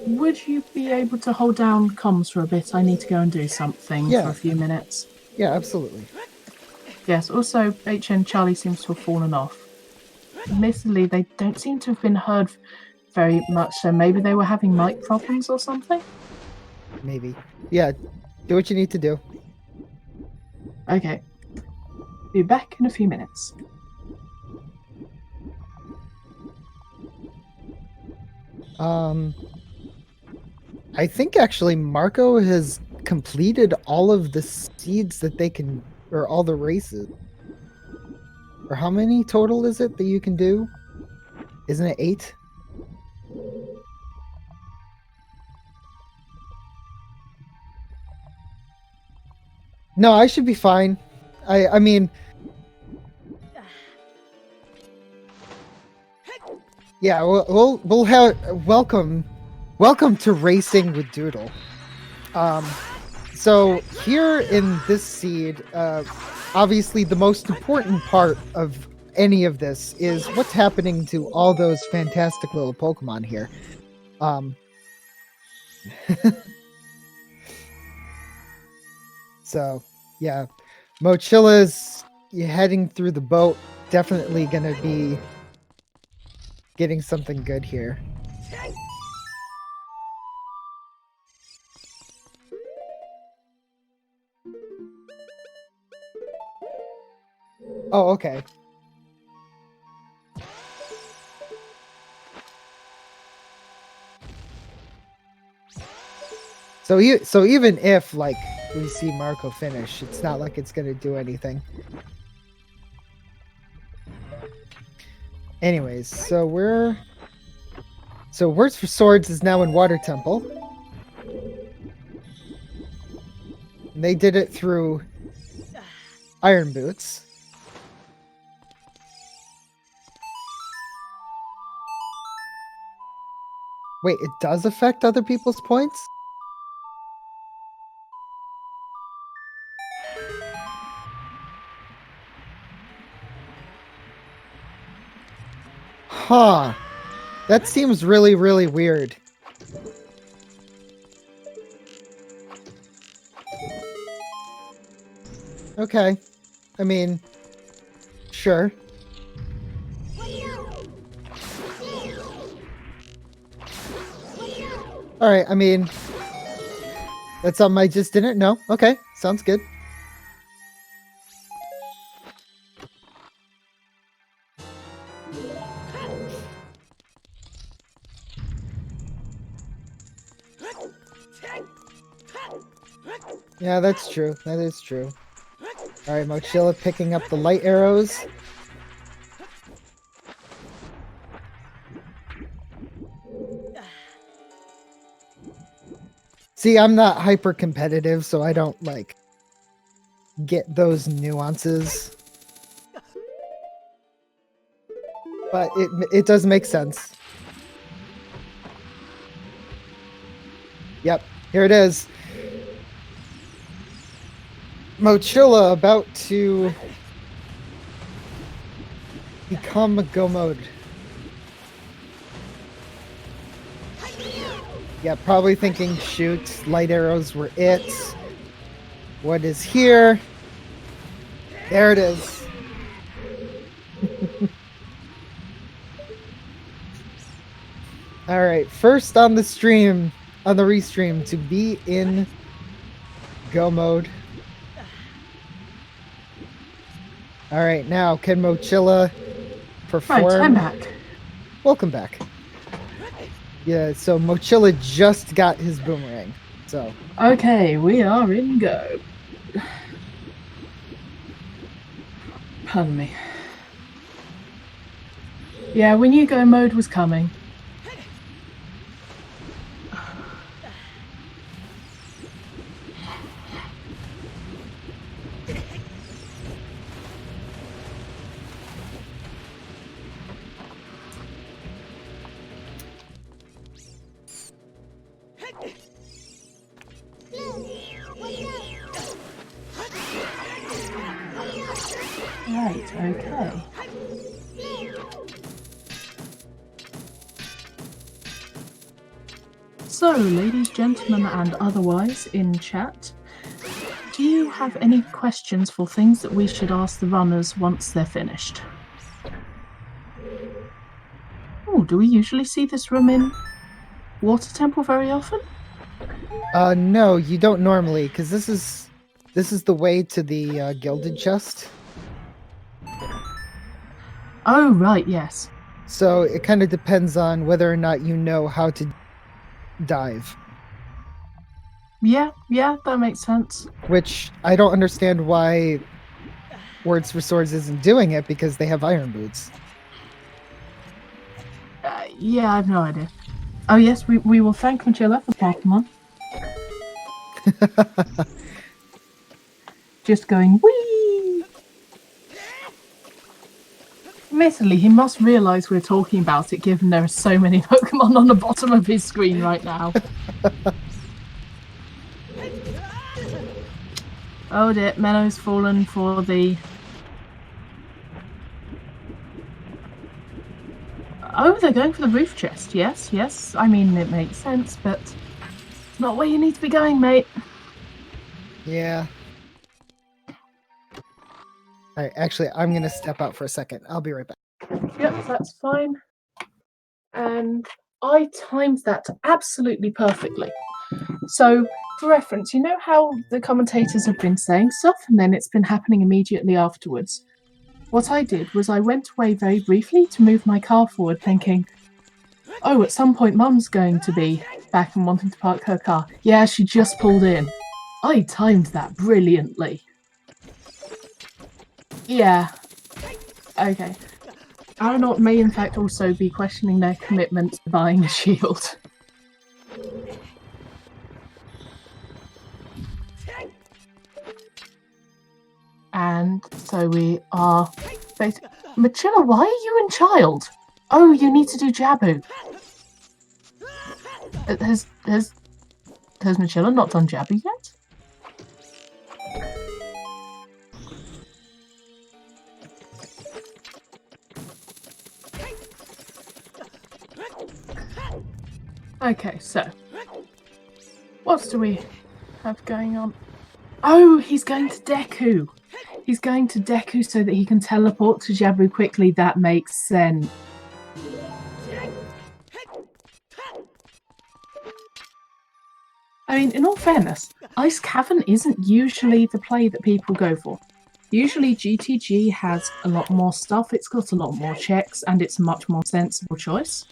would you be able to hold down comms for a bit? I need to go and do something for Yeah. a few minutes. Yeah, absolutely. Yes, also, HN Charlie seems to have fallen off. Admittedly, they don't seem to have been heard very much, so maybe they were having mic problems or something? Maybe. Yeah, do what you need to do. Okay. Be back in a few minutes. I think actually Marco has completed all of the seeds that they can, or all the races. Or how many total is it that you can do? Isn't it 8? No, I should be fine. I mean, yeah, we'll have welcome to racing with Doodle. So here in this seed, obviously the most important part of any of this is what's happening to all those fantastic little Pokemon here. So yeah, Mochilla's heading through the boat. Definitely gonna be getting something good here. Oh, okay. So even if like we see Marco finish, it's not like it's gonna do anything. Anyways, so Words for Swords is now in Water Temple. And they did it through Iron Boots. Wait, it does affect other people's points? Huh. That seems really, really weird. Okay. I mean, sure. Alright, I mean, that's something I just didn't know. Okay, sounds good. Yeah, that's true. That is true. Alright, Mochilla picking up the light arrows. See, I'm not hyper competitive, so I don't like get those nuances. But it does make sense. Yep, here it is. Mochilla about to become a Go mode. Yeah, probably thinking shoot, light arrows were it. What is here? There it is. Alright, first on the stream, on the restream, to be in Go mode. Alright, now can Mochilla perform? Right, I'm back. Welcome back. Yeah, so Mochilla just got his boomerang. So Okay, we are in Go. Pardon me. Yeah, we knew Go mode was coming. Right, okay. So, ladies, gentlemen, and otherwise in chat, do you have any questions for things that we should ask the runners once they're finished? Oh, do we usually see this room in Water Temple very often? No, you don't normally, because this is the way to the Gilded Chest. Oh, right, yes. So it kind of depends on whether or not you know how to dive. Yeah, that makes sense. Which I don't understand why Words for Swords isn't doing it, because they have iron boots. Yeah, I have no idea. Oh yes, we will thank Machilla for Pokemon. Just going wee. Admittedly, he must realise we're talking about it, given there are so many Pokemon on the bottom of his screen right now. Oh dear, Meadow's fallen for the... Oh, they're going for the roof chest. Yes. I mean, it makes sense, but it's not where you need to be going, mate. Yeah. Alright, actually, I'm going to step out for a second. I'll be right back. Yep, that's fine. And I timed that absolutely perfectly. So, for reference, you know how the commentators have been saying stuff and then it's been happening immediately afterwards? What I did was I went away very briefly to move my car forward, thinking, oh, at some point Mum's going to be back and wanting to park her car. Yeah, she just pulled in. I timed that brilliantly. Yeah. Okay. Aeronaut may in fact also be questioning their commitment to buying a shield. And so we are... Machilla, why are you in child? Oh, you need to do Jabu. Has Machilla not done Jabu yet? Okay, so what do we have going on? Oh, he's going to Deku. He's going to Deku so that he can teleport to Jabu quickly. That makes sense. I mean, in all fairness, Ice Cavern isn't usually the play that people go for. Usually GTG has a lot more stuff, it's got a lot more checks, and it's a much more sensible choice.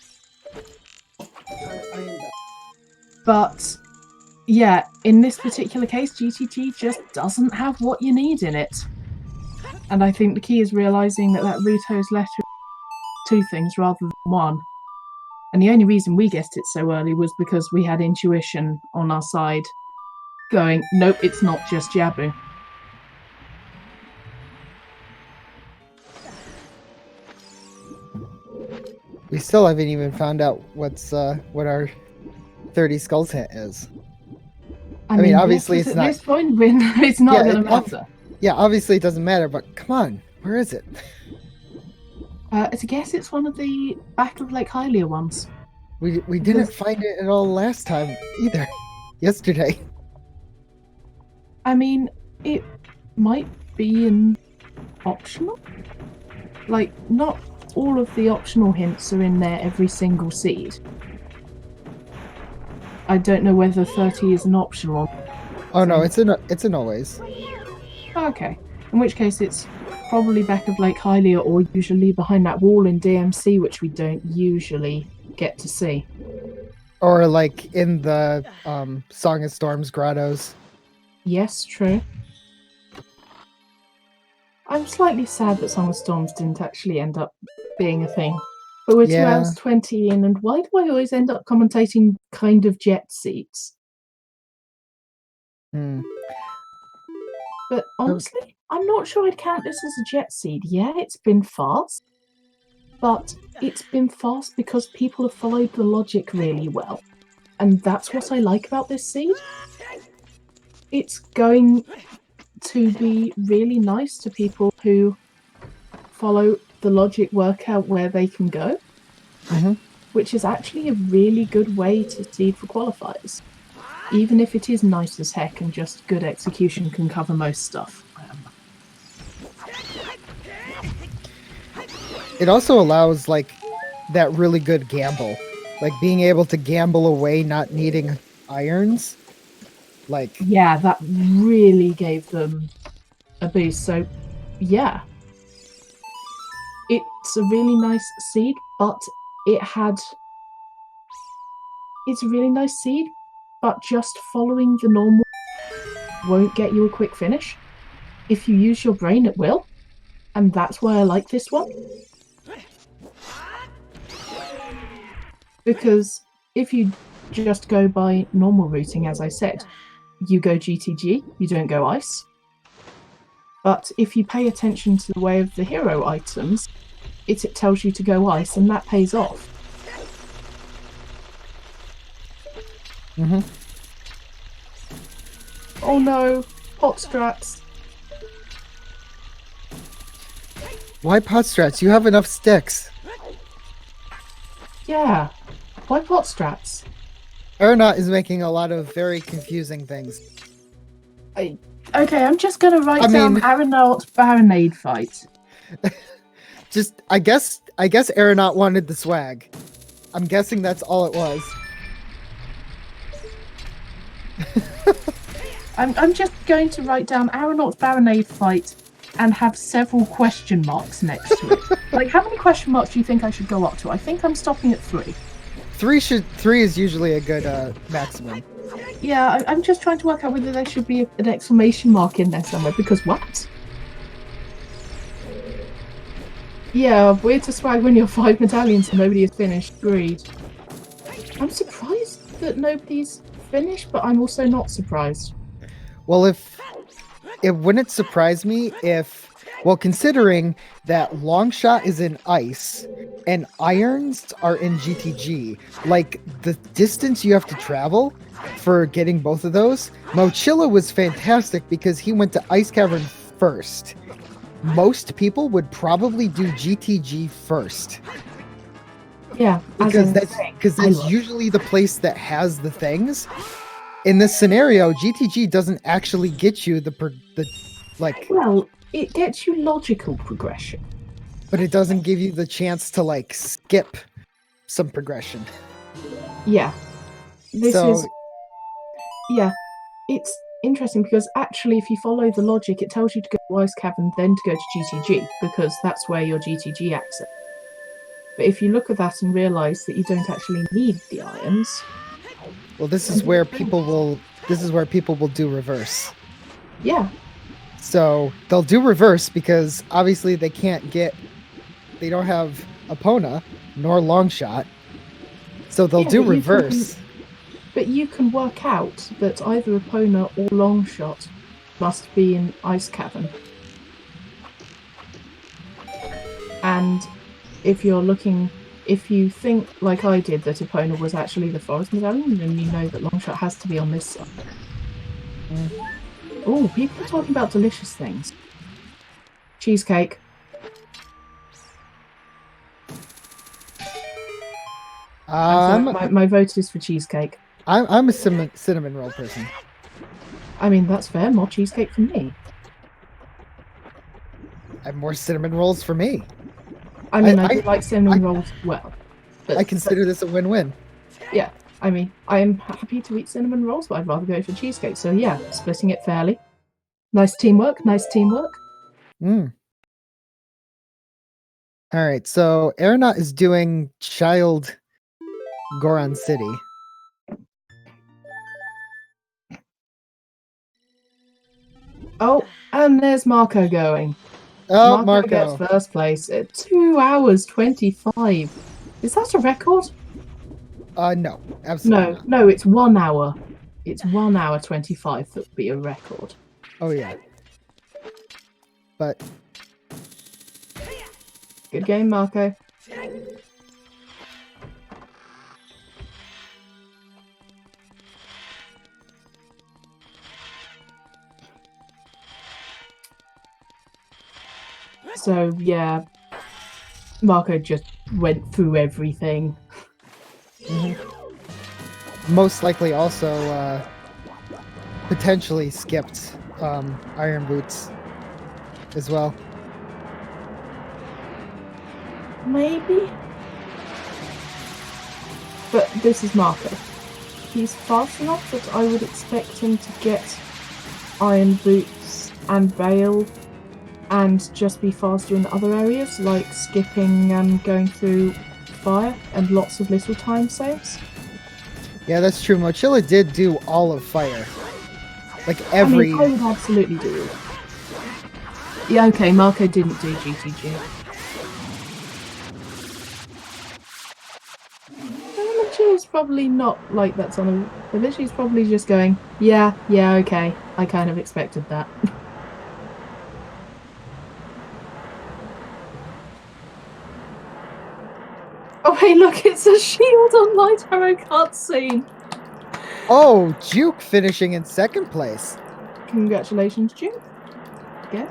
But yeah, in this particular case, GTG just doesn't have what you need in it. And I think the key is realising that Ruto's left with two things rather than one. And the only reason we guessed it so early was because we had intuition on our side going, nope, it's not just Jabu. We still haven't even found out what our 30 Skulls hint is. I mean, obviously yes, it's at not... this point, it's not going to matter. Yeah, obviously it doesn't matter, but come on, where is it? I guess it's one of the Battle of Lake Hylia ones. We didn't find it at all last time either. Yesterday. I mean, it might be an optional. Like, not all of the optional hints are in there every single seed. I don't know whether 30 is an optional. Oh no, it's an always. Okay, in which case it's probably back of Lake Hylia or usually behind that wall in DMC, which we don't usually get to see. Or like in the Song of Storms grottos. Yes, true. I'm slightly sad that Song of Storms didn't actually end up being a thing. But we're 2 hours 20 in, and why do I always end up commentating kind of jet seats? But honestly, I'm not sure I'd count this as a jet seed. Yeah, it's been fast. But it's been fast because people have followed the logic really well. And that's what I like about this seed. It's going to be really nice to people who follow the logic, work out where they can go, which is actually a really good way to seed for qualifiers. Even if it is nice as heck and just good execution can cover most stuff. It also allows like that really good gamble, like being able to gamble away not needing irons. Like Yeah, that really gave them a boost. So, yeah, it's a really nice seed, but it's a really nice seed, but just following the normal won't get you a quick finish. If you use your brain, it will, and that's why I like this one. Because if you just go by normal routing, as I said, you go GTG, you don't go ice. But if you pay attention to the way of the hero items, it tells you to go ice, and that pays off. Oh no, pot strats. why pot strats? You have enough sticks. Yeah, why pot strats? Aeronaut is making a lot of very confusing things. Okay, I'm just gonna write down Aeronaut Baronade fight. Just I guess Aeronaut wanted the swag. I'm guessing that's all it was. I'm just going to write down Aeronaut Baronade fight and have several question marks next to it. Like, how many question marks do you think I should go up to? I think I'm stopping at 3. 3 is usually a good maximum. Yeah, I'm just trying to work out whether there should be an exclamation mark in there somewhere, because what? Yeah, weird to swag when you're 5 medallions and nobody has finished. Agreed. I'm surprised that nobody's finished, but I'm also not surprised. Well, it wouldn't surprise me if, well, considering that Longshot is in ice and irons are in GTG, like the distance you have to travel for getting both of those, Mochilla was fantastic because he went to Ice Cavern first. Most people would probably do GTG first. Yeah, because that's usually the place that has the things. In this scenario, GTG doesn't actually get you the like. Well, it gets you logical progression, but it doesn't give you the chance to like skip some progression. Yeah, it's interesting because actually, if you follow the logic, it tells you to go to Ice Cavern, then to go to GTG because that's where your GTG access. But if you look at that and realise that you don't actually need the irons, well, this is where people will do reverse. Yeah. So they'll do reverse because obviously they don't have Epona nor Longshot. So they'll do reverse. But you can work out that either Epona or Longshot must be in Ice Cavern. And if you think like I did that Epona was actually the Forest Medallion, then you know that Longshot has to be on this side. Oh, people are talking about delicious things. Cheesecake. My vote is for cheesecake. I'm a cinnamon roll person. I mean, that's fair. More cheesecake for me. I have more cinnamon rolls for me. I mean, I do like cinnamon rolls as well. But I consider this a win-win. Yeah, I mean, I am happy to eat cinnamon rolls, but I'd rather go for cheesecake. So yeah, splitting it fairly. Nice teamwork. All right, so Aeronaut is doing Child Goron City. Oh, and there's Marco going. Oh, Marco gets first place at 2 hours 25. Is that a record? No, absolutely not. No, it's 1 hour. It's 1 hour 25 that would be a record. Oh yeah. But good game, Marco. So yeah, Marco just went through everything. Most likely also potentially skipped Iron Boots as well. Maybe. But this is Marco. He's fast enough that I would expect him to get Iron Boots and Bale and just be faster in other areas, like skipping and going through fire and lots of little time saves. Yeah, that's true. Mochila did do all of fire. Like every... I mean, I would absolutely do it. Yeah, okay, Marco didn't do GTG. She's probably not like that's on a limit. She's probably just going, yeah, okay. I kind of expected that. Oh, hey, look, it's a shield on Light Arrow cutscene. Oh, Juke finishing in second place. Congratulations, Juke. Yeah.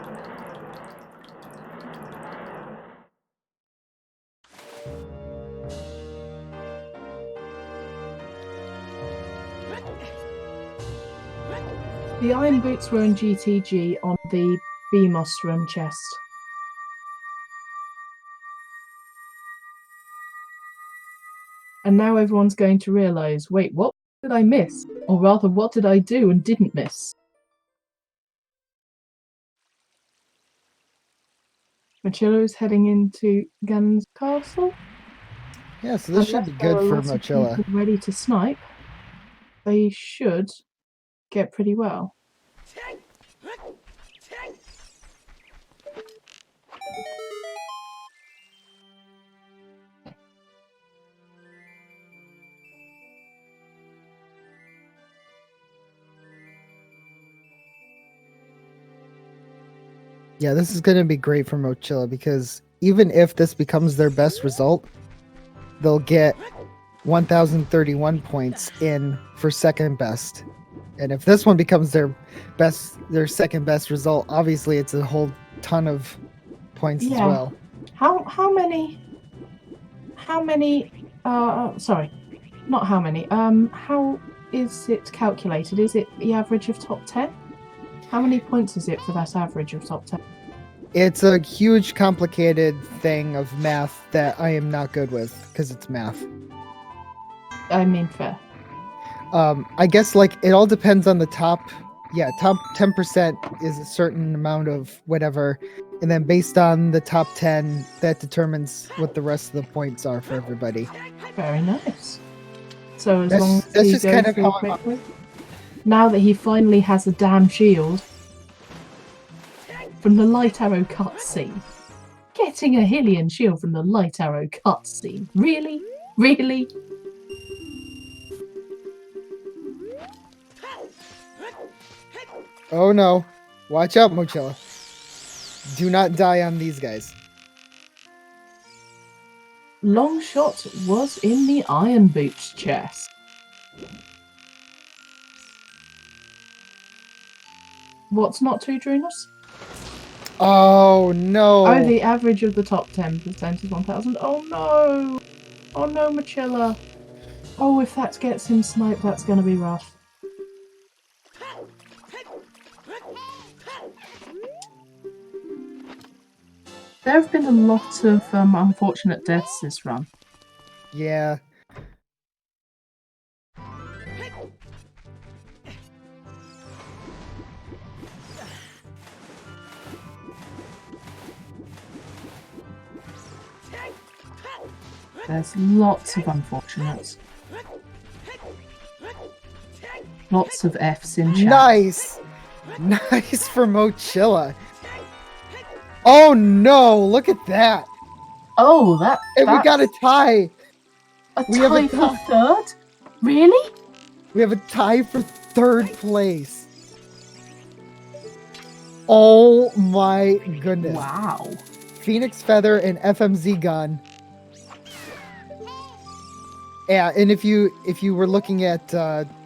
The Iron Boots were in GTG on the BMOS room chest. And now everyone's going to realise, wait, what did I miss? Or rather, what did I do and didn't miss? Mochillo is heading into Ganon's castle. Yeah, so this should be good for Mochila. Ready to snipe. They should get pretty well. Yeah, this is going to be great for Mochila because even if this becomes their best result, they'll get 1,031 points in for second best. And if this one becomes their second best result, obviously it's a whole ton of points as well. How many sorry, not how many. How is it calculated? Is it the average of top 10? How many points is it for that average of top 10? It's a huge complicated thing of math that I am not good with because it's math. I mean, fair. I guess like it all depends on the top 10% is a certain amount of whatever, and then based on the top 10 that determines what the rest of the points are for everybody. Very nice. So as That's, long that's as just he kind goes of through how quickly, now that he finally has a damn shield from the Light Arrow cutscene. Getting a Hylian shield from the Light Arrow cutscene. Really? Really? Oh no. Watch out, Mochila. Do not die on these guys. Longshot was in the Iron Boots chest. What's not to, Drunus? Oh no. Oh, the average of the top 10% is 1,000. Oh no! Oh no, Mochila. Oh, if that gets him sniped, that's going to be rough. There have been a lot of unfortunate deaths this run. Yeah. There's lots of unfortunates. Lots of Fs in chat. Nice! Nice for Mochila. Oh no, look at that. Oh, And we got a tie. A We have a tie for tie. third? Really? We have a tie for third place. Oh my goodness. Wow. Phoenix Feather and FMZ gun. Yeah, and if you were looking at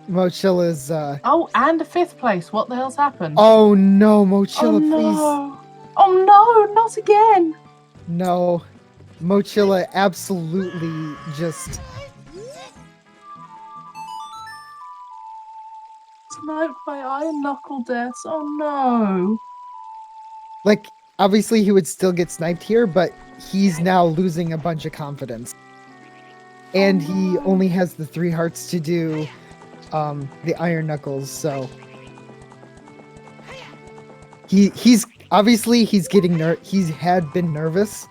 Mochila's Oh, and a fifth place. What the hell's happened? oh no, Mochila, Oh no. Oh no, not again! No. Mochilla absolutely just... Sniped by Iron Knuckle deaths. Oh no. Like, obviously he would still get sniped here, but he's now losing a bunch of confidence. And Oh, he no. only has the 3 hearts to do the Iron Knuckles, so... He's obviously he's getting he had been nervous,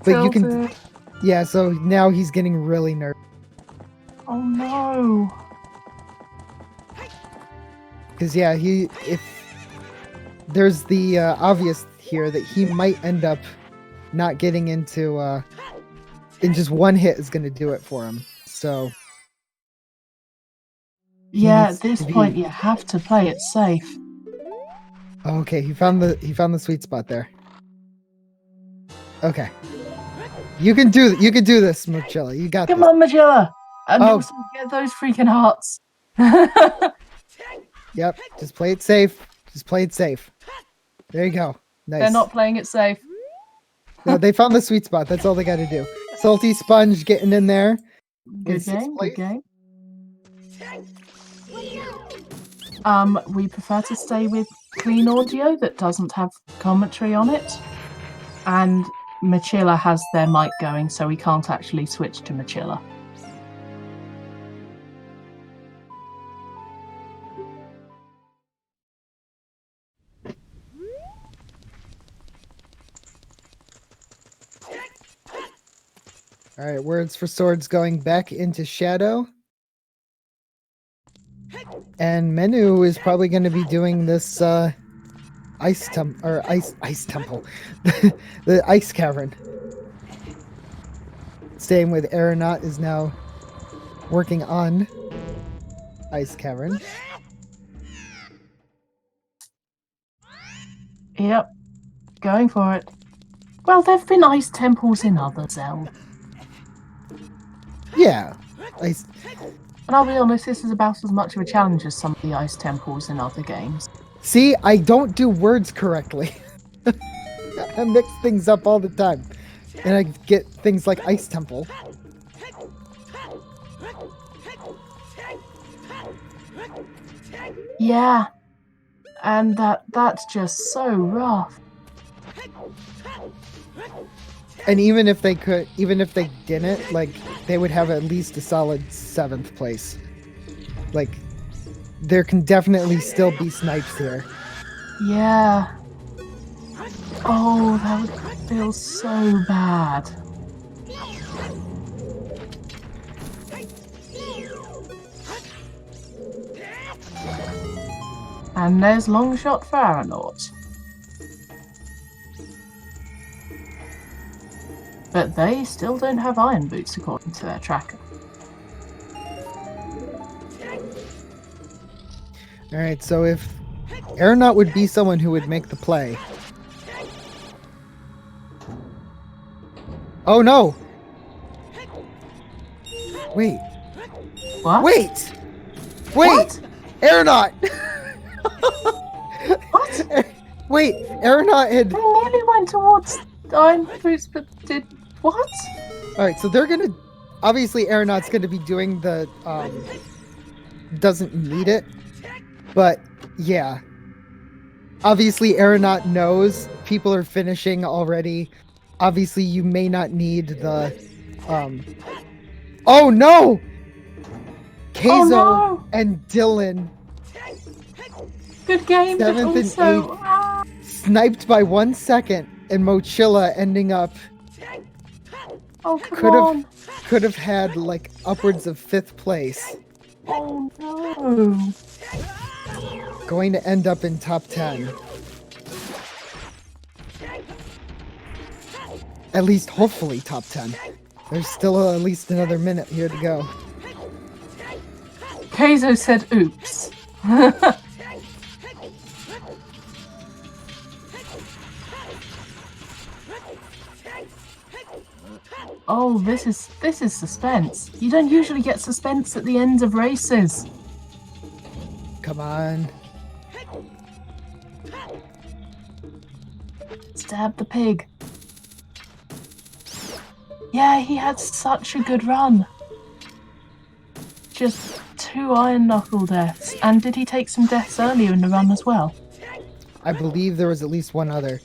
but you can Tilted. yeah. So now he's getting really nervous Oh no. because yeah, if there's the obvious here that he might end up not getting into in just one hit is going to do it for him. So Yeah, needs at this to be- point you have to play it safe. okay, he found the sweet spot there. Okay, you can do this, Mochilla. You got Come this. on, Magilla! And Oh. also get those freaking hearts. Yep, just play it safe. Just play it safe. There you go. Nice. They're not playing it safe. No, they found the sweet spot. That's all they got to do. Salty Sponge getting in there. Good In sixth game, place. good game. We prefer to stay with clean audio that doesn't have commentary on it. And Machilla has their mic going, so we can't actually switch to Machilla. All right, words for swords going back into shadow. And Menu is probably going to be doing this ice temple, the ice cavern. Same with Aeronaut is now working on ice cavern. Yep, going for it. Well, there've been ice temples in other Zelda. Yeah, ice. And I'll be honest, this is about as much of a challenge as some of the ice temples in other games. See, I don't do words correctly. I mix things up all the time, and I get things like ice temple. Yeah, and that's just so rough. And even if they didn't, like, they would have at least a solid 7th place. Like, there can definitely still be snipes here. Yeah. Oh, that would feel so bad. And there's long shot for Aeronaut. But they still don't have iron boots according to their tracker. Alright, so if Aeronaut would be someone who would make the play. Oh no! Wait. What? Wait! What? Aeronaut! What? Wait, Aeronaut had... I nearly went towards iron boots, but did what? Alright, so they're gonna... Obviously, Aeronaut's gonna be doing the, doesn't need it. But, yeah. Obviously, Aeronaut knows people are finishing already. Obviously, you may not need the, Oh, no! Keizo no! and Dylan, Good game, but 7th and also... 8th, sniped by 1 second, and Mochilla ending up Oh, come on. could have had like upwards of 5th place, Oh, no. going to end up in top 10. At least, hopefully, top 10. There's still at least another minute here to go. Keizo said oops. Oh, this is suspense. You don't usually get suspense at the ends of races. Come on. stab the pig. Yeah, he had such a good run. Just 2 iron knuckle deaths. And did he take some deaths earlier in the run as well? I believe there was at least one other.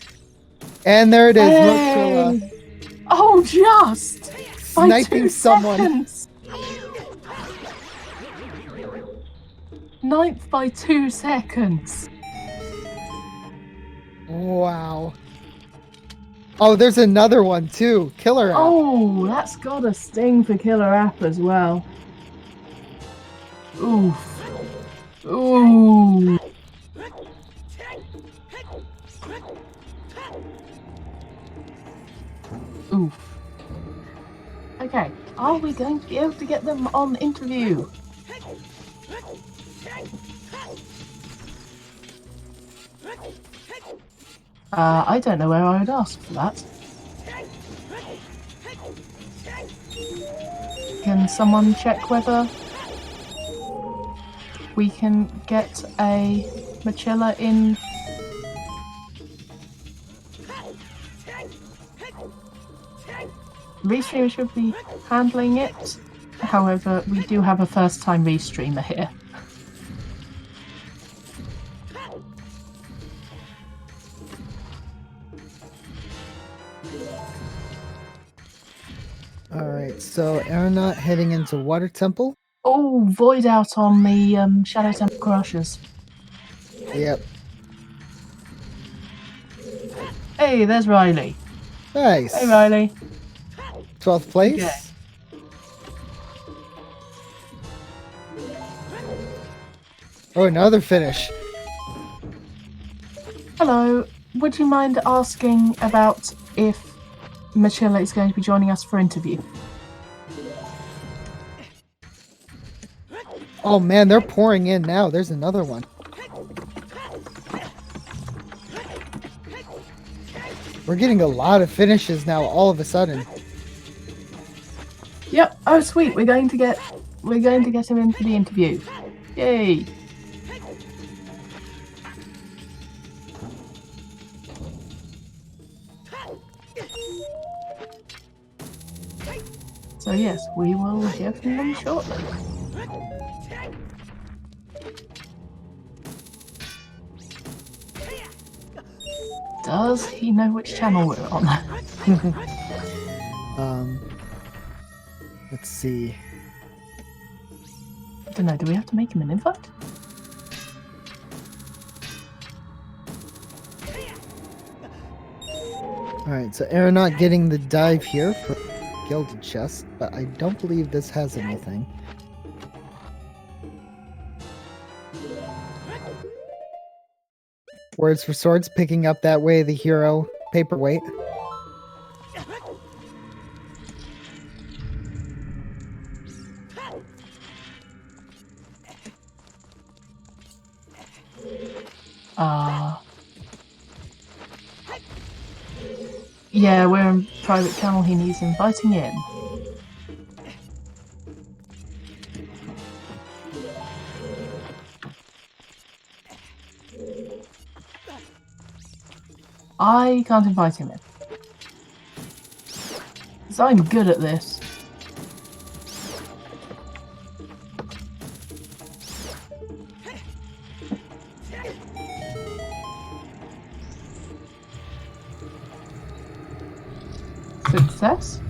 And there it is, Mochilla. Oh, just! By Sniping 2 someone. seconds! 9th by 2 seconds. Wow. Oh, there's another one too. Killer app. Oh, that's got a sting for Killer App as well. Oof. Ooh. Oof. Okay, are we going to be able to get them on interview? I don't know where I would ask for that. Can someone check whether we can get a Mochilla in? Restreamer should be handling it. However, we do have a first-time restreamer here. Alright, so Aeronaut heading into Water Temple. Oh, Void out on the Shadow Temple Crushers. Yep. Hey, there's Riley. Nice. Hey, Riley. 12th place. Okay. Oh, another finish. Hello. Would you mind asking about if Mochilla is going to be joining us for interview? Oh man, they're pouring in now. There's another one. We're getting a lot of finishes now all of a sudden. Yep. Oh, sweet. We're going to get him in for the interview. Yay. So yes, we will hear from them shortly. Does he know which channel we're on? Let's see. I don't know, do we have to make him an invite? Alright, so Aeronaut getting the dive here for Gilded Chest, but I don't believe this has anything. Words for Swords picking up that way the hero paperweight. Yeah, we're in private channel, he needs inviting in. I can't invite him in. Because I'm good at this. Success?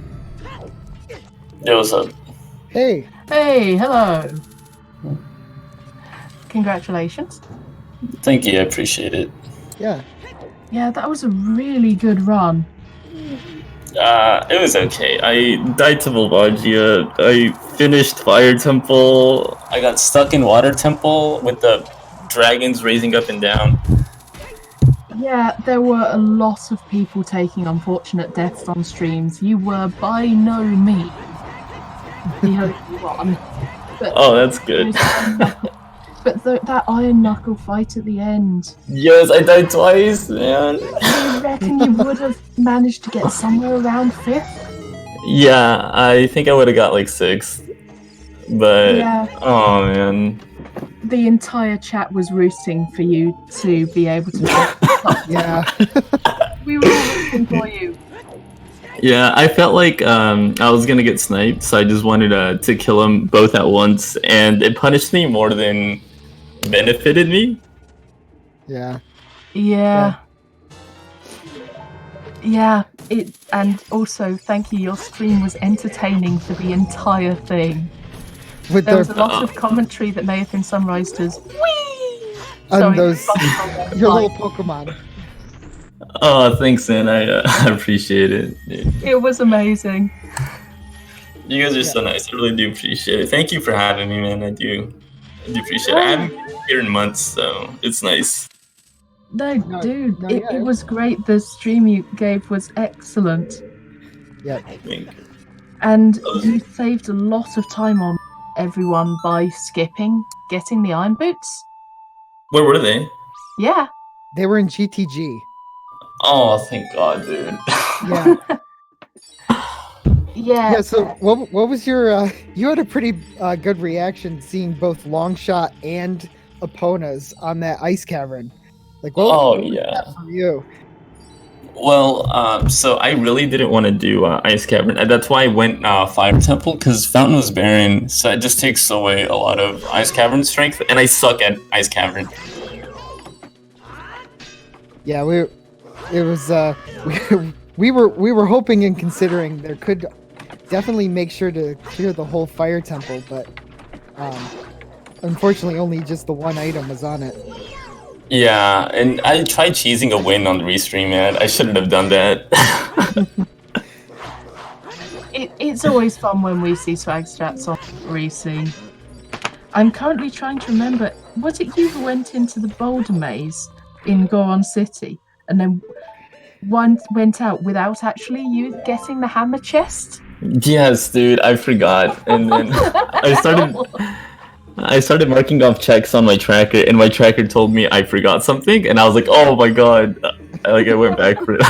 Yo, what's up? Hey! Hey, hello! Congratulations. Thank you, I appreciate it. Yeah. Yeah, that was a really good run. It was okay. I died to Volvagia. I finished Fire Temple. I got stuck in Water Temple with the dragons raising up and down. Yeah, there were a lot of people taking unfortunate deaths on streams. You were by no means the only one. But Oh, that's good. But that Iron Knuckle fight at the end. Yes, I died twice, man. I reckon you would have managed to get somewhere around 5th? Yeah, I think I would have got like 6th. But, Yeah. oh man. The entire chat was rooting for you to be able to. Yeah. We were all looking for you. Yeah, I felt like I was gonna get sniped, so I just wanted to kill them both at once, and it punished me more than benefited me. Yeah. Yeah. Yeah, and also thank you. Your stream was entertaining for the entire thing. With There their was a lot of commentary that may have been summarized as "wee." and Sorry, those Buffalo, your little like, Pokemon. Oh, thanks, man. I appreciate it. Dude. it was amazing. You guys are so nice. I really do appreciate it. Thank you for having me, man. I do appreciate it. I haven't been here in months, so it's nice. No, dude, no, it yeah. was great. The stream you gave was excellent. Yeah. Thank you. And you saved a lot of time on everyone by skipping getting the iron boots. Where were they? Yeah. They were in GTG. Oh, thank God, dude. Yeah. Yeah. So what was your you had a pretty good reaction seeing both Longshot and Epona's on that ice cavern. Like what was that for you? Well, so I really didn't want to do Ice Cavern. And that's why I went Fire Temple, because Fountain was barren, so it just takes away a lot of Ice Cavern strength, and I suck at Ice Cavern. Yeah, we were hoping and considering there could definitely make sure to clear the whole Fire Temple, but unfortunately only just the one item was on it. Yeah, and I tried cheesing a win on the restream, man. I shouldn't have done that. It's always fun when we see swag strats on Resea. I'm currently trying to remember, was it you who went into the boulder maze in Goron City and then went out without actually you getting the hammer chest? Yes, dude, I forgot. And then I started marking off checks on my tracker, and my tracker told me I forgot something, and I was like, oh my God. I went back for it.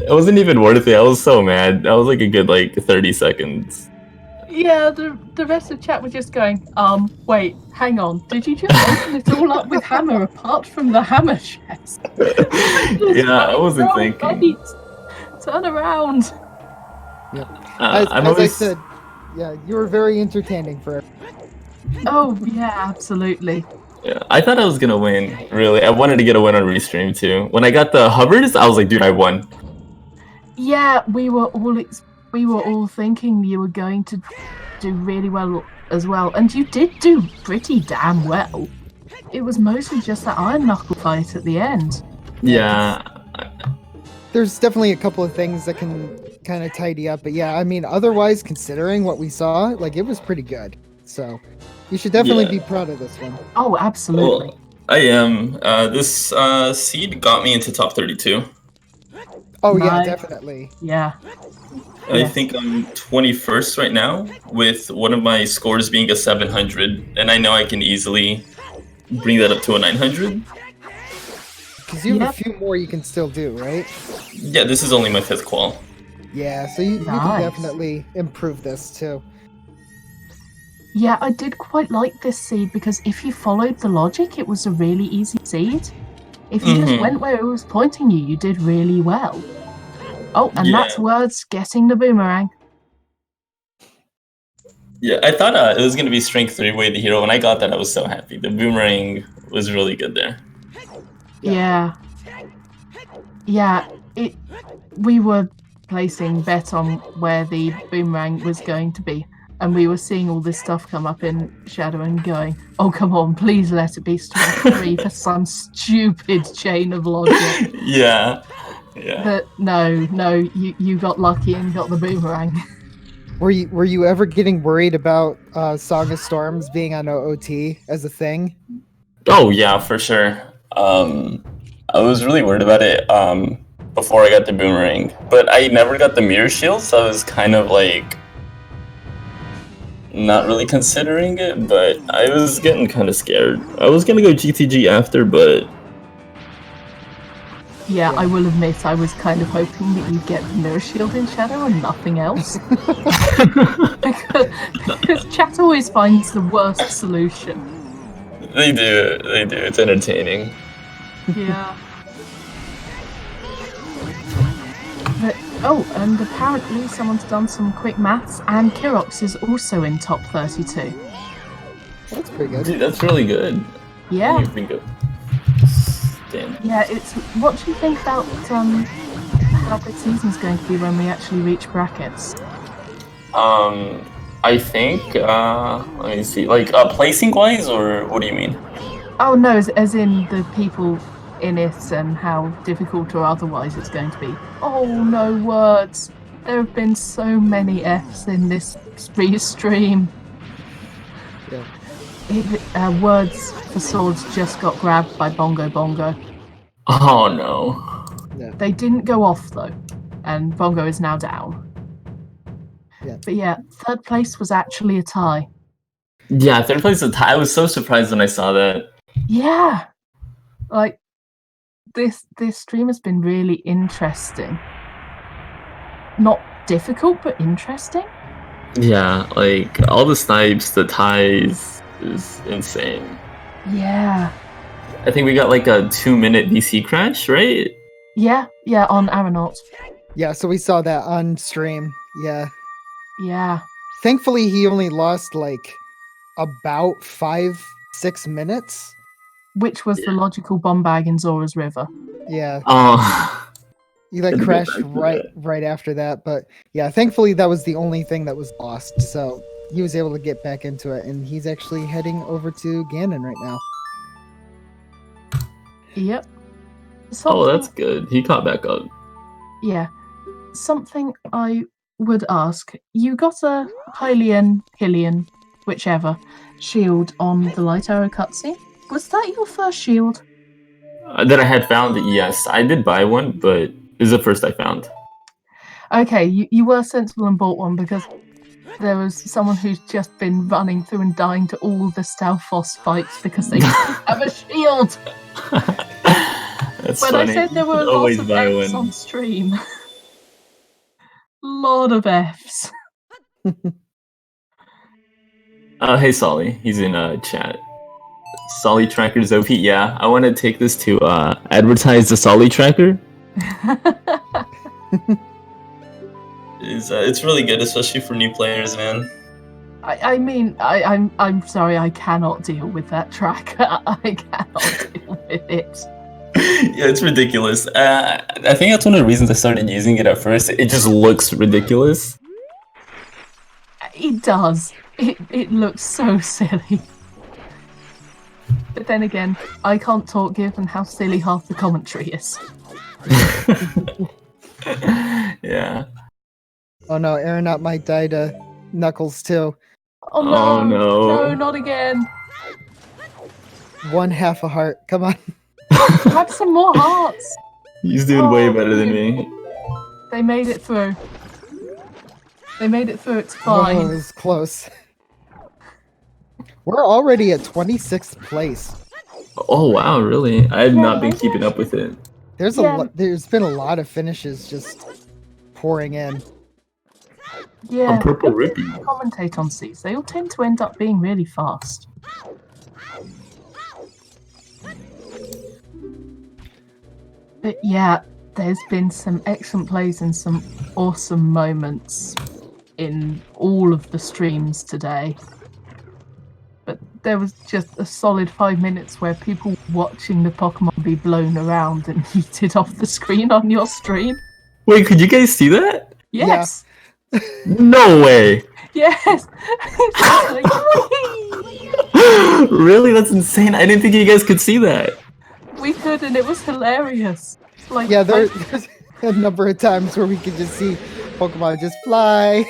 It wasn't even worth it. I was so mad. That was like a good 30 seconds. Yeah, the rest of chat was just going, wait, hang on. Did you just open it all up with hammer apart from the hammer chest? Yeah, I wasn't thinking. Mate. Turn around. Yeah. As I said, yeah, you were very entertaining for it. Oh, yeah, absolutely. Yeah, I thought I was gonna win, really. I wanted to get a win on Restream too. When I got the hovers, I was like, dude, I won. Yeah, we were all thinking you were going to do really well as well, and you did do pretty damn well. It was mostly just that iron knuckle fight at the end. Yeah. There's definitely a couple of things that can kind of tidy up, but yeah, I mean, otherwise, considering what we saw, it was pretty good. So you should definitely be proud of this one. Oh, absolutely. Well, I am. This seed got me into top 32. Oh Nice. yeah, definitely. Yeah. I think I'm 21st right now, with one of my scores being a 700, and I know I can easily bring that up to a 900. Because you have a few more you can still do, right? Yeah, this is only my 5th qual. Yeah, so you can definitely improve this too. Yeah, I did quite like this seed because if you followed the logic, it was a really easy seed. If you just went where it was pointing you, you did really well. Oh, and that's words getting the boomerang. Yeah, I thought it was going to be strength 3 way the hero. When I got that, I was so happy. The boomerang was really good there. Yeah. Yeah, we were placing bet on where the boomerang was going to be. And we were seeing all this stuff come up in Shadow and going, oh, come on, please let it be strength 3 for some stupid chain of logic. Yeah. But no, you got lucky and got the boomerang. Were you ever getting worried about Song of Storms being on OOT as a thing? Oh, yeah, for sure. I was really worried about it before I got the boomerang. But I never got the mirror shield, so I was kind of not really considering it, but I was getting kind of scared. I was gonna go GTG after, but yeah, I will admit I was kind of hoping that you'd get the mirror shield in Shadow and nothing else. because chat always finds the worst solution. They do. It's entertaining. Yeah. But, and apparently someone's done some quick maths, and Kirox is also in top 32. That's pretty good. Dude, that's really good. Yeah. You've been good. Damn. Yeah, what do you think about how the season's going to be when we actually reach brackets? I think, let me see, like, placing-wise, or what do you mean? Oh no, as in the people in it and how difficult or otherwise it's going to be. Oh no, words. There have been so many Fs in this stream. Yeah. Words for swords just got grabbed by Bongo Bongo. Oh, no. Yeah. They didn't go off though, and Bongo is now down. Yeah. But yeah, third place was actually a tie. Yeah, third place is a tie. I was so surprised when I saw that. Yeah, like this stream has been really interesting. Not difficult, but interesting. Yeah, like, all the snipes, the ties is insane. Yeah. I think we got, like, a 2-minute VC crash, right? Yeah, on Aeronaut. Yeah, so we saw that on stream. Yeah. Yeah. Thankfully, he only lost like about 5-6 minutes. Which was the logical bomb bag in Zora's River. Yeah. Oh. He like Gotta go crashed back to right after that. But yeah, thankfully that was the only thing that was lost. So he was able to get back into it, and he's actually heading over to Ganon right now. Yep. Oh, that's good. He caught back up. Yeah. Something I would ask. You got a Hylian, whichever, shield on the Light Arrow cutscene. Was that your first shield? That I had found, yes. I did buy one, but it was the first I found. Okay, you were sensible and bought one, because there was someone who's just been running through and dying to all the Stalfos fights because they didn't have a shield. That's When funny. I said there were You a can lot always of buy Fs one. on stream. Lot of Fs. Hey, Solly. He's in chat. Solly Tracker's OP. Yeah, I want to take this to advertise the Solly Tracker. It's really good, especially for new players, man. I mean, I'm sorry, I cannot deal with that tracker. I cannot deal with it. Yeah, it's ridiculous. I think that's one of the reasons I started using it at first. It just looks ridiculous. It does. It looks so silly. But then again, I can't talk given how silly half the commentary is. Yeah. Oh no, Aeronaut might die to Knuckles too. Oh no! Oh, no. No, not again! 1/2 a heart. Come on. Grab some more hearts! He's doing way better than me. They made it through. They made it through, it's Oh, fine. it was close. We're already at 26th place. Oh wow, really? I have Yeah, not been maybe keeping I up with it. There's Yeah. there's been a lot of finishes just pouring in. Yeah, Purple when Rippy. you commentate on seas, they all tend to end up being really fast. But yeah, there's been some excellent plays and some awesome moments in all of the streams today. But there was just a solid 5 minutes where people watching the Pokemon be blown around and yeeted off the screen on your stream. Wait, could you guys see that? Yes! No way! Yes! It's like, Really? That's insane. I didn't think you guys could see that. we could, and it was hilarious. Like, Yeah, there's a number of times where we could just see Pokemon just fly.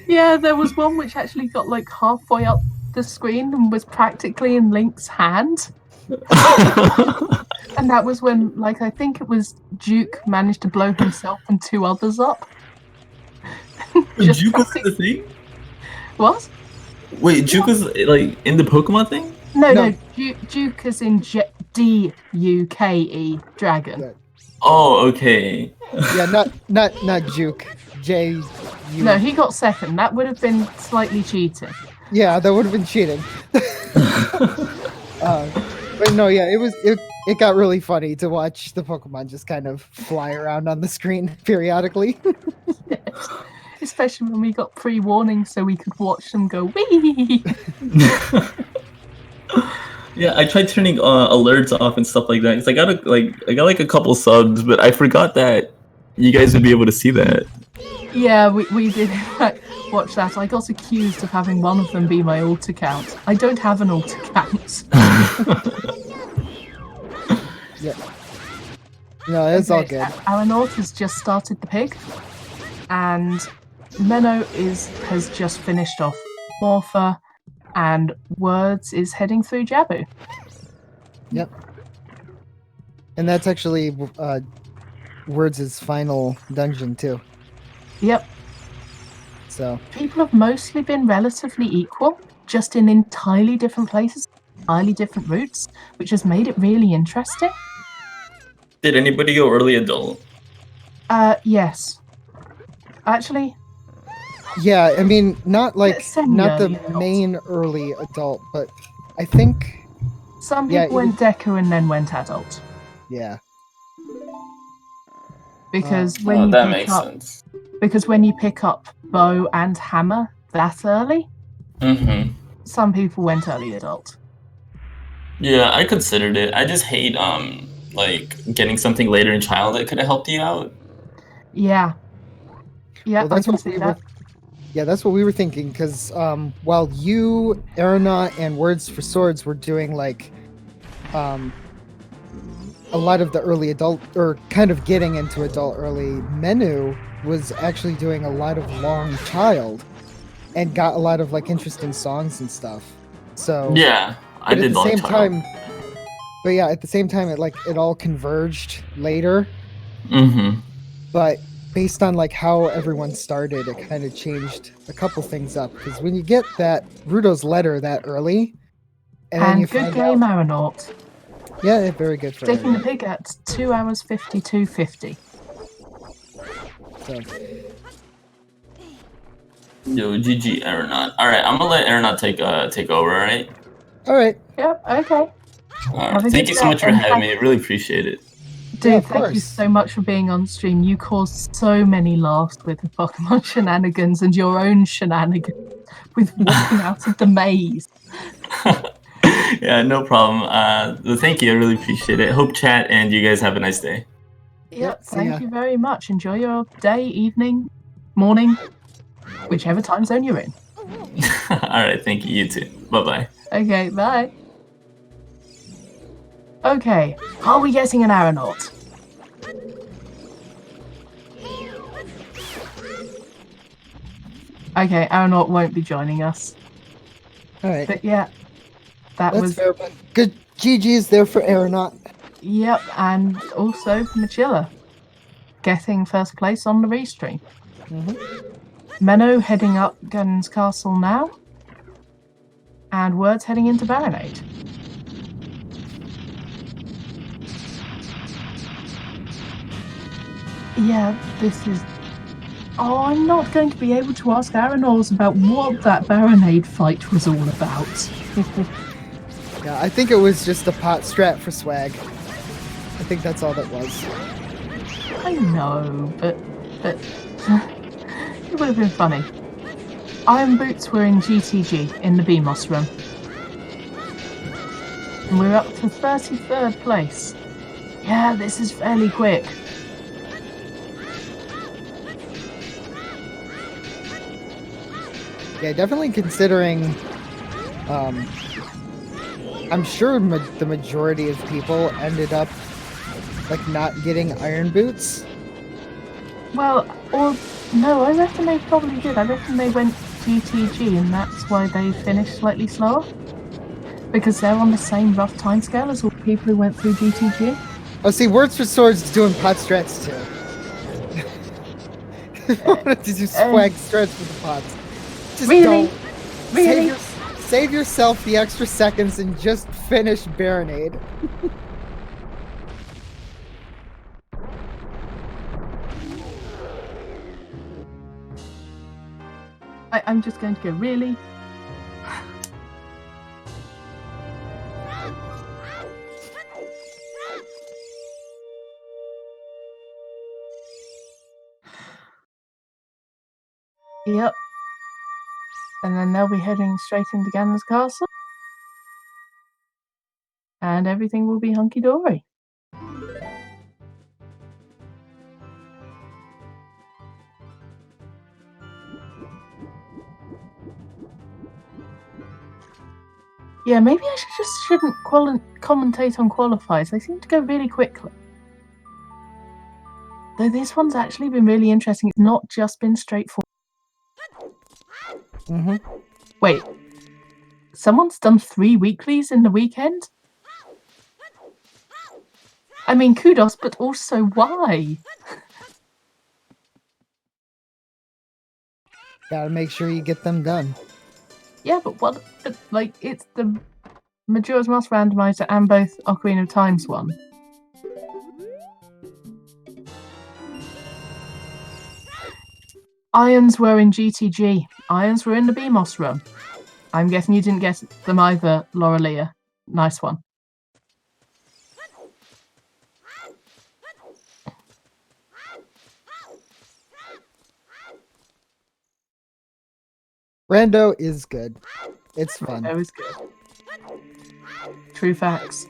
yeah, there was one which actually got like halfway up the screen and was practically in Link's hand. And that was when, like, I think it was Duke managed to blow himself and 2 others up. Just Juke was practic- in the thing? What? Wait, Juke was like in the Pokemon thing? No, Duke is in D-U-K-E, dragon. Yeah. Oh, okay. Yeah, not Juke. J. No, he got second. That would have been slightly cheating. Yeah, that would have been cheating. But no, yeah, it got really funny to watch the Pokemon just kind of fly around on the screen periodically. Yes. Especially when we got pre-warning so we could watch them go wee. Yeah, I tried turning alerts off and stuff like that because I got like a couple subs, but I forgot that you guys would be able to see that. Yeah, we did watch that. I got accused of having one of them be my alt account. I don't have an alt account. Yeah. No, it's all good. Our North has just started the pig, and Menno has just finished off Morpher, and Words is heading through Jabu. Yep. And that's actually Words' final dungeon too. Yep. So People have mostly been relatively equal, just in entirely different places, entirely different routes, which has made it really interesting. Did anybody go early adult? Yes. Actually, yeah, I mean, not the semi-early adult. main early adult, but I think Some Yeah, people went Deku and then went adult. yeah. Because Oh, that makes sense. Because when you pick up bow and hammer that early, Mm-hmm. some people went early adult. Yeah, I considered it. I just hate like getting something later in child that could have helped you out. Yeah. Yeah, Well, that's I can what see we that. were. Yeah, that's what we were thinking. Because while you, Arana, and Words for Swords were doing like a lot of the early adult, or kind of getting into adult early, Menu was actually doing a lot of long child, and got a lot of like interesting songs and stuff. So Yeah, I but did at the long same child. time. But yeah, at the same time, it all converged later. Mm-hmm. But based on like how everyone started, it kind of changed a couple things up. Because when you get that Rudo's letter that early, and then you good find game, out, Aeronaut. yeah, very good for Taking the Arana. pig at 2 hours 52.50. So Yo, GG Aeronaut. Alright, I'm gonna let Aeronaut take over, alright? all right, Yep, okay. Alright. Have a Thank good you so day, much for and having me. I really appreciate it. Dude, Yeah, of thank you course. so much for being on stream. You caused so many laughs with the Pokemon shenanigans and your own shenanigans with walking out of the maze. Yeah, no problem. Well, thank you. I really appreciate it. Hope chat and you guys have a nice day. Yep, see ya. thank you very much. Enjoy your day, evening, morning, whichever time zone you're in. Alright, thank you. You too. Bye-bye. Okay, bye. Okay, are we getting an Aeronaut? Okay, Aeronaut won't be joining us. all right, But yeah, that that's was... fair. But good GG's there for Aeronaut. Yep, and also Machilla getting first place on the restream. Menno heading up Gunn's Castle now, and Words heading into Baronade. Yeah, this is... Oh, I'm not going to be able to ask Aeronauts about what that Baronade fight was all about. Yeah, I think it was just a pot strat for swag. I think that's all that was. I know, but it would have been funny. Iron Boots were in GTG in the BMOS room. And we're up to 33rd place. Yeah, this is fairly quick. Yeah, definitely considering. I'm sure the majority of people ended up like not getting iron boots. Well, or no, I reckon they probably did. I reckon they went GTG and that's why they finished slightly slower. Because they're on the same rough timescale as all the people who went through GTG. Oh, see, Words for Swords is doing pot strats too. Wanted to do swag strats with the pots. Just Really? don't. Really? Save yourself the extra seconds and just finish Baronade. I'm just going to go, really? Yep. And then they'll be heading straight into Ganon's castle. And everything will be hunky-dory. Yeah, maybe I shouldn't commentate on qualifiers. They seem to go really quickly. Though this one's actually been really interesting. It's not just been straightforward. Wait, someone's done 3 weeklies in the weekend? I mean, kudos, but also why? Gotta make sure you get them done. Yeah, but what? Like, it's the Majora's Mask randomizer and both Ocarina of Time's one. Irons were in GTG. Irons were in the BMOS run. I'm guessing you didn't get them either, Lorelia. Nice one. Rando is good. It's fun. That was good. True facts.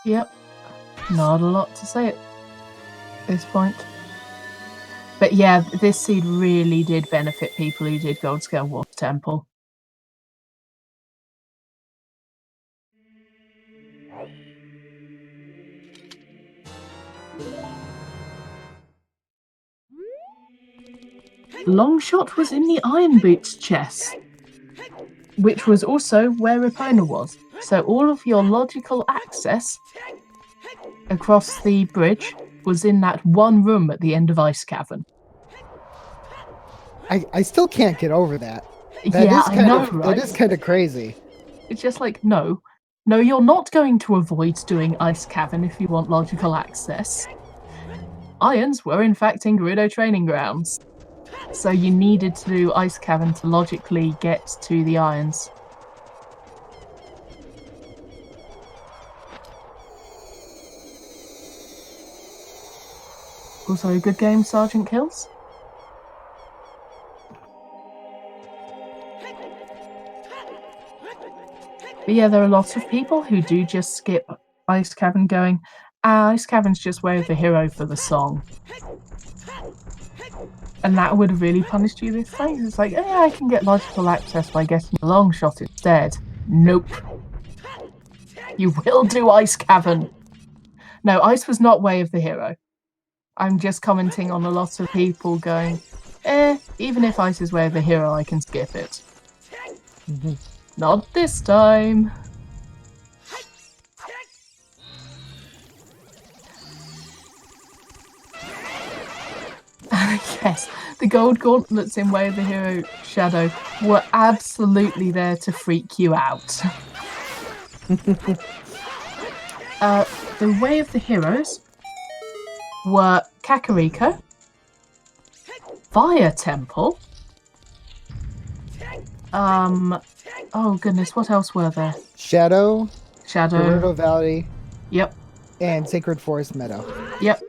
Yep. Not a lot to say at this point. But yeah, this seed really did benefit people who did Gold Scale Water Temple. Longshot was in the Iron Boots chest, which was also where Epona was. So all of your logical access across the bridge was in that one room at the end of Ice Cavern. I still can't get over that. That is kind of crazy. It's just like, no, you're not going to avoid doing Ice Cavern if you want logical access. Irons were in fact in Gerudo Training Grounds. So you needed to do Ice Cavern to logically get to the Irons. Also a good game, Sergeant Kills. But yeah, there are lots of people who do just skip Ice Cavern going, Ice Cavern's just Way of the Hero for the song. And that would have really punished you this time. It's like, I can get logical access by getting a long shot instead. Nope. You will do Ice Cavern. No, Ice was not Way of the Hero. I'm just commenting on a lot of people going, even if Ice is Way of the Hero, I can skip it. Not this time. Yes, the gold gauntlets in Way of the Hero Shadow were absolutely there to freak you out. The Way of the Heroes were Kakariko, Fire Temple, oh goodness, what else were there? Shadow, Shadow, Gerudo Valley, yep, and Sacred Forest Meadow. yep.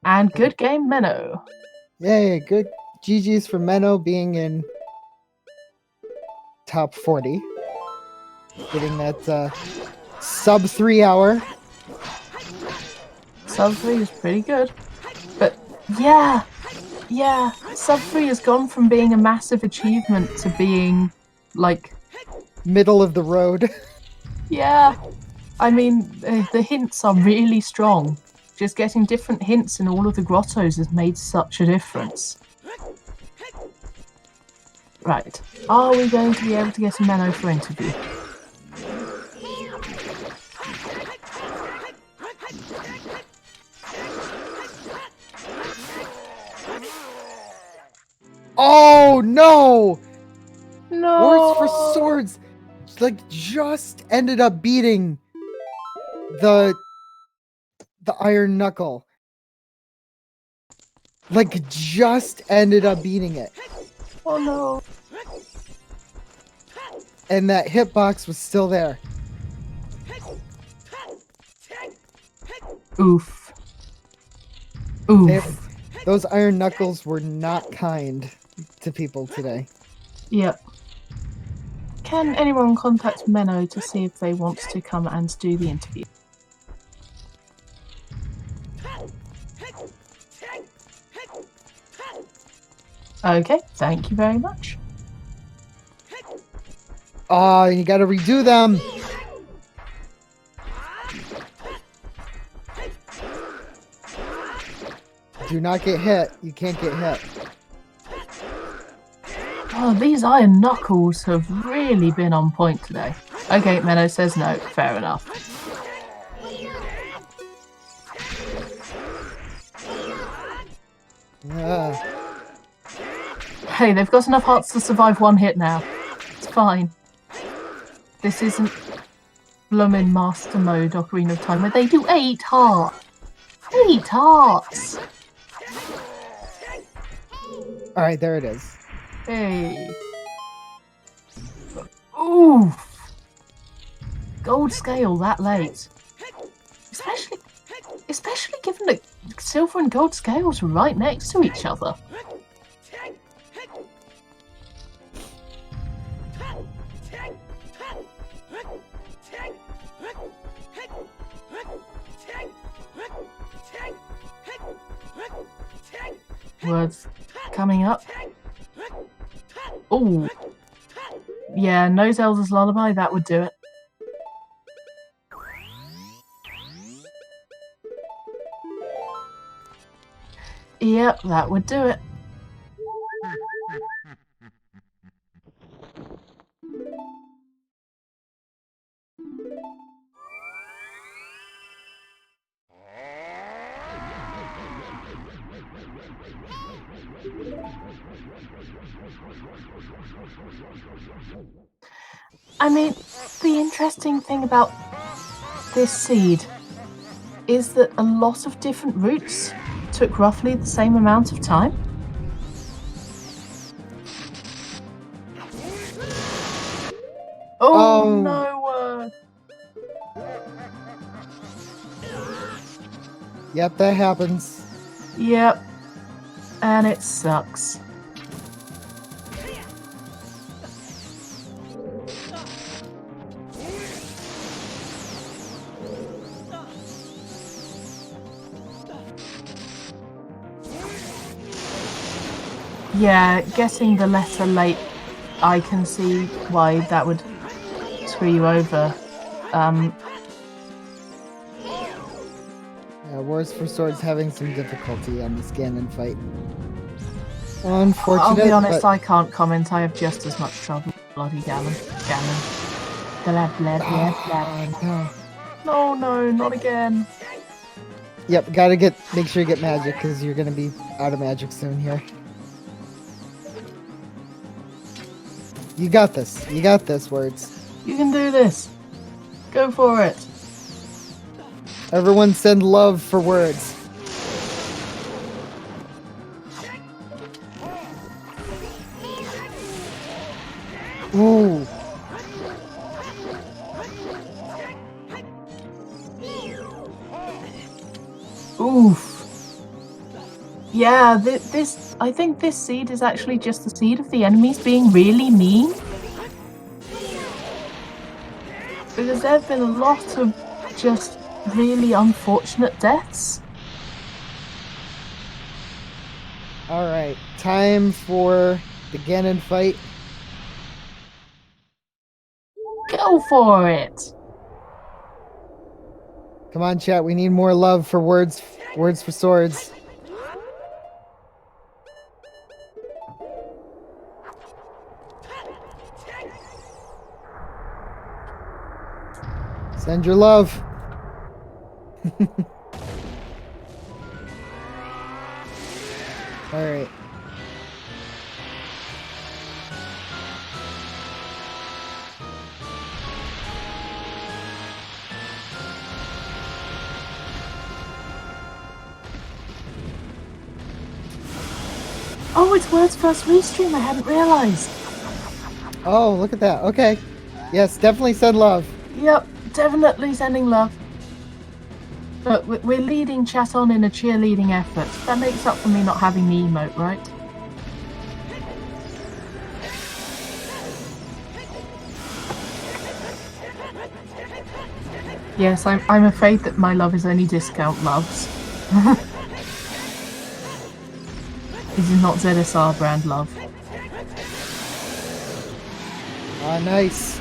And good game, Menno. Yay, good. GG's for Menno being in top 40. Getting that sub 3 hour. Sub 3 is pretty good. But yeah, Sub 3 has gone from being a massive achievement to being, like... middle of the road. Yeah. I mean, the hints are really strong. Just getting different hints in all of the grottos has made such a difference. Right. Are we going to be able to get a Menno for interview? Oh no! No! Words for Swords like just ended up beating the Iron Knuckle. Like just ended up beating it. Oh no. And that hitbox was still there. Oof. Oof. Those iron knuckles were not kind to people today. Yep. Can anyone contact Menno to see if they want to come and do the interview? Okay, thank you very much. Oh, you gotta redo them. Do not get hit. You can't get hit. Oh, these iron knuckles have really been on point today. Okay, Menno says no. Fair enough. Hey, they've got enough hearts to survive one hit now. It's fine. This isn't bloomin' Master Mode Ocarina of Time where they do 8 hearts. 8 hearts! Alright, there it is. Hey. Oof! Gold scale that late. Especially given that silver and gold scales were right next to each other. Words coming up. Oh, yeah, no Zelda's Lullaby, that would do it. Yep, that would do it. I mean, the interesting thing about this seed is that a lot of different routes took roughly the same amount of time. Oh, no! Yep, that happens. Yep. And it sucks. Yeah, getting the letter late, I can see why that would screw you over. Yeah, Wars for Swords having some difficulty on this Ganon fight. Unfortunate. I'll be honest, but... I can't comment. I have just as much trouble with bloody Ganon. No. No, not again. Yep, make sure you get magic because you're gonna be out of magic soon here. You got this. You got this, Words. You can do this. Go for it. Everyone send love for Words. Ooh. Oof. Yeah, I think this seed is actually just the seed of the enemies being really mean. Because there have been a lot of just really unfortunate deaths. Alright, time for the Ganon fight. Go for it! Come on, chat, we need more love for Words for Swords. Send your love. All right. Oh, it's Word's first restream, I hadn't realised. Oh, look at that. Okay. Yes, definitely send love. Yep, definitely sending love. But we're leading chat on in a cheerleading effort. That makes up for me not having the emote, right? Yes, I'm afraid that my love is only discount loves. This is not ZSR brand love. Ah, nice.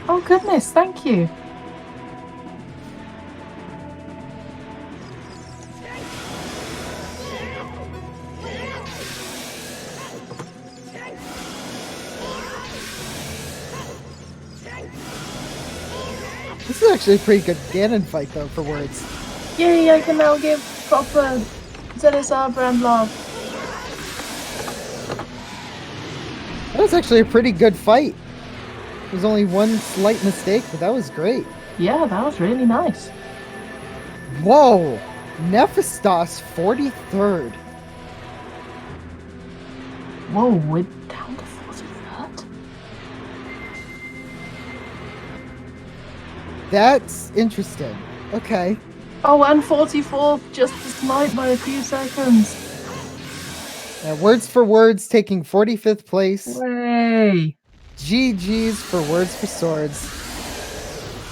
Oh goodness, thank you. This is actually a pretty good Ganon fight, though, for words. Yay, I can now give proper ZSR brand love. That was actually a pretty good fight. There was only one slight mistake, but that was great. Yeah, that was really nice. Whoa! Nephistos 43rd. Whoa, we're down to 43rd? That's interesting. Okay. Oh, and 44th, just slight by a few seconds. Words for Words taking 45th place. Way. GG's for Words for Swords.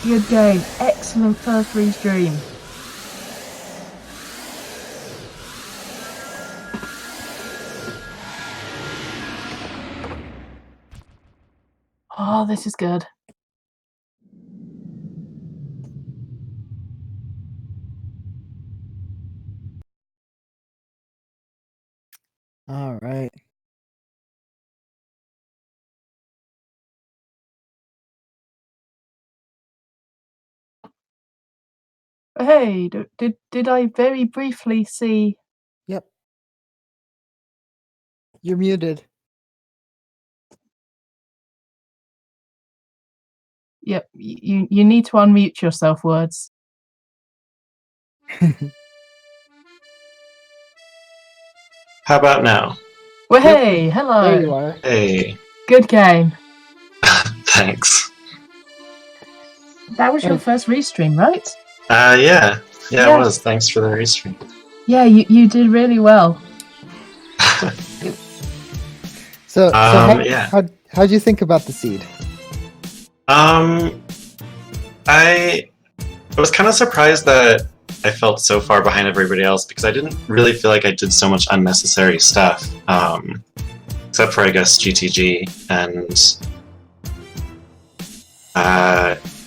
Good game. Excellent first restream. Oh, this is good. All right. Hey, did I very briefly see? Yep. You're muted. Yep, you need to unmute yourself, Words. How about now? Well, Yep. hey, hello. There you are. Hey, Good game. thanks. That was your Right. first restream, right? Yeah, Yeah. it was. Thanks for the restream. Yeah, you did really well. So Yeah. how'd you think about the seed? I was kind of surprised that I felt so far behind everybody else because I didn't really feel like I did so much unnecessary stuff. Except for, I guess, GTG and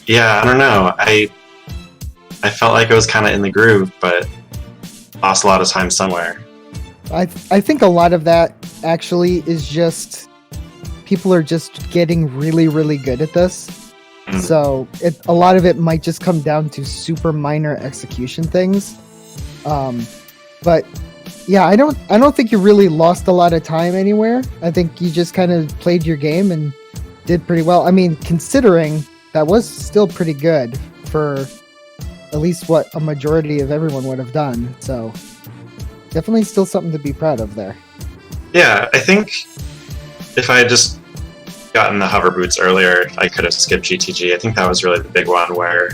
yeah, I don't know. I felt like I was kind of in the groove, but lost a lot of time somewhere. I think a lot of that actually is just people are just getting really, really good at this. Mm. So a lot of it might just come down to super minor execution things. But yeah, I don't think you really lost a lot of time anywhere. I think you just kind of played your game and did pretty well. I mean, considering that was still pretty good for at least what a majority of everyone would have done. So definitely still something to be proud of there. Yeah, I think if I had just gotten the hover boots earlier, I could have skipped GTG. I think that was really the big one where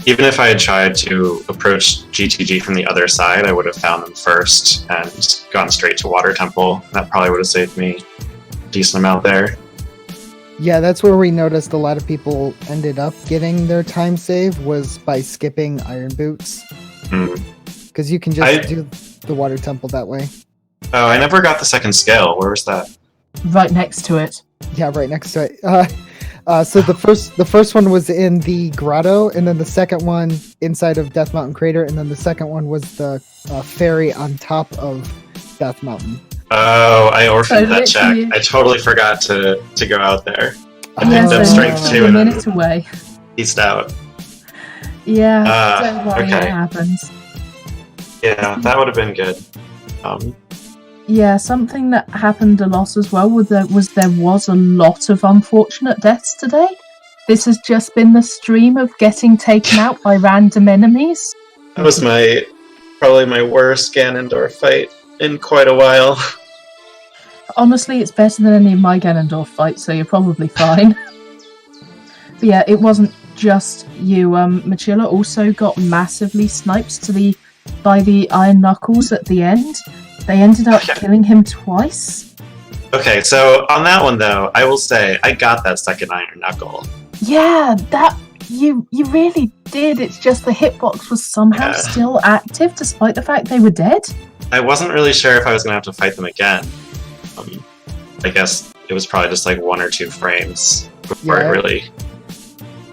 even if I had tried to approach GTG from the other side, I would have found them first and gone straight to Water Temple. That probably would have saved me a decent amount there. Yeah, that's where we noticed a lot of people ended up getting their time save was by skipping Iron Boots. Because you can just do the Water Temple that way. Oh, I never got the second scale. Where was that? Right next to it. Yeah, right next to it. So the first one was in the grotto, and then the second one inside of Death Mountain Crater, and then the second one was the ferry on top of Death Mountain. Oh, I orphaned that check. literally- I totally forgot to go out there. I Yeah, picked so up strength you're 2 and then minutes away. eased out. Yeah, don't worry, okay. it happens. Yeah, that would have been good. Yeah, something that happened a lot as well was there was a lot of unfortunate deaths today. This has just been the stream of getting taken out by random enemies. That was probably my worst Ganondorf fight. in quite a while. Honestly, it's better than any of my Ganondorf fights, so you're probably fine. But yeah, it wasn't just you. Machilla also got massively sniped by the Iron Knuckles at the end. They ended up killing him twice. Okay, so on that one though, I will say I got that second Iron Knuckle. Yeah, you really did. It's just the hitbox was somehow still active despite the fact they were dead. I wasn't really sure if I was going to have to fight them again. I guess it was probably just like 1 or 2 frames before it really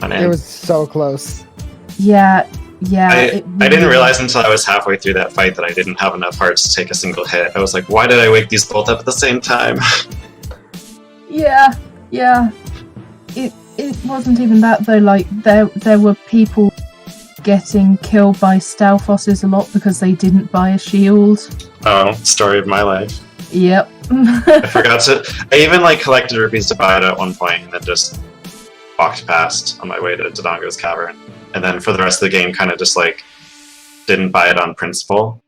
went in. It was so close. Yeah. I didn't realize until I was halfway through that fight that I didn't have enough hearts to take a single hit. I was like, why did I wake these both up at the same time? Yeah. It wasn't even that though. Like there were people getting killed by Stalfosses a lot because they didn't buy a shield. Oh, story of my life. Yep. I forgot to. I even collected rupees to buy it at one point, and then just walked past on my way to Dodongo's cavern, and then for the rest of the game, kind of just didn't buy it on principle.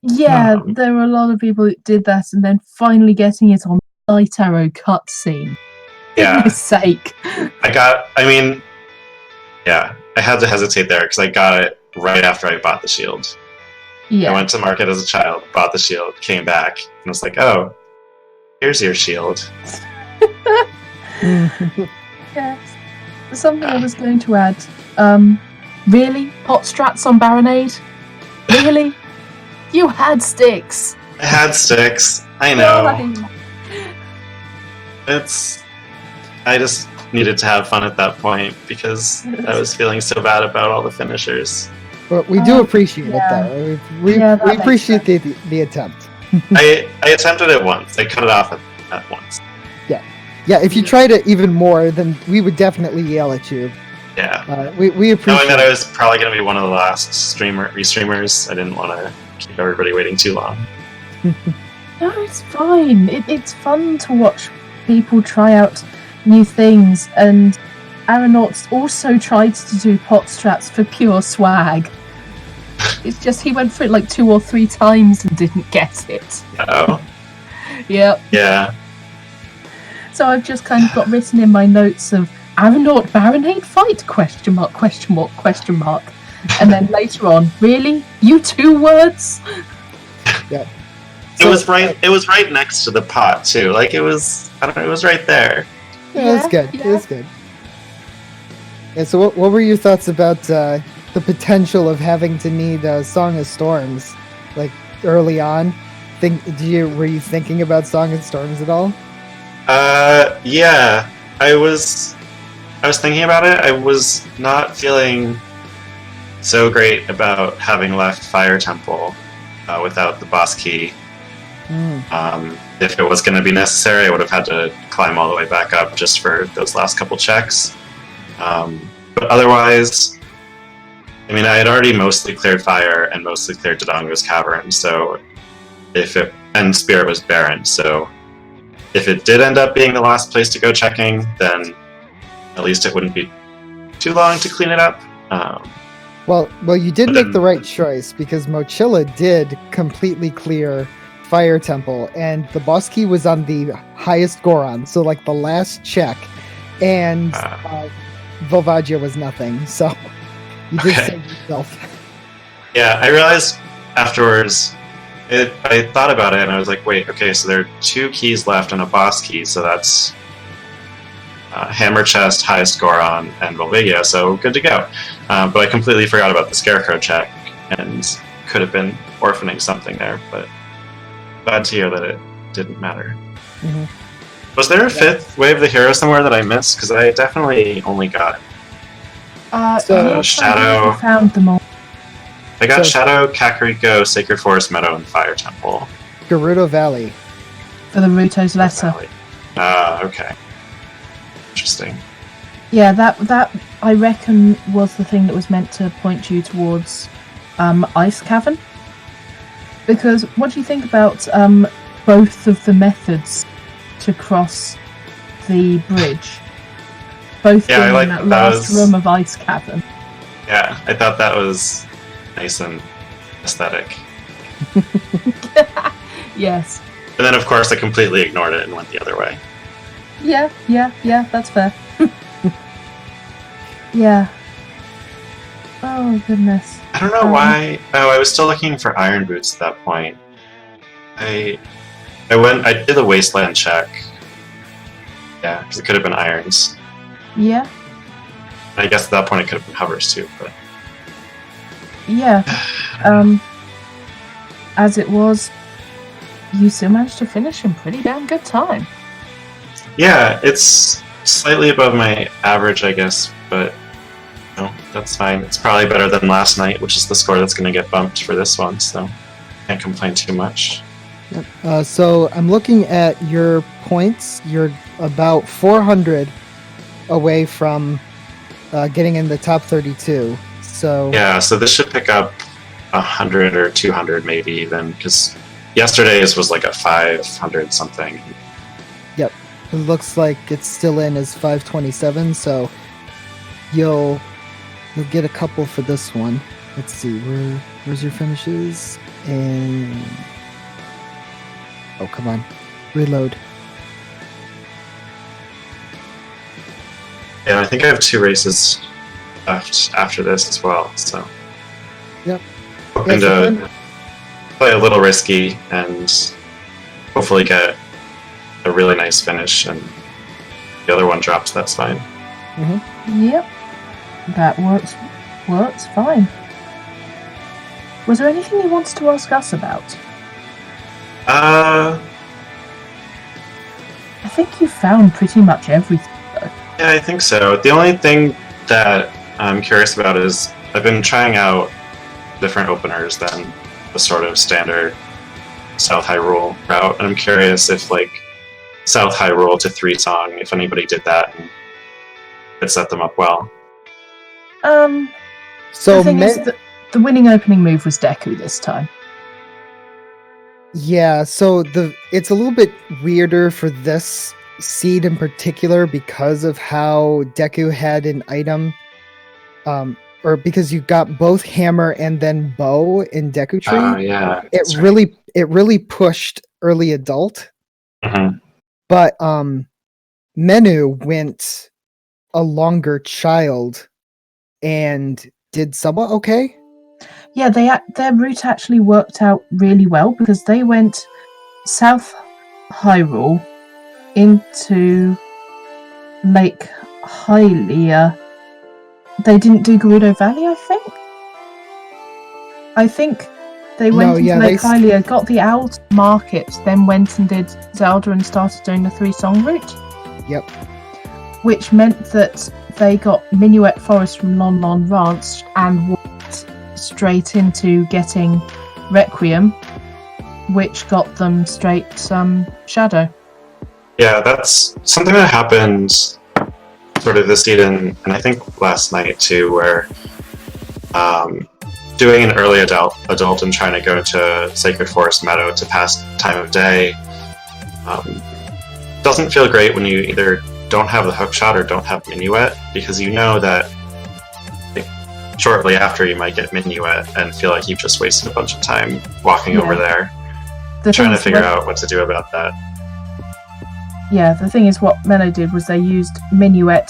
Yeah, there were a lot of people who did that, and then finally getting it on Light Arrow cutscene. Yeah. For goodness sake. I had to hesitate there because I got it right after I bought the shield. Yeah. I went to market as a child, bought the shield, came back, and was like, oh, here's your shield. Yes. Something I was going to add. Really? Pot strats on Baronade? Really? You had sticks! I had sticks. I know. Why? I just needed to have fun at that point because I was feeling so bad about all the finishers. But we do appreciate it, though. We appreciate the attempt. I attempted it once. I cut it off at once. Yeah, if you tried it even more, then we would definitely yell at you. Yeah. We appreciate knowing that I was probably going to be one of the last restreamers, I didn't want to keep everybody waiting too long. No, it's fine. It's fun to watch people try out new things, and Aeronauts also tried to do pot strats for pure swag. It's just he went for it 2 or 3 times and didn't get it. Oh. Yep. Yeah. So I've just kind of got written in my notes of Aeronaut Baronade fight ? And then later on, really? You 2 words? Yeah. It was right next to the pot too. It was right there. Yeah, that's good. Yeah. That's good. Yeah, so what were your thoughts about the potential of having to need Song of Storms, early on? Were you thinking about Song of Storms at all? Yeah. I was thinking about it. I was not feeling so great about having left Fire Temple without the boss key. If it was going to be necessary, I would have had to climb all the way back up just for those last couple checks. But otherwise, I had already mostly cleared Fire and mostly cleared Dodongo's cavern, so and Spirit was barren, so if it did end up being the last place to go checking, then at least it wouldn't be too long to clean it up. Well, you did make the right choice, because Mochilla did completely clear Fire Temple, and the boss key was on the highest Goron, so the last check, and Volvagia was nothing, so you did save yourself. Yeah, I realized afterwards, I thought about it, and I was like, wait, okay, so there are 2 keys left and a boss key, so that's Hammer Chest, highest Goron, and Volvagia, so good to go. But I completely forgot about the Scarecrow check, and could have been orphaning something there, but glad to hear that it didn't matter. Mm-hmm. Was there a 5th Wave of the Hero somewhere that I missed? Because I definitely only got Shadow. Found them all. I got Shadow, Kakariko, Sacred Forest Meadow, and Fire Temple. Gerudo Valley. For the Ruto's letter. Okay. Interesting. Yeah, that I reckon was the thing that was meant to point you towards Ice Cavern. Because what do you think about both of the methods to cross the bridge? Both being in that last room of Ice Cavern. Yeah, I thought that was nice and aesthetic. Yes. And then, of course, I completely ignored it and went the other way. Yeah, that's fair. Yeah. Oh, goodness. I don't know why. Oh, I was still looking for iron boots at that point. I did a wasteland check. Yeah, because it could have been irons. Yeah. I guess at that point it could have been hovers too, but... Yeah. As it was, you still managed to finish in pretty damn good time. Yeah, it's slightly above my average, I guess, but no, that's fine. It's probably better than last night, which is the score that's going to get bumped for this one, so can't complain too much. Yep. So I'm looking at your points. You're about 400 away from getting in the top 32. So Yeah, so this should pick up 100 or 200 maybe even, because yesterday's was like a 500 something. Yep. It looks like it's still in as 527, so you'll get a couple for this one. Let's see, where's your finishes? And oh, come on. Reload. Yeah, I think I have 2 races left after this as well, so Yep. hoping to play a little risky and hopefully get a really nice finish, and the other one drops, that's fine. Yep. That works fine. Was there anything you wanted to ask us about? Uh, I think you found pretty much everything. yeah, I think so. The only thing that I'm curious about is I've been trying out different openers than the sort of standard South Hyrule route, and I'm curious if, like, South Hyrule to 3-song, if anybody did that and it set them up well. So the thing is that the winning opening move was Deku this time. yeah, so it's a little bit weirder for this seed in particular because of how Deku had an item, or because you got both hammer and then bow in Deku Tree. Oh, yeah. It really pushed early adult. Mhm. But Menu went a longer child and did somewhat okay. Yeah, their route actually worked out really well because they went South Hyrule into Lake Hylia. They didn't do Gerudo Valley, I think they went into Lake Hylia, got the Owl's Market, then went and did Zelda and started doing the 3-song route. Yep. Which meant that they got Minuet Forest from Lon Lon Ranch and walked straight into getting Requiem, which got them straight Shadow. Yeah, that's something that happened sort of this season, and I think last night too, where doing an early adult and trying to go to Sacred Forest Meadow to pass time of day doesn't feel great when you either don't have the hook shot or don't have Minuet, because you know that shortly after you might get Minuet and feel like you've just wasted a bunch of time walking over there, trying to figure out what to do about that. Yeah, the thing is, what Melo did was they used Minuet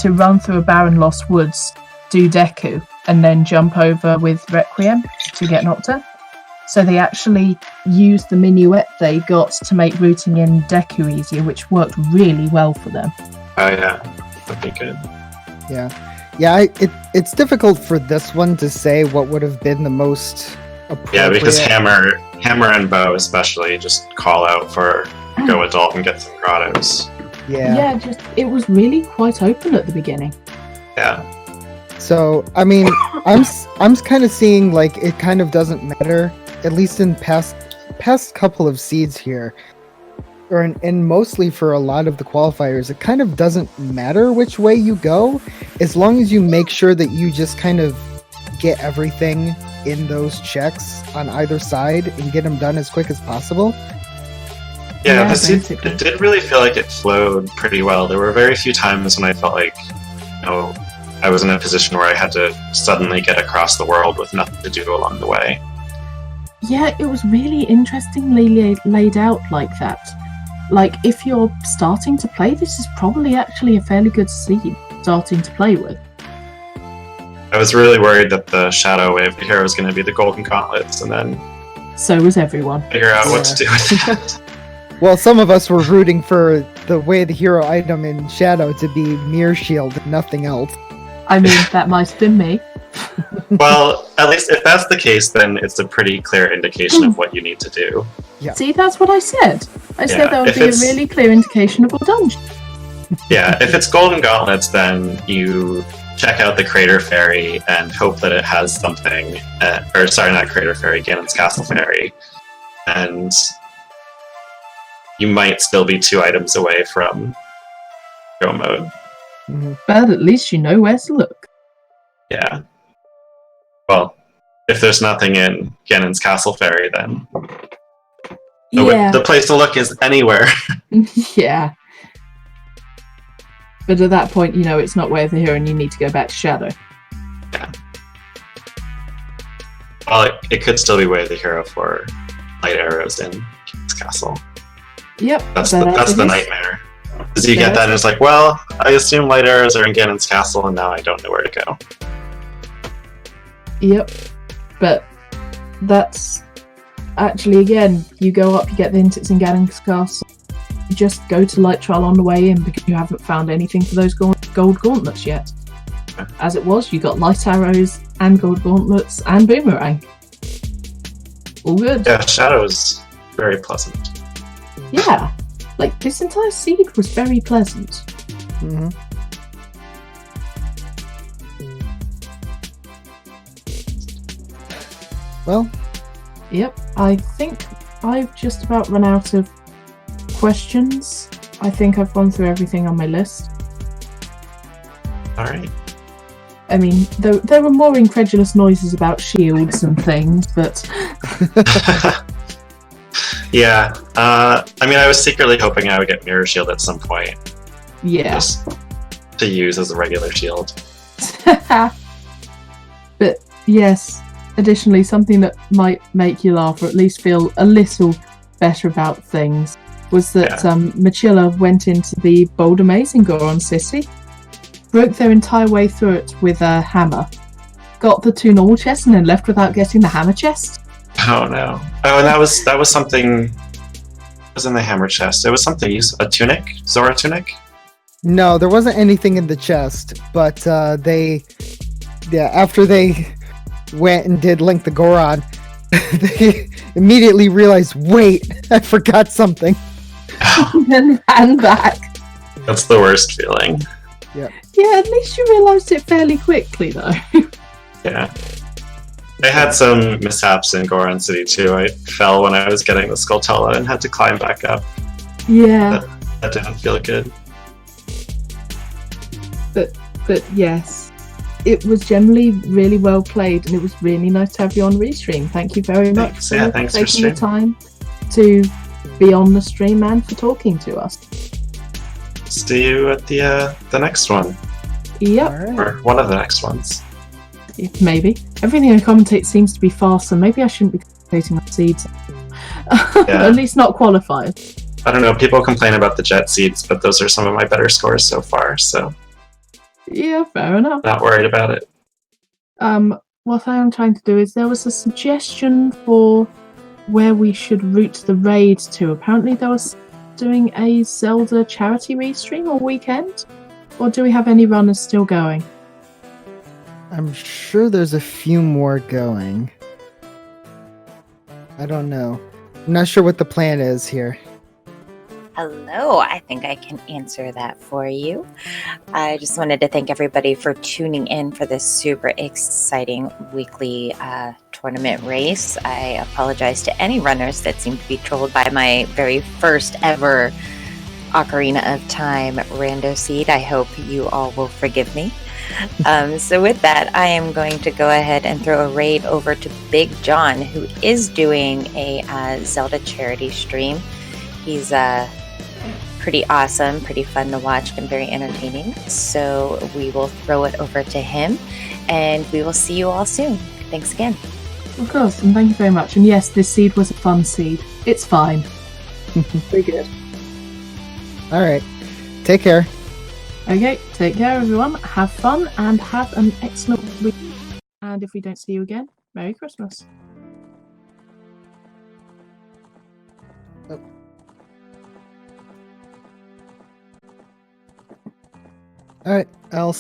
to run through a barren lost woods, do Deku, and then jump over with Requiem to get Nocturne. So they actually used the Minuet they got to make routing in Deku easier, which worked really well for them. Oh yeah, that'd be good. Yeah. It's difficult for this one to say what would have been the most appropriate. Yeah, because hammer and bow especially just call out for go adult and get some grottos. Yeah, it was really quite open at the beginning. Yeah. So I mean, I'm kind of seeing like it kind of doesn't matter, at least in past couple of seeds here, and mostly for a lot of the qualifiers, it kind of doesn't matter which way you go, as long as you make sure that you just kind of get everything in those checks on either side and get them done as quick as possible. Yeah, it did really feel like it flowed pretty well. There were very few times when I felt like, I was in a position where I had to suddenly get across the world with nothing to do along the way. Yeah, it was really interestingly laid out like that. Like, if you're starting to play, this is probably actually a fairly good seed starting to play with. I was really worried that the Shadow Wave hero was going to be the Golden Gauntlets, and then So was everyone. figure out what to do with that. Well, some of us were rooting for the way the hero item in Shadow to be Mirror Shield and nothing else. I mean, that might have been me. Well, at least if that's the case, then it's a pretty clear indication of what you need to do. Yeah. See, that's what I said. I said Yeah, that would if be a it's- really clear indication of a dungeon. Yeah, if it's Golden Gauntlets, then you check out the Crater Fairy and hope that it has something. Or sorry, not Crater Fairy, Ganon's Castle Fairy. And you might still be 2 items away from Go mode. Mhm. But at least you know where to look. Yeah. Well, if there's nothing in Ganon's Castle Fairy, then Yeah. the place to look is anywhere. Yeah. But at that point, you know it's not Way of the Hero and you need to go back to Shadow. Well, it could still be Way of the Hero for light arrows in Ganon's Castle. Yep. That's but as it the is- nightmare. Because you get Yeah. that and it's like, well, I assume light arrows are in Ganon's Castle and now I don't know where to go. Yep. But that's actually, again, you go up, you get the hints in Ganon's Castle. You just go to Light Trial on the way in because you haven't found anything for those gold gauntlets yet. As it was, you got light arrows and gold gauntlets and boomerang. All good. Yeah, Shadow's very pleasant. Yeah. Like, this entire seed was very pleasant. Mhm. Well, Yep, I think I've just about run out of questions. I think I've gone through everything on my list. Alright. I mean, there were more incredulous noises about shields and things, but Yeah. I mean, I was secretly hoping I would get Mirror Shield at some point. yeah. Just to use as a regular shield. But yes, additionally, something that might make you laugh or at least feel a little better about things was that Machilla went into the Bold Amazing Goron City, broke their entire way through it with a hammer, got the 2 normal chests, and then left without getting the hammer chest. Oh no. Oh, and that was something. It was in the hammer chest. It was something. A tunic, Zora tunic. no, there wasn't anything in the chest, but after they went and did Link the Goron, they immediately realized, wait, I forgot something. And then ran back. That's the worst feeling. Yeah, at least you realised it fairly quickly, though. Yeah. I had some mishaps in Goron City too. I fell when I was getting the Skulltula and had to climb back up. Yeah, That didn't feel good. but yes, it was generally really well played, and it was really nice to have you on Restream. Thank you very much Thanks. Yeah, thanks for taking the time to be on the stream and for talking to us. See you at the next one, Yep, Alright. or one of the next ones. maybe. Everything I commentate seems to be fast, so maybe I shouldn't be commentating on seeds. At least not qualifiers. I don't know. People complain about the jet seeds, but those are some of my better scores so far. So Yeah, fair enough. not worried about it. What I am trying to do is there was a suggestion for where we should route the raid to. Apparently there was doing a Zelda charity restream all weekend? Or do we have any runners still going? I'm sure there's a few more going. I don't know. I'm not sure what the plan is here. Hello, I think I can answer that for you. I just wanted to thank everybody for tuning in for this super exciting weekly tournament race. I apologize to any runners that seem to be trolled by my very first ever Ocarina of Time rando seed. I hope you all will forgive me. So with that, I am going to go ahead and throw a raid over to Big John, who is doing a Zelda charity stream. He's pretty awesome, pretty fun to watch, and very entertaining. So we will throw it over to him, and we will see you all soon. Thanks again. Of course, and thank you very much. And yes, this seed was a fun seed. It's fine. Very good. All right. Take care. Okay, take care, everyone. Have fun and have an excellent week. And if we don't see you again, Merry Christmas. All right. I'll